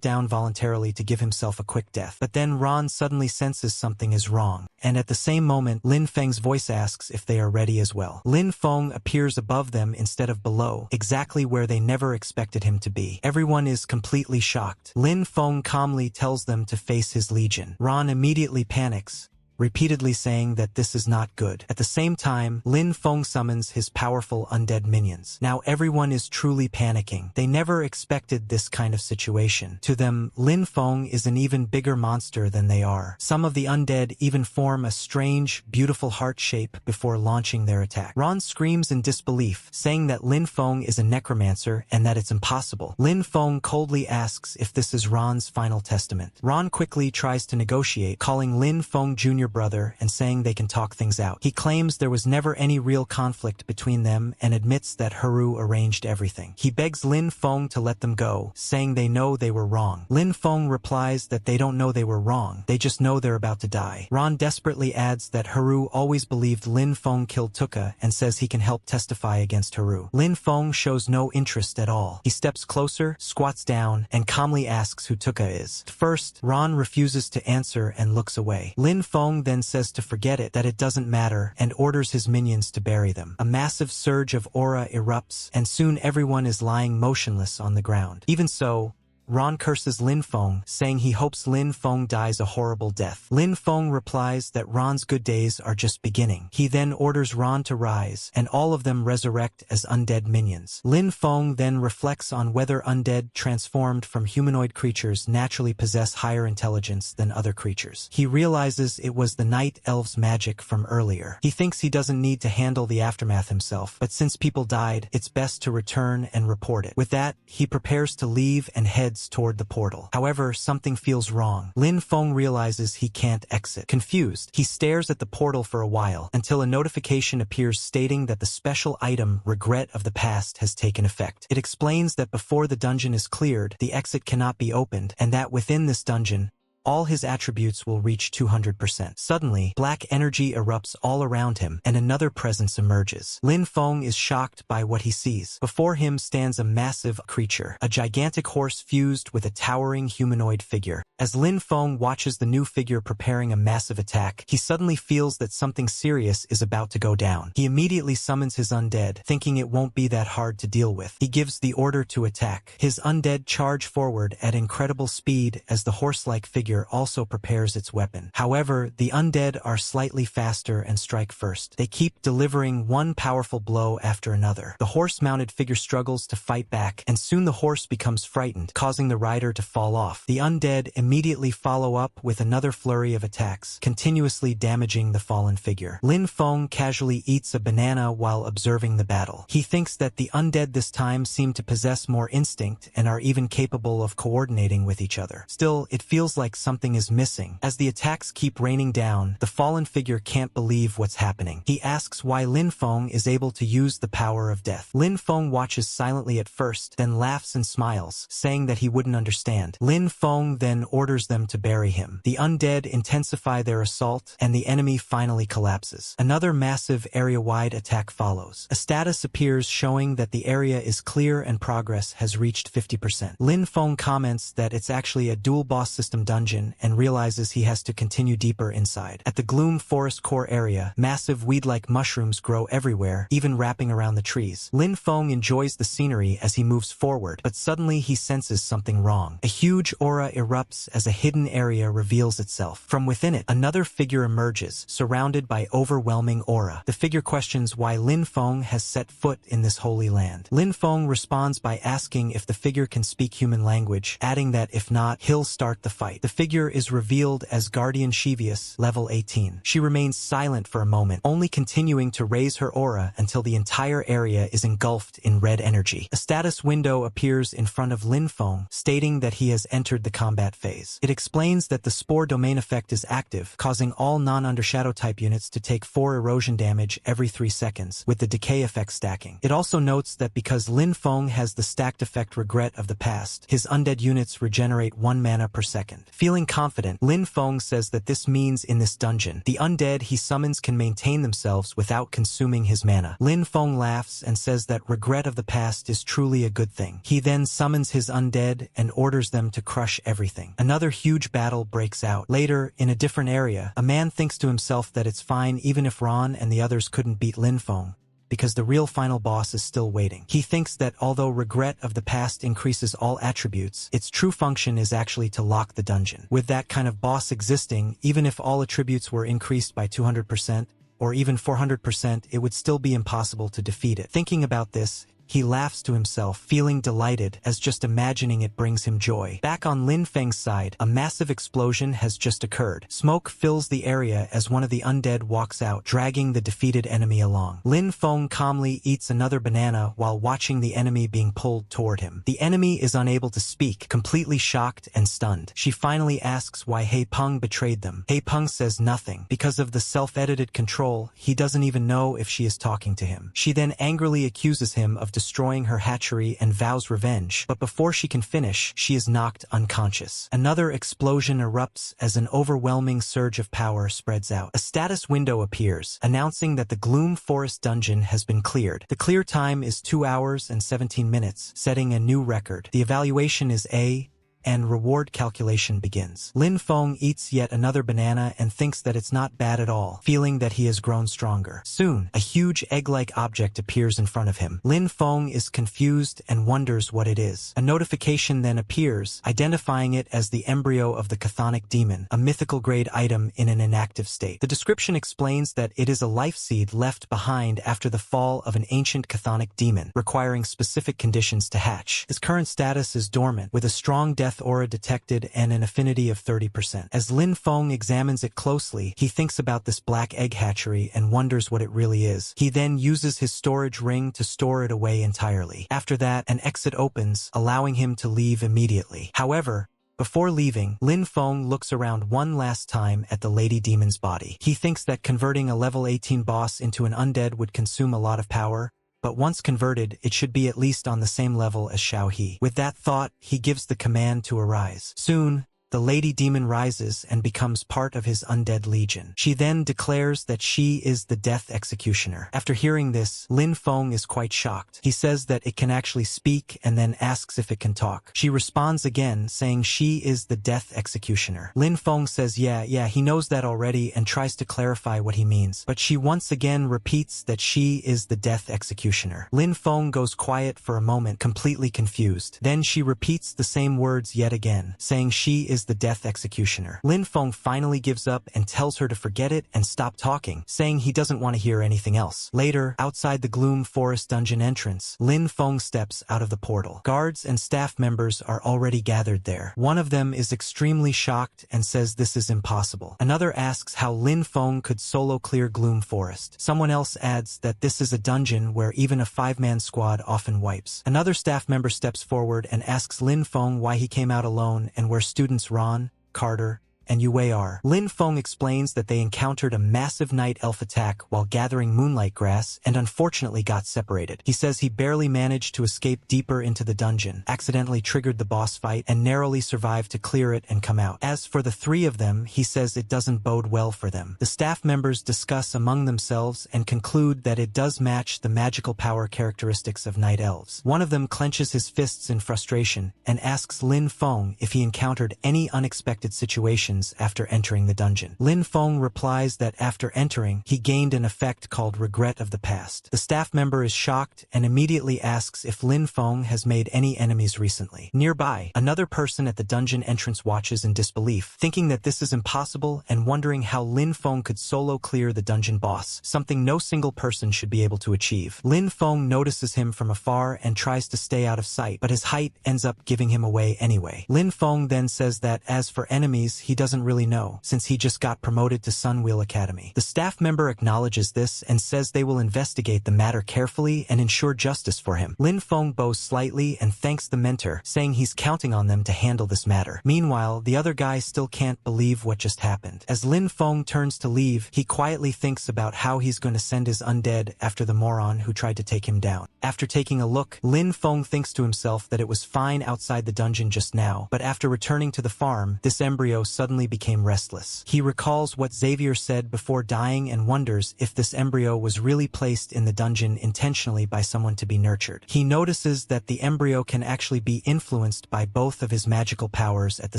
down voluntarily to give himself a quick death. But then Ron suddenly senses something is wrong, and at the same moment, Lin Feng's voice asks if they are ready as well. Lin Feng appears above them instead of below, exactly where they never expected him to be. Everyone is completely shocked. Lin Feng calmly tells them to face his legion. Ron immediately panics, repeatedly saying that this is not good. At the same time, Lin Feng summons his powerful undead minions. Now everyone is truly panicking. They never expected this kind of situation. To them, Lin Feng is an even bigger monster than they are. Some of the undead even form a strange, beautiful heart shape before launching their attack. Ron screams in disbelief, saying that Lin Feng is a necromancer and that it's impossible. Lin Feng coldly asks if this is Ron's final testament. Ron quickly tries to negotiate, calling Lin Feng Jr. brother and saying they can talk things out. He claims there was never any real conflict between them and admits that Haru arranged everything. He begs Lin Feng to let them go, saying they know they were wrong. Lin Feng replies that they don't know they were wrong, they just know they're about to die. Ron desperately adds that Haru always believed Lin Feng killed Tuka and says he can help testify against Haru. Lin Feng shows no interest at all. He steps closer, squats down, and calmly asks who Tuka is. First, Ron refuses to answer and looks away. Lin Feng Feng then says to forget it, that it doesn't matter, and orders his minions to bury them. A massive surge of aura erupts, and soon everyone is lying motionless on the ground. Even so, Ron curses Lin Feng, saying he hopes Lin Feng dies a horrible death. Lin Feng replies that Ron's good days are just beginning. He then orders Ron to rise, and all of them resurrect as undead minions. Lin Feng then reflects on whether undead transformed from humanoid creatures naturally possess higher intelligence than other creatures. He realizes it was the night elves' magic from earlier. He thinks he doesn't need to handle the aftermath himself, but since people died, it's best to return and report it. With that, he prepares to leave and heads toward the portal. However, something feels wrong. Lin Feng realizes he can't exit. Confused, he stares at the portal for a while, until a notification appears stating that the special item Regret of the Past has taken effect. It explains that before the dungeon is cleared, the exit cannot be opened, and that within this dungeon, all his attributes will reach 200%. Suddenly, black energy erupts all around him, and another presence emerges. Lin Feng is shocked by what he sees. Before him stands a massive creature, a gigantic horse fused with a towering humanoid figure. As Lin Feng watches the new figure preparing a massive attack, he suddenly feels that something serious is about to go down. He immediately summons his undead, thinking it won't be that hard to deal with. He gives the order to attack. His undead charge forward at incredible speed as the horse-like figure also prepares its weapon. However, the undead are slightly faster and strike first. They keep delivering one powerful blow after another. The horse-mounted figure struggles to fight back, and soon the horse becomes frightened, causing the rider to fall off. The undead immediately follow up with another flurry of attacks, continuously damaging the fallen figure. Lin Feng casually eats a banana while observing the battle. He thinks that the undead this time seem to possess more instinct and are even capable of coordinating with each other. Still, it feels like something is missing. As the attacks keep raining down, the fallen figure can't believe what's happening. He asks why Lin Feng is able to use the power of death. Lin Feng watches silently at first, then laughs and smiles, saying that he wouldn't understand. Lin Feng then orders them to bury him. The undead intensify their assault, and the enemy finally collapses. Another massive area-wide attack follows. A status appears showing that the area is clear and progress has reached 50%. Lin Feng comments that it's actually a dual boss system dungeon and realizes he has to continue deeper inside. At the Gloom Forest core area, massive weed-like mushrooms grow everywhere, even wrapping around the trees. Lin Feng enjoys the scenery as he moves forward, but suddenly he senses something wrong. A huge aura erupts as a hidden area reveals itself. From within it, another figure emerges, surrounded by overwhelming aura. The figure questions why Lin Feng has set foot in this holy land. Lin Feng responds by asking if the figure can speak human language, adding that if not, he'll start the fight. The figure is revealed as Guardian Shevius, level 18. She remains silent for a moment, only continuing to raise her aura until the entire area is engulfed in red energy. A status window appears in front of Lin Feng, stating that he has entered the combat phase. It explains that the Spore Domain effect is active, causing all non-Undershadow type units to take 4 erosion damage every 3 seconds, with the decay effect stacking. It also notes that because Lin Feng has the stacked effect Regret of the Past, his undead units regenerate 1 mana per second. Feeling confident, Lin Feng says that this means in this dungeon, the undead he summons can maintain themselves without consuming his mana. Lin Feng laughs and says that Regret of the Past is truly a good thing. He then summons his undead and orders them to crush everything. Another huge battle breaks out. Later, in a different area, a man thinks to himself that it's fine even if Ron and the others couldn't beat Lin Feng, because the real final boss is still waiting. He thinks that although Regret of the Past increases all attributes, its true function is actually to lock the dungeon. With that kind of boss existing, even if all attributes were increased by 200%, or even 400%, it would still be impossible to defeat it. Thinking about this, he laughs to himself, feeling delighted as just imagining it brings him joy. Back on Lin Feng's side, a massive explosion has just occurred. Smoke fills the area as one of the undead walks out, dragging the defeated enemy along. Lin Feng calmly eats another banana while watching the enemy being pulled toward him. The enemy is unable to speak, completely shocked and stunned. She finally asks why He Peng betrayed them. He Peng says nothing. Because of the self-edited control, he doesn't even know if she is talking to him. She then angrily accuses him of destroying her hatchery and vows revenge, but before she can finish, she is knocked unconscious. Another explosion erupts as an overwhelming surge of power spreads out. A status window appears, announcing that the Gloom Forest dungeon has been cleared. The clear time is 2 hours and 17 minutes, setting a new record. The evaluation is A, and reward calculation begins. Lin Feng eats yet another banana and thinks that it's not bad at all, feeling that he has grown stronger. Soon, a huge egg-like object appears in front of him. Lin Feng is confused and wonders what it is. A notification then appears, identifying it as the embryo of the chthonic demon, a mythical grade item in an inactive state. The description explains that it is a life seed left behind after the fall of an ancient chthonic demon, requiring specific conditions to hatch. His current status is dormant, with a strong death aura detected and an affinity of 30%. As Lin Feng examines it closely, he thinks about this black egg hatchery and wonders what it really is. He then uses his storage ring to store it away entirely. After that, an exit opens, allowing him to leave immediately. However, before leaving, Lin Feng looks around one last time at the lady demon's body. He thinks that converting a level 18 boss into an undead would consume a lot of power, but once converted, it should be at least on the same level as Xiao He. With that thought, he gives the command to arise. Soon, the lady demon rises and becomes part of his undead legion. She then declares that she is the death executioner. After hearing this, Lin Feng is quite shocked. He says that it can actually speak and then asks if it can talk. She responds again, saying she is the death executioner. Lin Feng says yeah, he knows that already and tries to clarify what he means. But she once again repeats that she is the death executioner. Lin Feng goes quiet for a moment, completely confused. Then she repeats the same words yet again, saying she is the death executioner. Lin Feng finally gives up and tells her to forget it and stop talking, saying he doesn't want to hear anything else. Later, outside the Gloom Forest dungeon entrance, Lin Feng steps out of the portal. Guards and staff members are already gathered there. One of them is extremely shocked and says this is impossible. Another asks how Lin Feng could solo clear Gloom Forest. Someone else adds that this is a dungeon where even a 5-man squad often wipes. Another staff member steps forward and asks Lin Feng why he came out alone and where students Ron, Carter, and Yue are. Lin Feng explains that they encountered a massive night elf attack while gathering moonlight grass and unfortunately got separated. He says he barely managed to escape deeper into the dungeon, accidentally triggered the boss fight, and narrowly survived to clear it and come out. As for the three of them, he says it doesn't bode well for them. The staff members discuss among themselves and conclude that it does match the magical power characteristics of night elves. One of them clenches his fists in frustration and asks Lin Feng if he encountered any unexpected situations after entering the dungeon. Lin Feng replies that after entering, he gained an effect called regret of the past. The staff member is shocked and immediately asks if Lin Feng has made any enemies recently. Nearby, another person at the dungeon entrance watches in disbelief, thinking that this is impossible and wondering how Lin Feng could solo clear the dungeon boss, something no single person should be able to achieve. Lin Feng notices him from afar and tries to stay out of sight, but his height ends up giving him away anyway. Lin Feng then says that as for enemies, he doesn't really know, since he just got promoted to Sunwheel Academy. The staff member acknowledges this and says they will investigate the matter carefully and ensure justice for him. Lin Feng bows slightly and thanks the mentor, saying he's counting on them to handle this matter. Meanwhile, the other guy still can't believe what just happened. As Lin Feng turns to leave, he quietly thinks about how he's going to send his undead after the moron who tried to take him down. After taking a look, Lin Feng thinks to himself that it was fine outside the dungeon just now, but after returning to the farm, this embryo suddenly became restless. He recalls what Xavier said before dying and wonders if this embryo was really placed in the dungeon intentionally by someone to be nurtured. He notices that the embryo can actually be influenced by both of his magical powers at the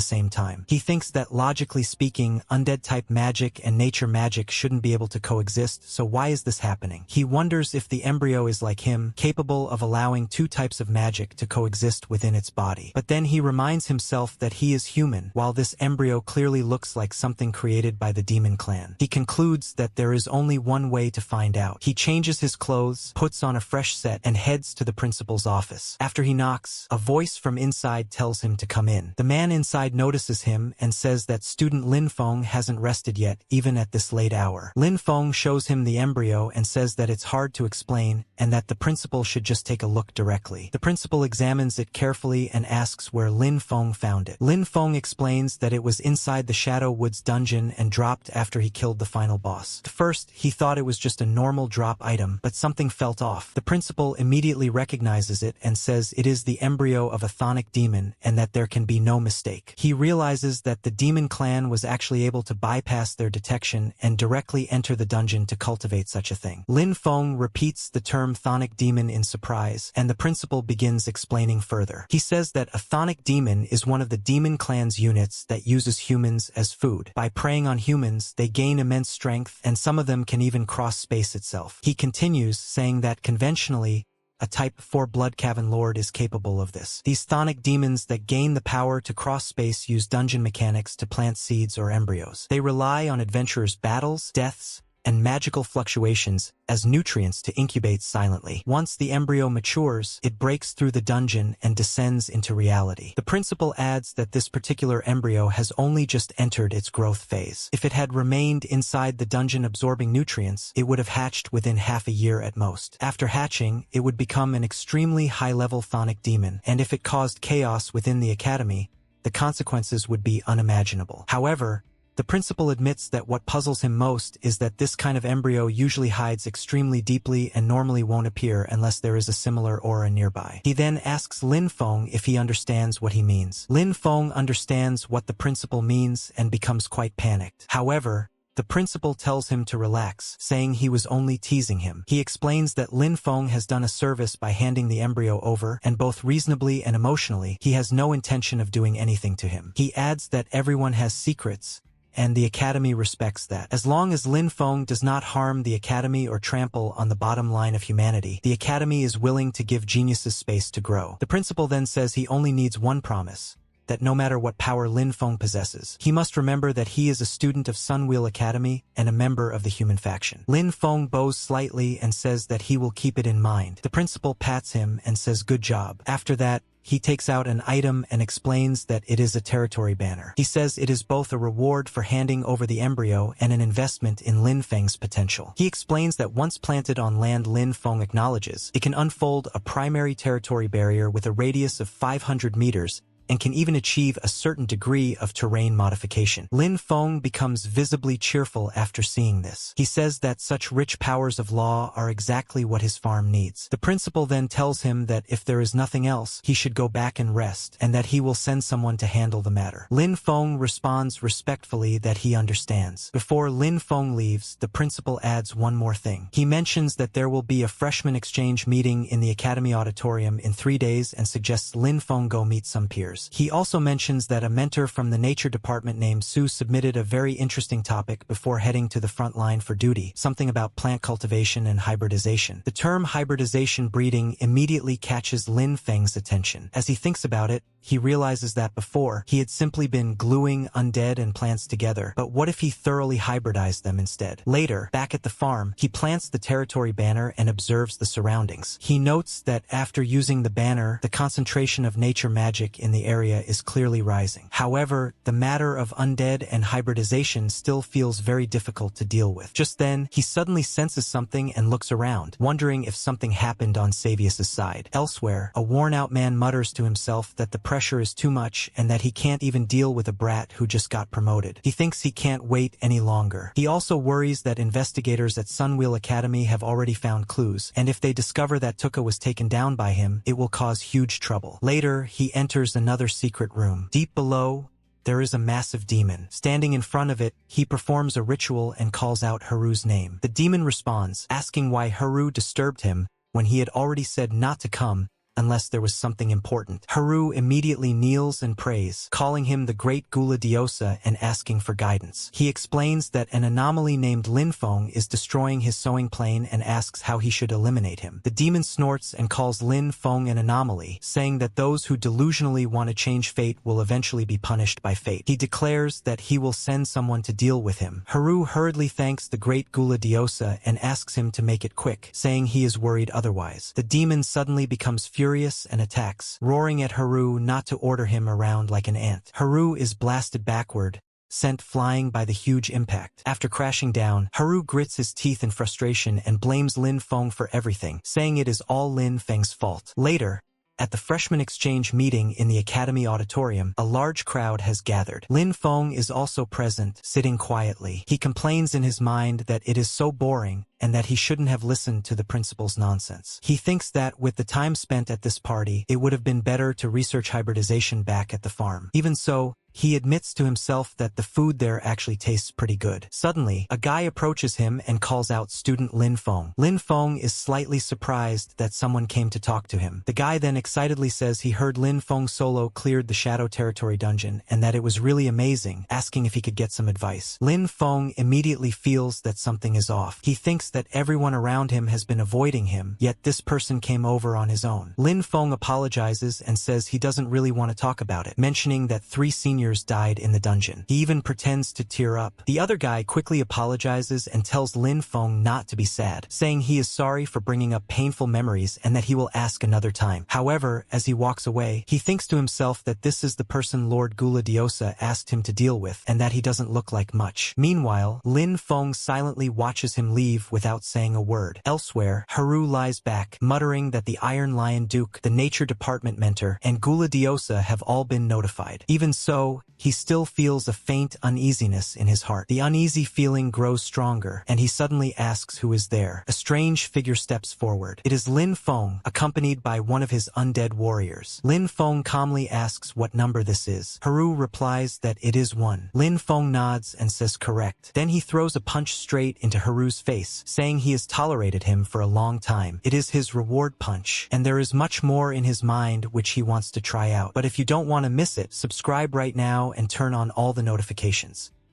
same time. He thinks that logically speaking, undead-type magic and nature magic shouldn't be able to coexist, so why is this happening? He wonders if the embryo is like him, capable of allowing two types of magic to coexist within its body. But then he reminds himself that he is human, while this embryo clearly looks like something created by the demon clan. He concludes that there is only one way to find out. He changes his clothes, puts on a fresh set, and heads to the principal's office. After he knocks, a voice from inside tells him to come in. The man inside notices him and says that student Lin Feng hasn't rested yet, even at this late hour. Lin Feng shows him the embryo and says that it's hard to explain and that the principal should just take a look directly. The principal examines it carefully and asks where Lin Feng found it. Lin Feng explains that it was inside inside the Shadow Woods dungeon and dropped after he killed the final boss. At first, he thought it was just a normal drop item, but something felt off. The principal immediately recognizes it and says it is the embryo of a chthonic demon and that there can be no mistake. He realizes that the demon clan was actually able to bypass their detection and directly enter the dungeon to cultivate such a thing. Lin Feng repeats the term chthonic demon in surprise, and the principal begins explaining further. He says that a chthonic demon is one of the demon clan's units that uses humans as food. By preying on humans, they gain immense strength, and some of them can even cross space itself. He continues, saying that conventionally, a Type 4 Blood Cavern Lord is capable of this. These chthonic demons that gain the power to cross space use dungeon mechanics to plant seeds or embryos. They rely on adventurers' battles, deaths, and magical fluctuations as nutrients to incubate silently. Once the embryo matures, it breaks through the dungeon and descends into reality. The principal adds that this particular embryo has only just entered its growth phase. If it had remained inside the dungeon absorbing nutrients, it would have hatched within half a year at most. After hatching, it would become an extremely high-level chthonic demon, and if it caused chaos within the academy, the consequences would be unimaginable. However, the principal admits that what puzzles him most is that this kind of embryo usually hides extremely deeply and normally won't appear unless there is a similar aura nearby. He then asks Lin Feng if he understands what he means. Lin Feng understands what the principal means and becomes quite panicked. However, the principal tells him to relax, saying he was only teasing him. He explains that Lin Feng has done a service by handing the embryo over, and both reasonably and emotionally, he has no intention of doing anything to him. He adds that everyone has secrets, and the Academy respects that. As long as Lin Feng does not harm the Academy or trample on the bottom line of humanity, the Academy is willing to give geniuses space to grow. The principal then says he only needs one promise, that no matter what power Lin Feng possesses, he must remember that he is a student of Sunwheel Academy and a member of the human faction. Lin Feng bows slightly and says that he will keep it in mind. The principal pats him and says good job. After that, he takes out an item and explains that it is a territory banner. He says it is both a reward for handing over the embryo and an investment in Lin Feng's potential. He explains that once planted on land Lin Feng acknowledges, it can unfold a primary territory barrier with a radius of 500 meters and can even achieve a certain degree of terrain modification. Lin Feng becomes visibly cheerful after seeing this. He says that such rich powers of law are exactly what his farm needs. The principal then tells him that if there is nothing else, he should go back and rest, and that he will send someone to handle the matter. Lin Feng responds respectfully that he understands. Before Lin Feng leaves, the principal adds one more thing. He mentions that there will be a freshman exchange meeting in the Academy Auditorium in 3 days and suggests Lin Feng go meet some peers. He also mentions that a mentor from the nature department named Su submitted a very interesting topic before heading to the front line for duty, something about plant cultivation and hybridization. The term hybridization breeding immediately catches Lin Feng's attention. As he thinks about it, he realizes that before, he had simply been gluing undead and plants together, but what if he thoroughly hybridized them instead? Later, back at the farm, he plants the territory banner and observes the surroundings. He notes that after using the banner, the concentration of nature magic in the area is clearly rising. However, the matter of undead and hybridization still feels very difficult to deal with. Just then, he suddenly senses something and looks around, wondering if something happened on Savius's side. Elsewhere, a worn-out man mutters to himself that the pressure is too much and that he can't even deal with a brat who just got promoted. He thinks he can't wait any longer. He also worries that investigators at Sunwheel Academy have already found clues, and if they discover that Tuka was taken down by him, it will cause huge trouble. Later, he enters another secret room. Deep below, there is a massive demon. Standing in front of it, he performs a ritual and calls out Haru's name. The demon responds, asking why Haru disturbed him when he had already said not to come unless there was something important. Haru immediately kneels and prays, calling him the Great Gula Diosa and asking for guidance. He explains that an anomaly named Lin Feng is destroying his sowing plane and asks how he should eliminate him. The demon snorts and calls Lin Feng an anomaly, saying that those who delusionally want to change fate will eventually be punished by fate. He declares that he will send someone to deal with him. Haru hurriedly thanks the Great Gula Diosa and asks him to make it quick, saying he is worried otherwise. The demon suddenly becomes furious and attacks, roaring at Haru not to order him around like an ant. Haru is blasted backward, sent flying by the huge impact. After crashing down, Haru grits his teeth in frustration and blames Lin Feng for everything, saying it is all Lin Feng's fault. Later, At the freshman exchange meeting in the academy auditorium, a large crowd has gathered. Lin Feng is also present, sitting quietly. He complains in his mind that it is so boring and that he shouldn't have listened to the principal's nonsense. He thinks that with the time spent at this party, it would have been better to research hybridization back at the farm. Even so, he admits to himself that the food there actually tastes pretty good. Suddenly, a guy approaches him and calls out student Lin Feng. Lin Feng is slightly surprised that someone came to talk to him. The guy then excitedly says he heard Lin Feng solo cleared the Shadow Territory dungeon and that it was really amazing, asking if he could get some advice. Lin Feng immediately feels that something is off. He thinks that everyone around him has been avoiding him, yet this person came over on his own. Lin Feng apologizes and says he doesn't really want to talk about it, mentioning that 3 seniors died in the dungeon. He even pretends to tear up. The other guy quickly apologizes and tells Lin Feng not to be sad, saying he is sorry for bringing up painful memories and that he will ask another time. However, as he walks away, he thinks to himself that this is the person Lord Gula Diosa asked him to deal with and that he doesn't look like much. Meanwhile, Lin Feng silently watches him leave without saying a word. Elsewhere, Haru lies back, muttering that the Iron Lion Duke, the Nature Department mentor, and Gula Diosa have all been notified. Even so, he still feels a faint uneasiness in his heart. The uneasy feeling grows stronger, and he suddenly asks who is there. A strange figure steps forward. It is Lin Feng, accompanied by one of his undead warriors. Lin Feng calmly asks what number this is. Haru replies that it is 1. Lin Feng nods and says correct. Then he throws a punch straight into Haru's face, saying he has tolerated him for a long time. It is his reward punch, and there is much more in his mind which he wants to try out. But if you don't want to miss it, subscribe right now and turn on all the notifications.